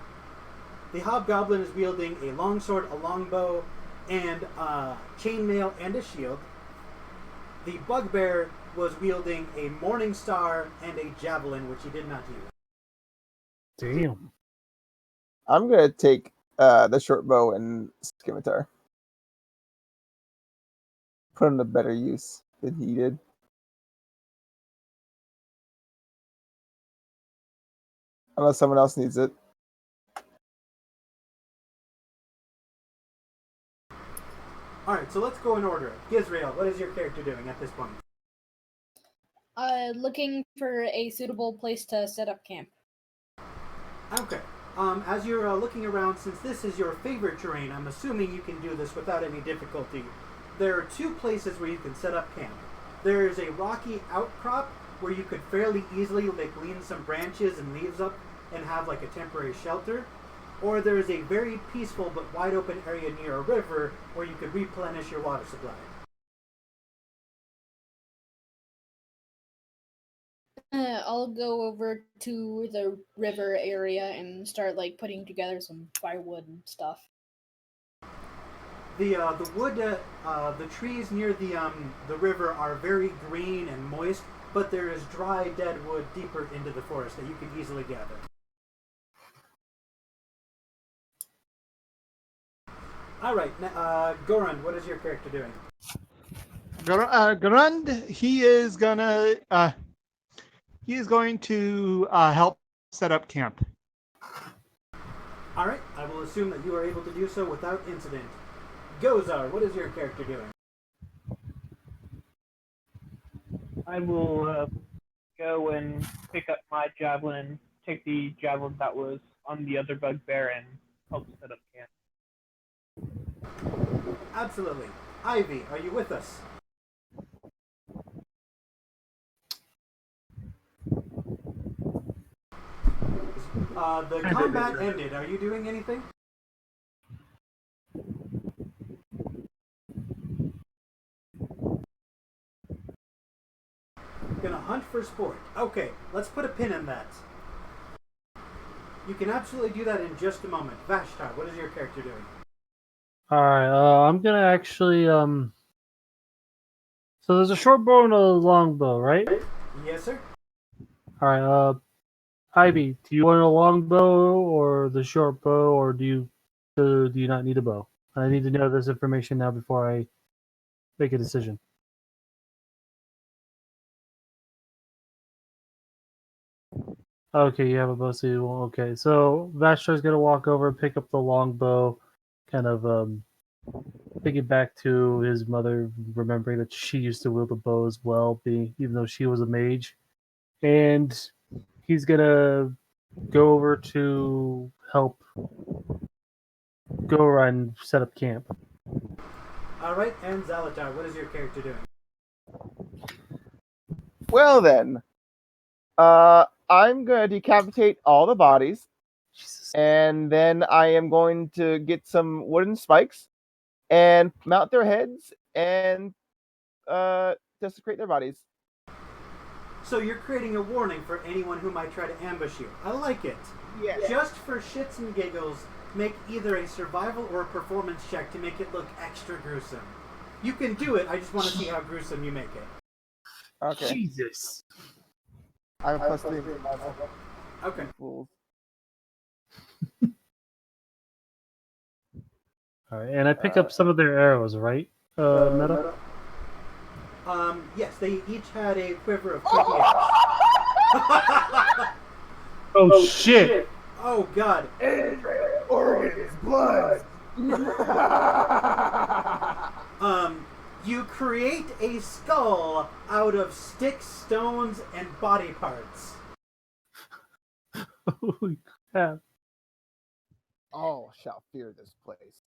The hobgoblin is wielding a longsword, a longbow, and chainmail and a shield. The bugbear was wielding a morning star and a javelin, which he did not use. Damn. I'm gonna take the short bow and scimitar. Put him to better use than he did. Unless someone else needs it. Alright, so let's go in order. Gizrael, what is your character doing at this point? Looking for a suitable place to set up camp. Okay. As you're looking around, since this is your favorite terrain, I'm assuming you can do this without any difficulty. There are two places where you can set up camp. There is a rocky outcrop where you could fairly easily like lean some branches and leaves up and have like a temporary shelter, or there is a very peaceful but wide open area near a river where you could replenish your water supply. I'll go over to the river area and start like putting together some firewood and stuff. The wood, the trees near the river are very green and moist, but there is dry, dead wood deeper into the forest that you can easily gather. All right, Goran, what is your character doing? Garand, he is going to help set up camp. All right, I will assume that you are able to do so without incident. Gozar, what is your character doing? I will go and pick up my javelin and take the javelin that was on the other bugbear and help set up camp. Absolutely. Ivy, are you with us? The combat ended. Are you doing anything? Gonna hunt for sport. Okay, let's put a pin in that. You can absolutely do that in just a moment. Vashtar, what is your character doing? Alright, I'm gonna actually so there's a short bow and a long bow, right? Yes, sir. Alright, Ivy, do you want a long bow or the short bow, or do you not need a bow? I need to know this information now before I make a decision. Okay, you have a bow, so you won't. Okay, so Vashtar's gonna walk over, pick up the long bow, kind of take it back to his mother, remembering that she used to wield the bow as well, even though she was a mage, and he's gonna go over to help Gora and set up camp. All right, and Zalatar, what is your character doing? Well then, I'm gonna decapitate all the bodies, Jesus. and then I am going to get some wooden spikes and mount their heads and desecrate their bodies. So you're creating a warning for anyone who might try to ambush you. I like it. Yeah. Just for shits and giggles, make either a survival or a performance check to make it look extra gruesome. You can do it, I just want to see how gruesome you make it. Okay. Jesus. I'm plus 3. Okay. Fools. Alright, and I pick up some of their arrows, right? Meta? Yes, they each had a quiver of 20 arrows. Oh, shit! Oh god. Organs, blood. You create a skull out of sticks, stones, and body parts. Holy crap. All shall fear this place.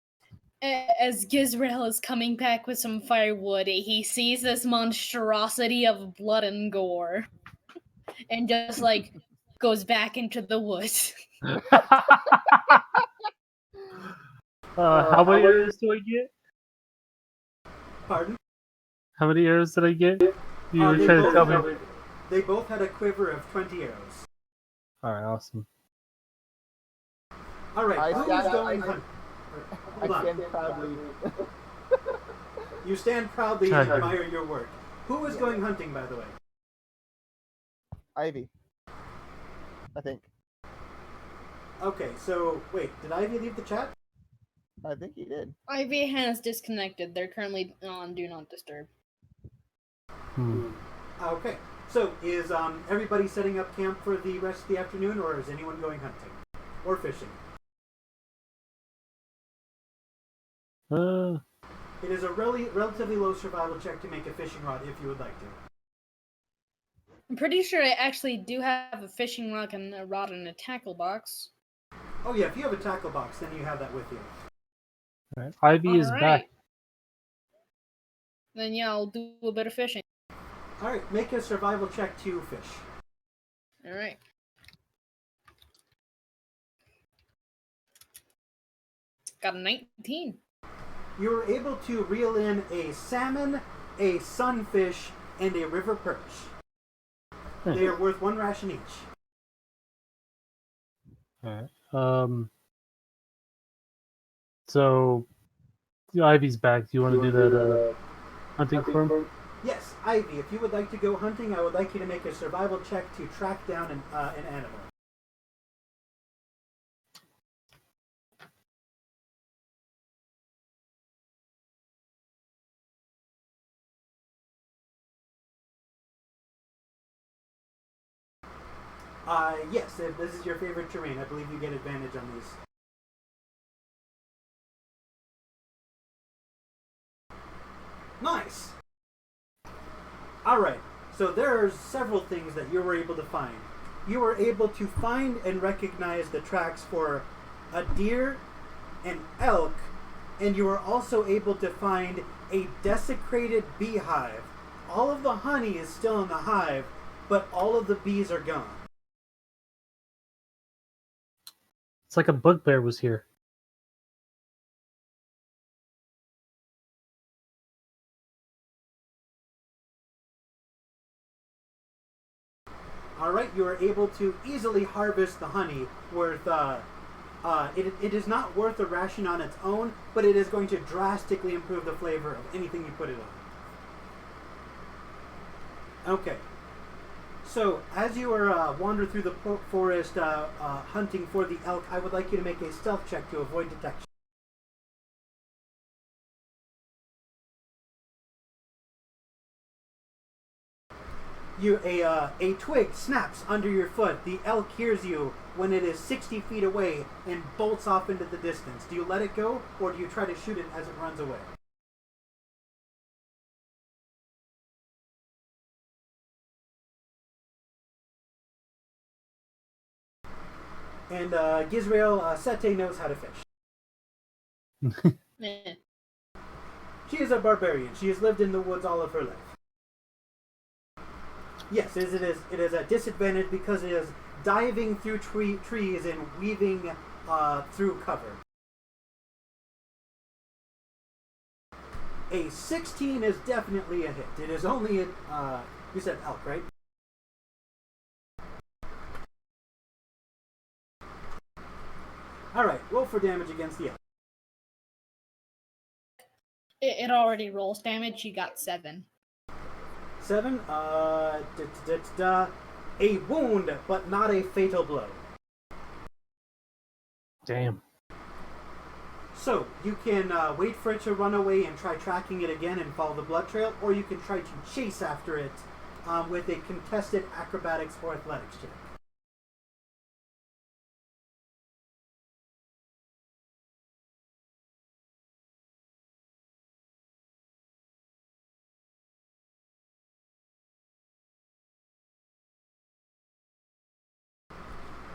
As Gizrael is coming back with some firewood, he sees this monstrosity of blood and gore. And just like goes back into the woods. How many arrows do I get? Pardon? How many arrows did I get? You were They trying to both tell had- me. They both had a quiver of 20 arrows. Alright, awesome. Alright, who is going hunt? I Hold on. stand proudly. You stand proudly and God. admire your work. Who is going hunting, by the way? Ivy. I think. Okay, so wait, did Ivy leave the chat? I think he did. Ivy has disconnected. They're currently on Do Not Disturb. Okay, so is everybody setting up camp for the rest of the afternoon, or is anyone going hunting or fishing? It is a relatively low survival check to make a fishing rod if you would like to. I'm pretty sure I actually do have a fishing rod and a rod in a tackle box. Oh yeah, if you have a tackle box, then you have that with you. Alright, Ivy is Alright. back. Then yeah, I'll do a bit of fishing. Alright, make a survival check to fish. All right. Got a 19. You were able to reel in a salmon, a sunfish, and a river perch. They are worth 1 ration each. Alright. So Ivy's back. Do you want to do that hunting for him? Yes, Ivy, if you would like to go hunting, I would like you to make a survival check to track down an animal. Yes, if this is your favorite terrain, I believe you get advantage on these. Nice! Alright, so there are several things that you were able to find. You were able to find and recognize the tracks for a deer, an elk, and you were also able to find a desecrated beehive. All of the honey is still in the hive, but all of the bees are gone. It's like a bugbear was here. Alright, you are able to easily harvest the honey worth, it is not worth a ration on its own, but it is going to drastically improve the flavor of anything you put it on. Okay. So, as you are wandering through the forest hunting for the elk, I would like you to make a stealth check to avoid detection. A twig snaps under your foot. The elk hears you when it is 60 feet away and bolts off into the distance. Do you let it go, or do you try to shoot it as it runs away? And Gizrael Sete knows how to fish. Eh. She is a barbarian. She has lived in the woods all of her life. Yes, it is a disadvantage because it is diving through trees and weaving through cover. A 16 is definitely a hit. It is only a, you said elk, right? Alright, roll for damage against the elk. It already rolls damage. You got 7. 7, a wound, but not a fatal blow. Damn. So, you can wait for it to run away and try tracking it again and follow the blood trail, or you can try to chase after it with a contested acrobatics or athletics check.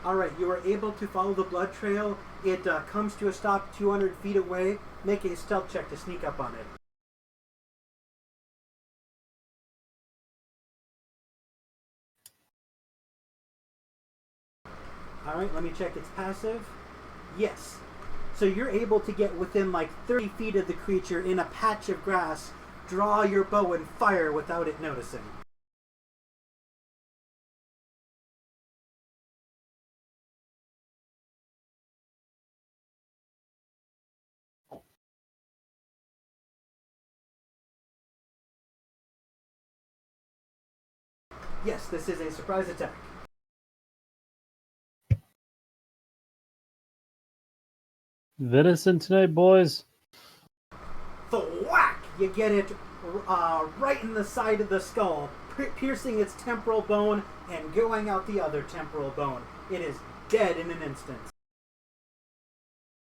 Alright, you are able to follow the blood trail. It comes to a stop 200 feet away. Make a stealth check to sneak up on it. Alright, let me check its passive. Yes. So you're able to get within like 30 feet of the creature in a patch of grass, draw your bow and fire without it noticing. Yes, this is a surprise attack. Venison tonight, boys. The whack! You get it right in the side of the skull, piercing its temporal bone and going out the other temporal bone. It is dead in an instant.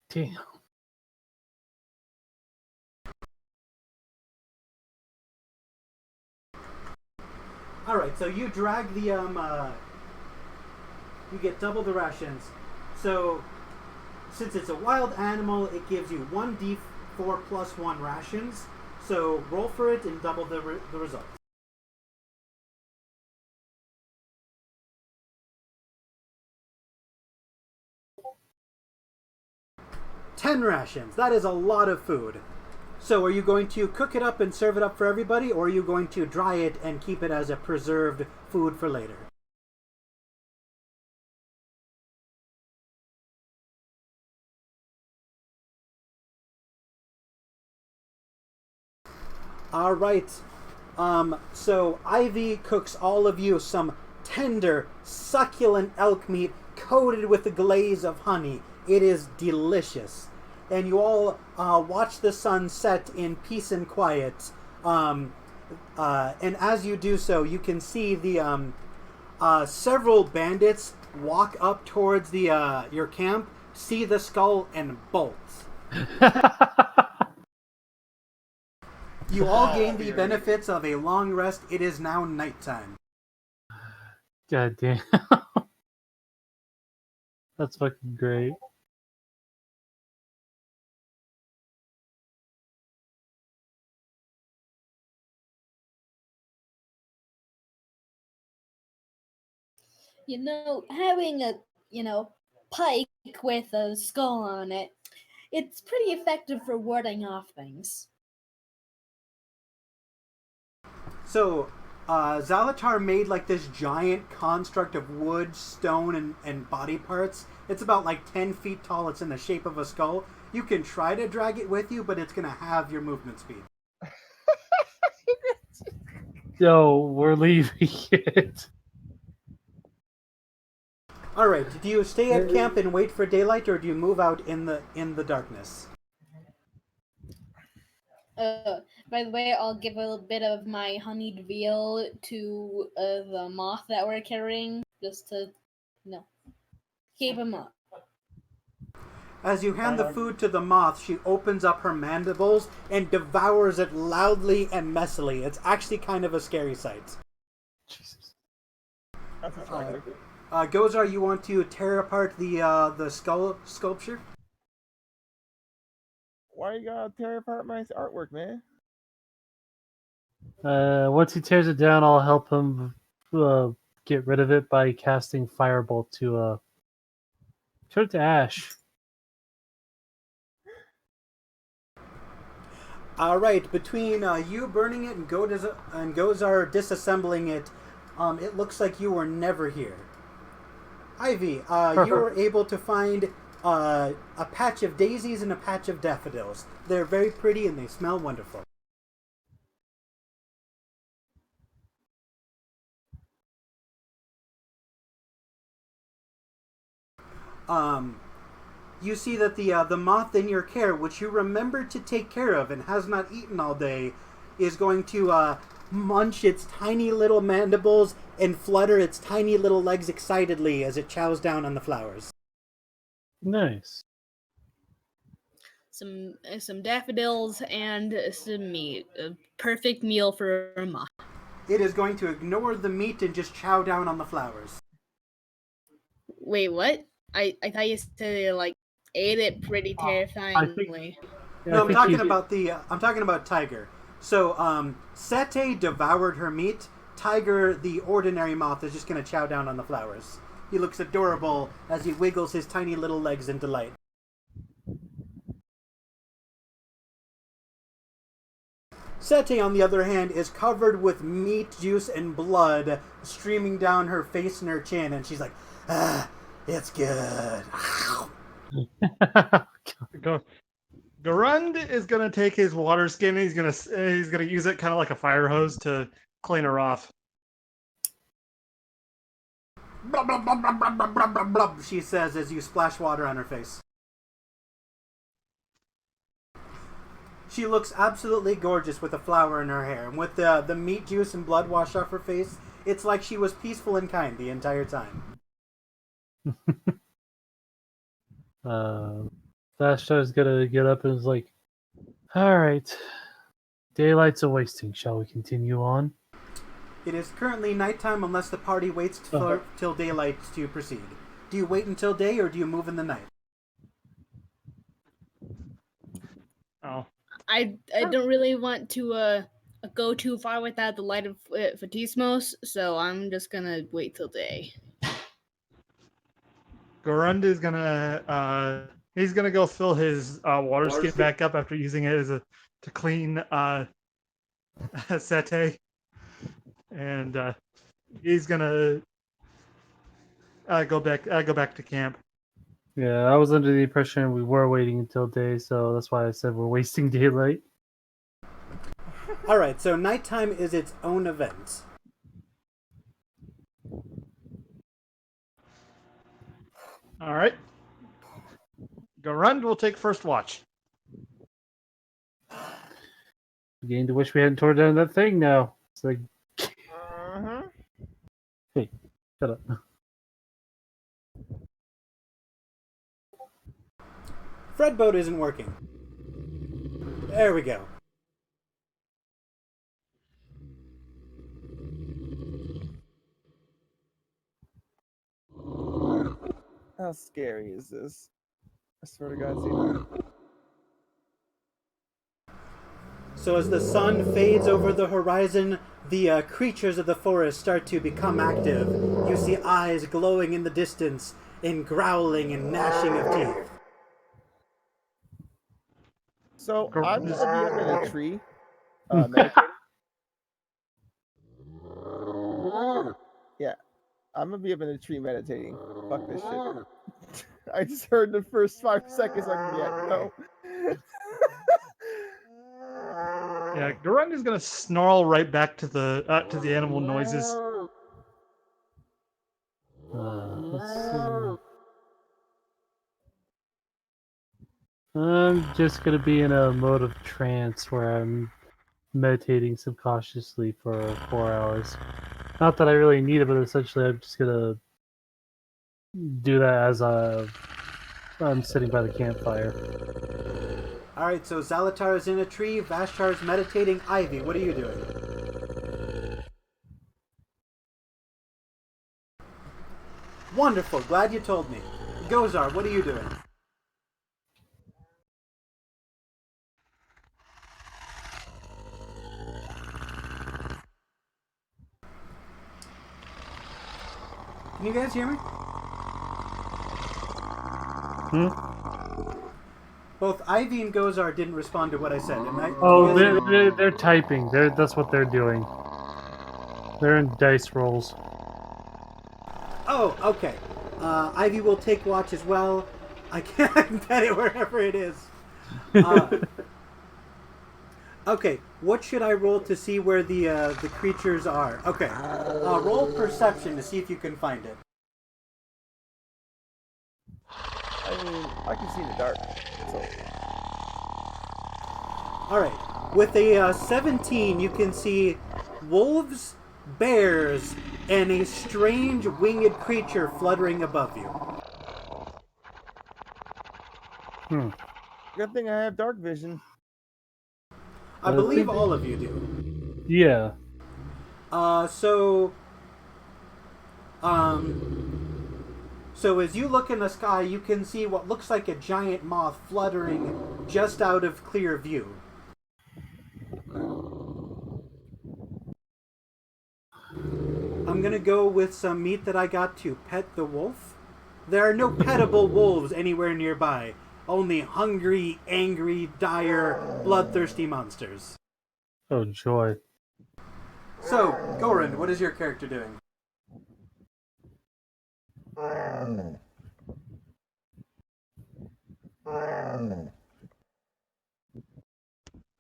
Damn. Alright, so you drag the, you get double the rations. So, since it's a wild animal, it gives you 1d4 plus 1 rations. So, roll for it and double the result. 10 rations. That is a lot of food. So are you going to cook it up and serve it up for everybody, or are you going to dry it and keep it as a preserved food for later? All right. So Ivy cooks all of you some tender, succulent elk meat coated with a glaze of honey. It is delicious. And you all watch the sun set in peace and quiet. And as you do so, you can see the several bandits walk up towards the your camp, see the skull, and bolt. You all gain the benefits of a long rest. It is now nighttime. God damn. That's fucking great. You know, having a, pike with a skull on it, it's pretty effective for warding off things. So, Zalatar made like this giant construct of wood, stone, and body parts. It's about like 10 feet tall. It's in the shape of a skull. You can try to drag it with you, but it's going to have your movement speed. Yo, we're leaving it. All right. Do you stay at camp and wait for daylight, or do you move out in the darkness? By the way, I'll give a little bit of my honeyed veal to the moth that we're carrying, just to, keep him up. As you hand the food to the moth, she opens up her mandibles and devours it loudly and messily. It's actually kind of a scary sight. Jesus. That's attractive. Gozar, you want to tear apart the skull sculpture? Why you gotta tear apart my artwork, man? Once he tears it down, I'll help him get rid of it by casting Firebolt to turn it to ash. All right, between you burning it and Gozar disassembling it, it looks like you were never here. Ivy, you were able to find a patch of daisies and a patch of daffodils. They're very pretty and they smell wonderful. You see that the moth in your care, which you remembered to take care of and has not eaten all day, is going to munch its tiny little mandibles and flutter its tiny little legs excitedly as it chows down on the flowers. Nice. Some daffodils and some meat. A perfect meal for a moth. It is going to ignore the meat and just chow down on the flowers. Wait, what? I thought you said it, ate it pretty terrifyingly. No, I'm talking about Tiger. So, Sete devoured her meat. Tiger, the ordinary moth, is just going to chow down on the flowers. He looks adorable as he wiggles his tiny little legs in delight. Sete, on the other hand, is covered with meat, juice, and blood streaming down her face and her chin, and she's like, it's good. Garund is gonna take his water skin and he's gonna use it kind of like a fire hose to clean her off. Blub, blub, blub, blub, blub, blub, blub, blub, blub, she says as you splash water on her face. She looks absolutely gorgeous with a flower in her hair, and with the meat juice and blood wash off her face, it's like she was peaceful and kind the entire time. Vashtar's gonna get up and is like, alright. Daylight's a wasting. Shall we continue on? It is currently nighttime unless the party waits till daylight to proceed. Do you wait until day or do you move in the night? Oh. I don't really want to go too far without the light of Fatismos, so I'm just gonna wait till day. Garund is gonna He's gonna go fill his water skin back up after using it to clean Sete, and he's gonna go back to camp. Yeah, I was under the impression we were waiting until day, so that's why I said we're wasting daylight. All right, so nighttime is its own event. All right. Garund will take first watch. Beginning to wish we hadn't torn down that thing now. It's like, hey, shut up. Fred boat isn't working. There we go. How scary is this? I swear to God, Zeno. So as the sun fades over the horizon, the creatures of the forest start to become active. You see eyes glowing in the distance, and growling and gnashing of teeth. So I'm gonna be up in a tree, meditating. Yeah, I'm gonna be up in a tree meditating. Fuck this shit. I just heard the first 5 seconds. Like, yeah, no. Yeah, Garund is gonna snarl right back to the animal noises. Let's see. I'm just gonna be in a mode of trance where I'm meditating subconsciously for 4 hours. Not that I really need it, but essentially I'm just gonna do that as I'm sitting by the campfire. Alright, so Zalatar is in a tree, Vashtar is meditating. Ivy, what are you doing? Wonderful, glad you told me. Gozar, what are you doing? Can you guys hear me? Both Ivy and Gozar didn't respond to what I said. Oh, they're typing. That's what they're doing. They're in dice rolls. Oh, okay. Ivy will take watch as well. I can't bet it wherever it is. Okay, what should I roll to see where the creatures are? Okay, roll perception to see if you can find it. I mean, I can see in the dark. So. Alright, with a 17, you can see wolves, bears, and a strange winged creature fluttering above you. Good thing I have dark vision. I believe all of you do. Yeah. So as you look in the sky, you can see what looks like a giant moth fluttering just out of clear view. I'm gonna go with some meat that I got to pet the wolf. There are no petable wolves anywhere nearby. Only hungry, angry, dire, bloodthirsty monsters. Oh, joy. So, Goran, what is your character doing?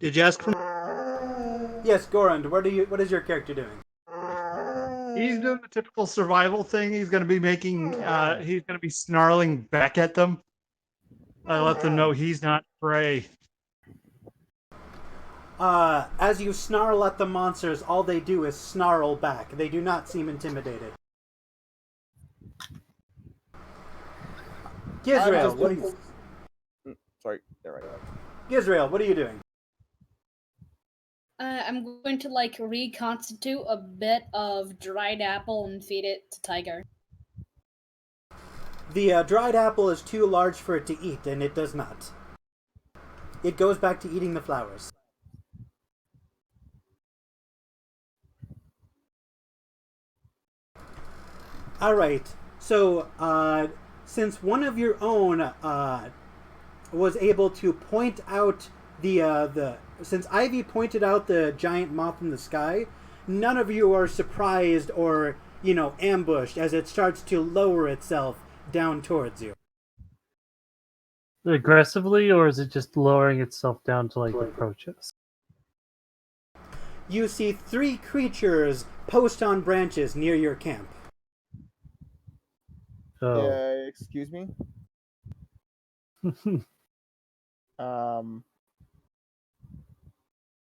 Did you ask for? Yes, Goran, what is your character doing? He's doing the typical survival thing. He's going to be making. He's going to be snarling back at them. I let them know he's not prey. As you snarl at the monsters, all they do is snarl back. They do not seem intimidated. Gizrael, what are you... Sorry, there right. Gizrael, what are you doing? I'm going to reconstitute a bit of dried apple and feed it to Tiger. The dried apple is too large for it to eat, and it does not. It goes back to eating the flowers. Alright, so, since one of your own was able to point out since Ivy pointed out the giant moth in the sky, none of you are surprised or, ambushed as it starts to lower itself down towards you. Aggressively, or is it just lowering itself down to approach us? You see 3 creatures post on branches near your camp. Oh. Excuse me.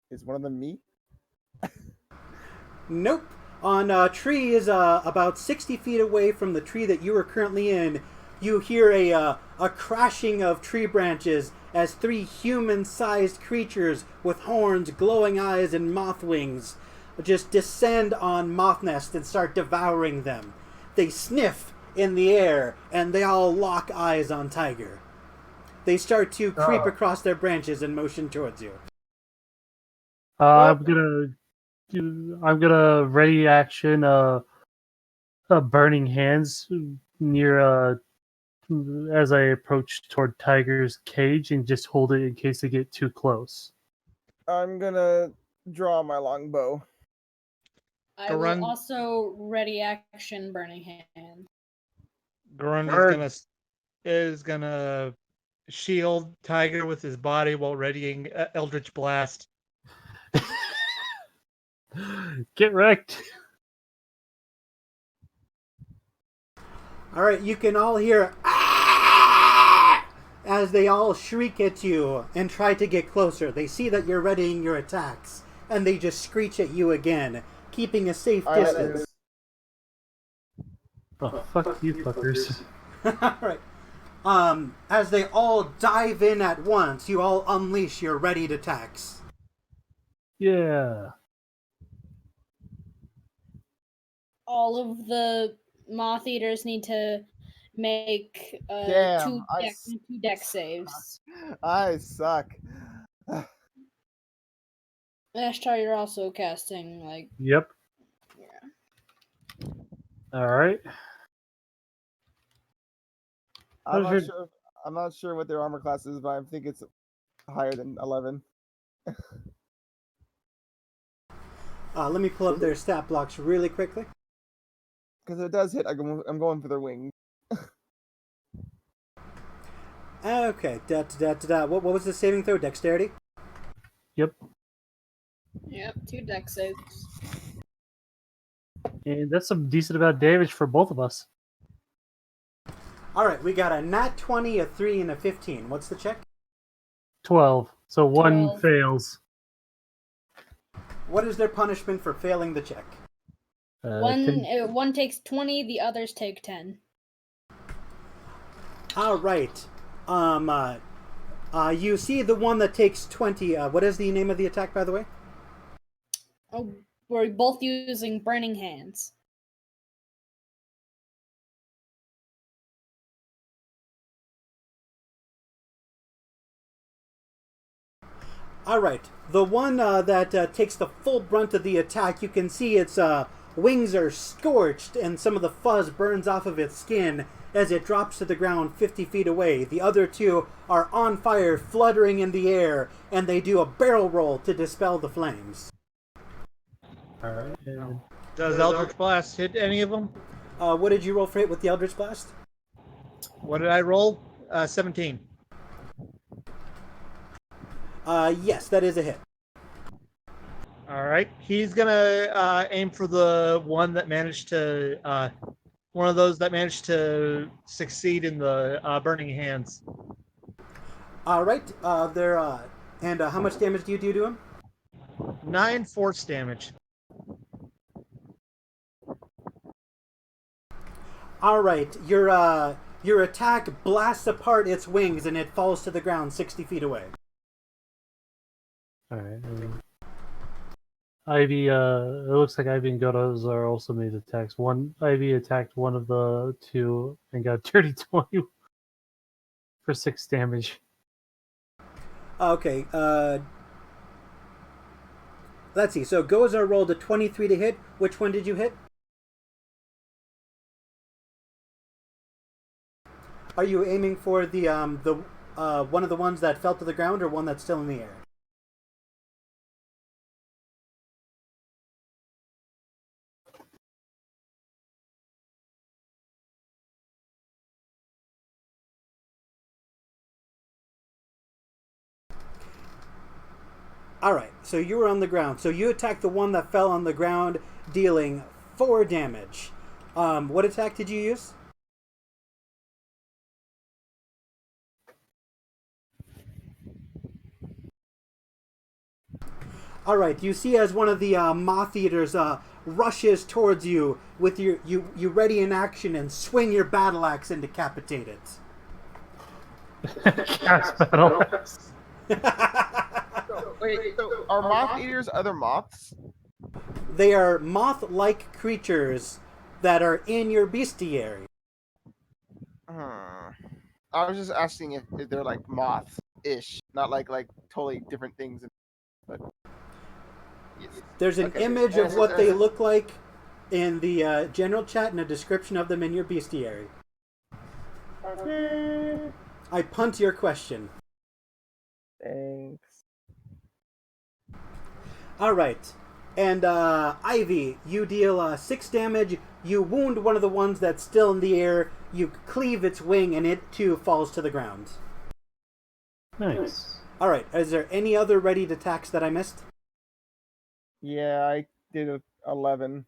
Is one of them me? Nope. On a tree is about 60 feet away from the tree that you are currently in. You hear a crashing of tree branches as 3 human-sized creatures with horns, glowing eyes, and moth wings just descend on moth nests and start devouring them. They sniff in the air, and they all lock eyes on Tiger. They start to creep across their branches and motion towards you. I'm gonna ready action burning hands near as I approach toward Tiger's cage and just hold it in case they get too close. I'm gonna draw my longbow. I will also ready action burning hand. Garund is gonna shield Tiger with his body while readying Eldritch Blast. Get wrecked. All right, you can all hear "Ah!" as they all shriek at you and try to get closer. They see that you're readying your attacks, and they just screech at you again, keeping a safe distance. Oh, fuck you fuckers. All right. As they all dive in at once, you all unleash your readied attacks. Yeah. All of the Motheaters need to make Damn, 2 deck saves. I suck. Ashtar, you're also casting, Yep. Yeah. Alright. I'm not sure what their armor class is, but I think it's higher than 11. Let me pull up their stat blocks really quickly. Because it does hit, I'm going for their wings. Okay. What was the saving throw? Dexterity? Yep. Yep, 2 deck saves. And that's some decent amount of damage for both of us. Alright, we got a nat 20, a 3, and a 15. What's the check? 12. So 1 12. fails. What is their punishment for failing the check? One takes 20, the others take 10. Alright. You see the one that takes 20. What is the name of the attack, by the way? Oh, we're both using burning hands. Alright, the one that takes the full brunt of the attack, you can see its wings are scorched and some of the fuzz burns off of its skin as it drops to the ground 50 feet away. The other 2 are on fire, fluttering in the air, and they do a barrel roll to dispel the flames. Alright. Does Eldritch Blast hit any of them? What did you roll for it with the Eldritch Blast? What did I roll? 17. Yes, that is a hit. Alright. He's gonna aim for the one that managed to one of those that managed to succeed in the burning hands. Alright, and how much damage do you do to him? 9 force damage. Alright, your attack blasts apart its wings and it falls to the ground 60 feet away. Alright. Ivy, it looks like Ivy and Godozar also made attacks. Ivy attacked one of the 2 and got dirty 20 for 6 damage. Okay, let's see. So Gozar rolled a 23 to hit. Which one did you hit? Are you aiming for the one of the ones that fell to the ground or one that's still in the air? Alright, so you were on the ground. So you attacked the one that fell on the ground, dealing 4 damage. What attack did you use? Alright, you see as one of the Motheaters rushes towards you with you ready in action and swing your battle axe and decapitate it. Cast battle. Wait, so are moth eaters other moths? They are moth-like creatures that are in your bestiary. I was just asking if they're like moths-ish, not like totally different things. But yes. There's an image of what they look like in the general chat and a description of them in your bestiary. Okay. I punt your question. Thanks. Alright. And Ivy, you deal 6 damage. You wound one of the ones that's still in the air. You cleave its wing and it too falls to the ground. Nice. Alright, is there any other readied attacks that I missed? Yeah, I did a 11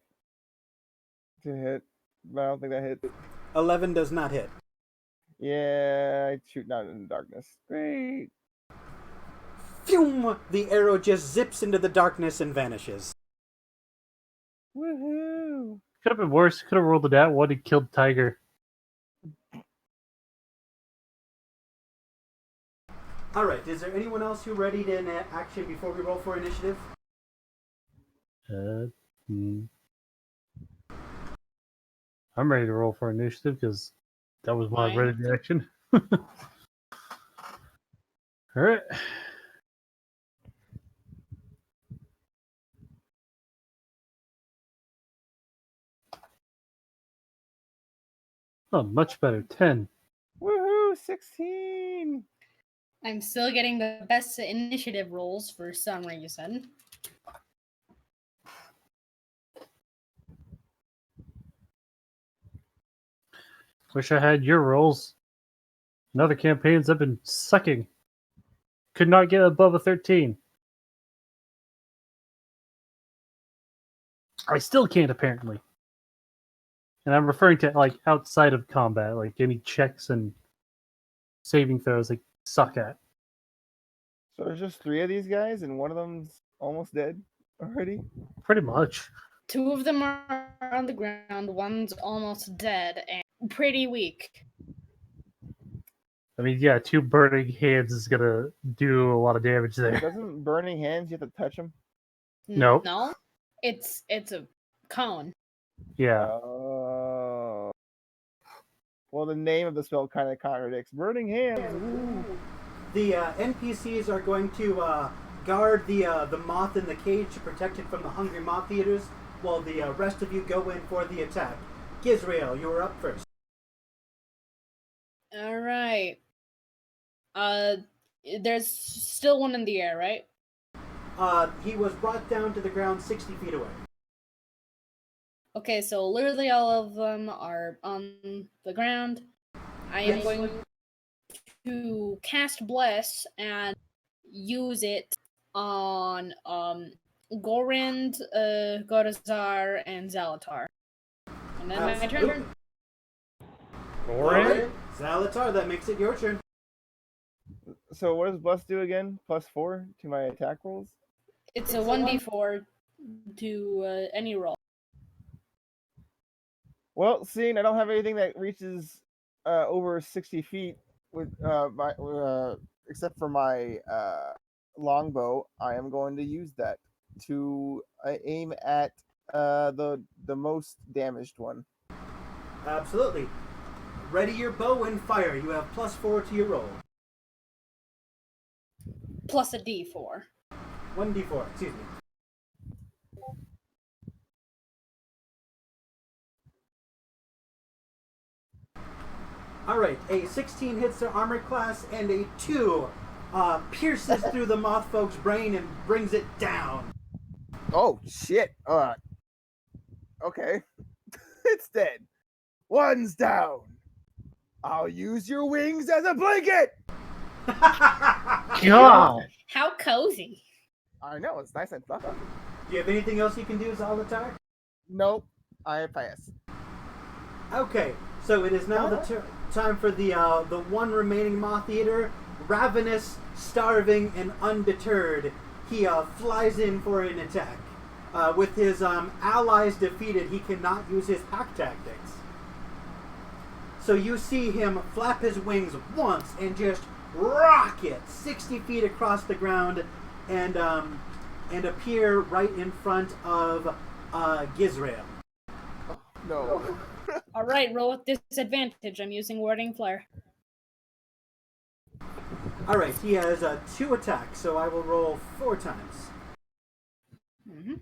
to hit, but I don't think that hit. 11 does not hit. Yeah, I shoot out in the darkness. Great. Phew! The arrow just zips into the darkness and vanishes. Woohoo! Could have been worse. Could have rolled it out. What, he killed Tiger. Alright, is there anyone else who readied in action before we roll for initiative? I'm ready to roll for initiative because that was my Fine. ready action. All right. Oh, much better. 10. Woohoo! 16. I'm still getting the best initiative rolls for some reason. Wish I had your rolls. In other campaigns, I've been sucking. Could not get above a 13. I still can't, apparently. And I'm referring to, like, outside of combat, like any checks and saving throws, like, suck at. So there's just 3 of these guys, and one of them's almost dead already? Pretty much. 2 of them are on the ground, one's almost dead and pretty weak. I mean, yeah, 2 burning hands is gonna do a lot of damage there. Doesn't burning hands, you have to touch them? Nope. No, it's a cone. Yeah. Oh. Well, the name of the spell kind of contradicts. Burning hands. Ooh. The NPCs are going to guard the moth in the cage to protect it from the hungry Motheaters, while the rest of you go in for the attack. Gizrael, you are up first. All right. There's still one in the air, right? He was brought down to the ground 60 feet away. Okay, so literally all of them are on the ground. I am going to cast Bless and use it on Gorind, Godazar, and Zalatar. And then my turn. Alright, Zalatar, that makes it your turn. So what does Bless do again? +4 to my attack rolls? It's a 1d4 to any roll. Well, seeing I don't have anything that reaches over 60 feet with except for my longbow, I am going to use that to aim at the most damaged one. Absolutely. Ready your bow and fire. You have +4 to your roll. Plus a d4. 1d4, excuse me. Alright, a 16 hits their armor class, and a 2 pierces through the Mothfolk's brain and brings it down. Oh shit. Okay. It's dead. One's down. I'll use your wings as a blanket. God. How cozy. I know, it's nice and fluffy. Do you have anything else you can do, Zalatar? Nope. I pass. Okay, so it is now the time for the one remaining Motheater. Ravenous, starving, and undeterred, he flies in for an attack. With his allies defeated, he cannot use his pack tactics. So you see him flap his wings once and just rocket 60 feet across the ground and appear right in front of Gizrael. No. All right, roll with disadvantage. I'm using warding flare. Alright, he has 2 attacks, so I will roll 4 times. Mm-hmm.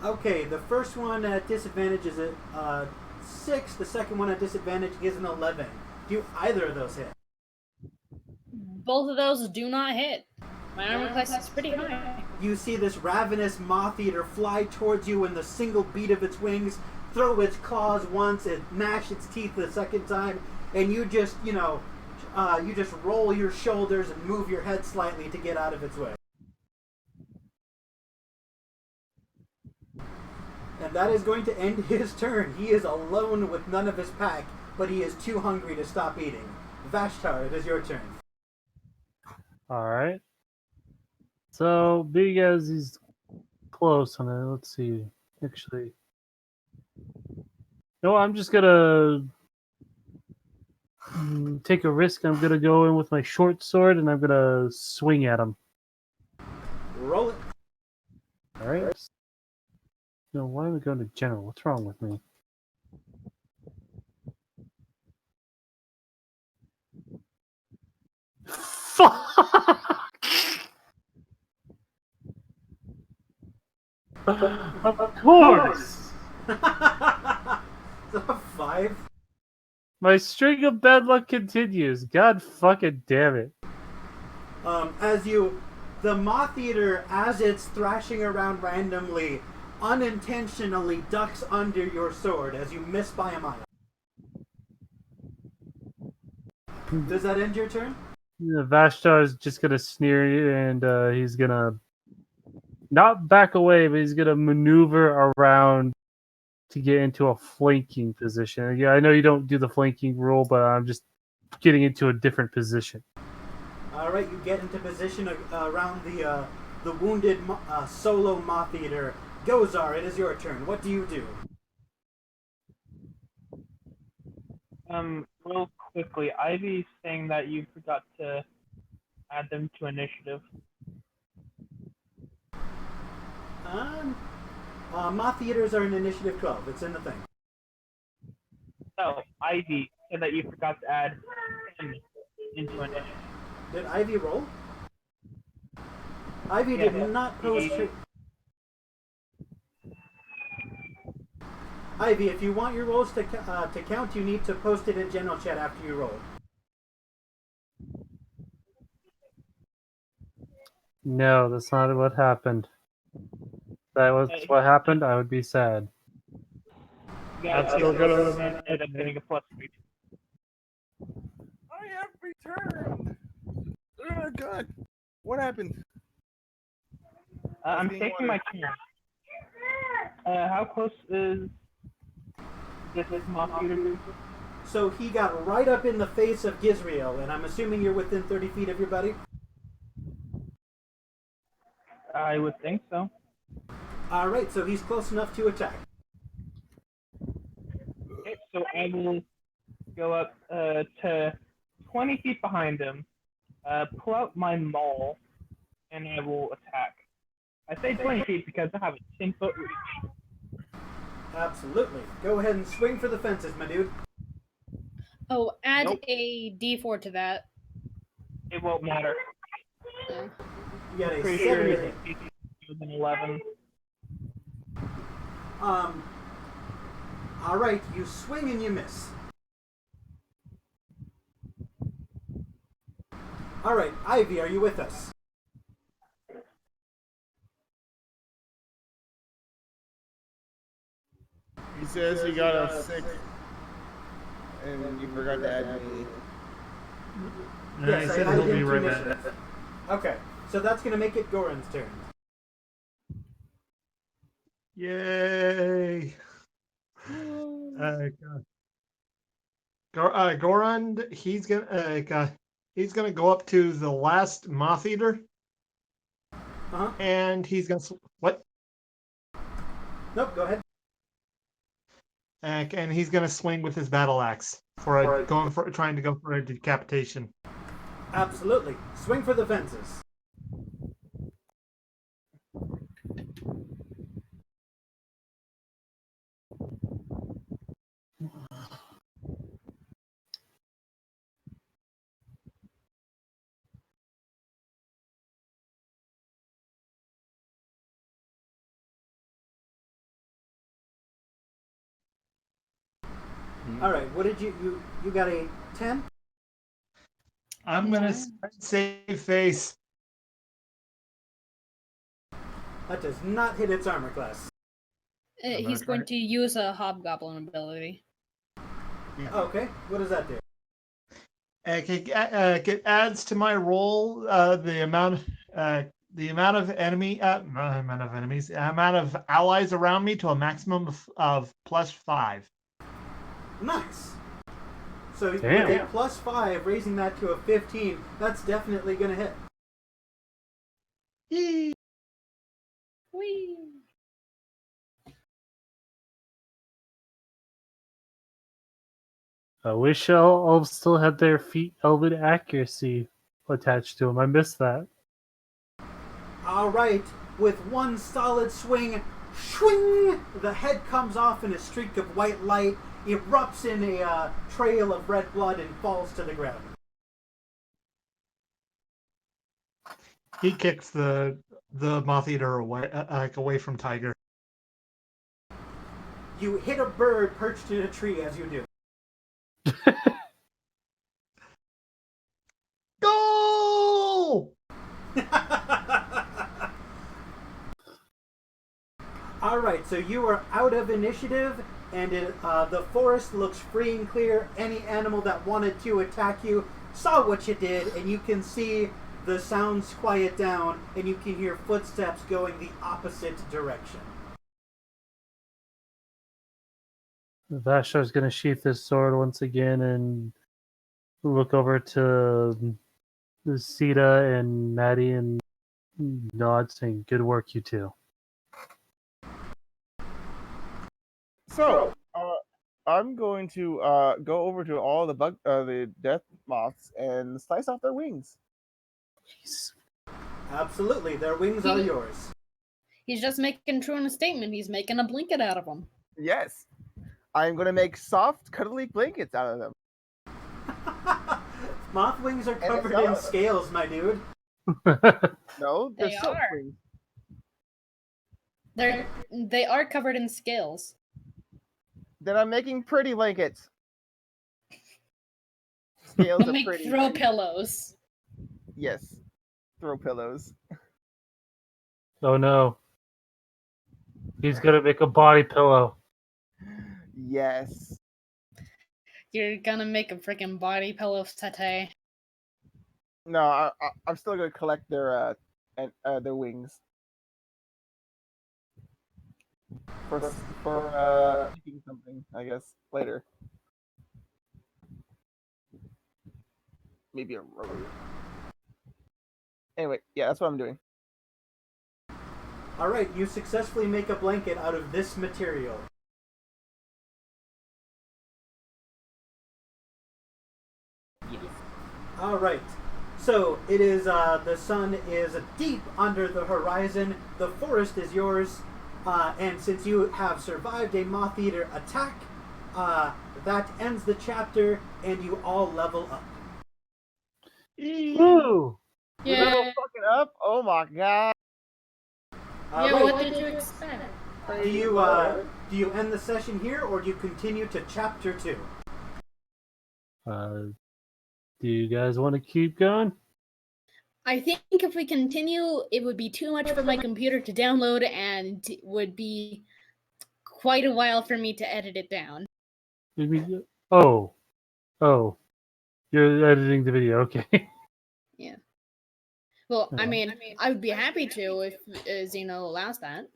Okay, the first one at disadvantage is a 6. The second one at disadvantage is an 11. Do either of those hit? Both of those do not hit. My armor class is pretty high. You see this ravenous moth-eater fly towards you in the single beat of its wings, throw its claws once, and gnash its teeth the second time, and you just, you just roll your shoulders and move your head slightly to get out of its way. And that is going to end his turn. He is alone with none of his pack, but he is too hungry to stop eating. Vashtar, it is your turn. Alright. So, being as he's close on it, let's see. Actually. No, I'm just gonna take a risk. I'm gonna go in with my short sword and I'm gonna swing at him. Roll it. Alright. No, why am I going to general? What's wrong with me? Fuck! Of course! So 5. My string of bad luck continues. God fucking damn it. The Moth-Eater, as it's thrashing around randomly, unintentionally ducks under your sword as you miss by a mile. Does that end your turn? Vashtar is just gonna sneer and he's gonna not back away, but he's gonna maneuver around to get into a flanking position. Yeah, I know you don't do the flanking rule, but I'm just getting into a different position. All right, you get into position around the wounded solo Moth-Eater. Gozar, it is your turn. What do you do? Real quickly, Ivy's saying that you forgot to add them to initiative. Moth-Eaters are in initiative 12. It's in the thing. No, Ivy said that you forgot to add him into initiative. Did Ivy roll? Ivy did not post her... Ivy, if you want your rolls to count, you need to post it in general chat after you roll. No, that's not what happened. If that was what happened, I would be sad. That's still gonna end up getting a +3. I have returned. Oh God, what happened? I'm taking my turn. How close is this Moth-Eater? So he got right up in the face of Gizrael, and I'm assuming you're within 30 feet of your buddy? I would think so. Alright, so he's close enough to attack. Okay, so I will go up to 20 feet behind him, pull out my maul, and I will attack. I say 20 feet because I have a 10-foot reach. Absolutely. Go ahead and swing for the fences, my dude. Oh, add a D4 to that. It won't matter. Yeah. You got a Pretty 7 sure to hit. it's with an 11. All right, you swing and you miss. All right, Ivy, are you with us? He says he got a 6, and you forgot to add me. I said he'll be right back. back. Okay, so that's going to make it Goran's turn. Yay! Goran, he's gonna go up to the last Motheater, and he's gonna what? Nope, go ahead. And he's gonna swing with his battle axe trying to go for a decapitation. Absolutely. Swing for the fences. All right, what did you got a 10? I'm gonna save face. That does not hit its armor class. He's going to use a hobgoblin ability. Yeah. Okay, what does that do? It adds to my roll the amount of allies around me to a maximum of +5. Nice. So with Damn. a +5, raising that to a 15, that's definitely going to hit. Yee. Whee! I wish elves still had their feet elven accuracy attached to them. I missed that. All right, with one solid swing, swing, the head comes off in a streak of white light, erupts in a trail of red blood, and falls to the ground. He kicks the Motheater away from Tiger. You hit a bird perched in a tree as you do. Go! All right, so you are out of initiative, and the forest looks free and clear. Any animal that wanted to attack you saw what you did, and you can see the sounds quiet down, and you can hear footsteps going the opposite direction. Vashar's gonna sheath his sword once again and look over to Sita and Maddie and nod, saying, "Good work, you two." So, I'm going to go over to all the death moths and slice off their wings. Jeez. Absolutely, their wings are yours. He's just making true in a statement. He's making a blanket out of them. Yes, I'm going to make soft, cuddly blankets out of them. Moth wings are covered in scales, my dude. No, they're They silk are. wings. They are covered in scales. Then I'm making pretty blankets. Scales We'll are make pretty. throw pillows. Yes, throw pillows. Oh no. He's gonna make a body pillow. Yes. You're gonna make a freaking body pillow satay. No, I'm still going to collect their wings. For making something, I guess, later. Maybe a robe. Anyway, yeah, that's what I'm doing. All right, you successfully make a blanket out of this material. Yes. All right. So it is. The sun is deep under the horizon. The forest is yours, and since you have survived a Moth-Eater attack, that ends the chapter, and you all level up. Woo! Level fucking up! Oh my god! Yeah, right. what did you expect? Do you end the session here, or do you continue to chapter 2? Do you guys want to keep going? I think if we continue, it would be too much for my computer to download and it would be quite a while for me to edit it down. Oh, you're editing the video. Okay. Yeah. Well, Yeah. I mean, I would be happy to if Xeno allows that.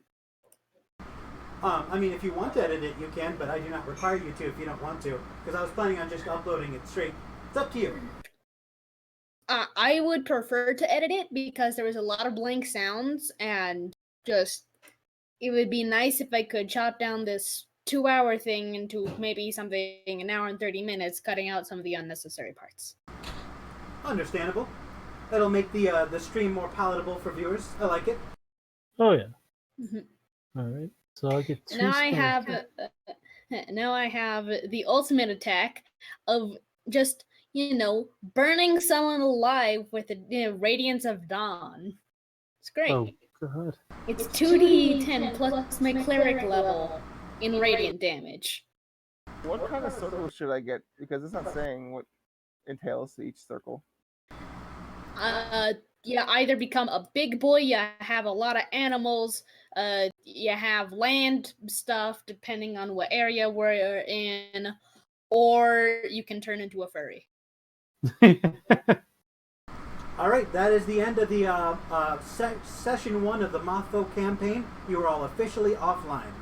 I mean, if you want to edit it, you can, but I do not require you to if you don't want to, because I was planning on just uploading it straight. It's up to you. I would prefer to edit it because there was a lot of blank sounds and just it would be nice if I could chop down this 2-hour thing into maybe something an hour and 30 minutes, cutting out some of the unnecessary parts. Understandable. That'll make the stream more palatable for viewers. I like it. Oh yeah. Mm-hmm. All right. So I get 2 Now I spells. have the ultimate attack of just burning someone alive with the radiance of dawn. It's great. Oh god. It's 2d10 plus my cleric level in radiant damage. What kind of circle should I get? Because it's not saying what entails to each circle. You either become a big boy, you have a lot of animals, you have land stuff depending on what area we're in, or you can turn into a furry. All right, that is the end of the session 1 of the Mothfolk campaign. You are all officially offline.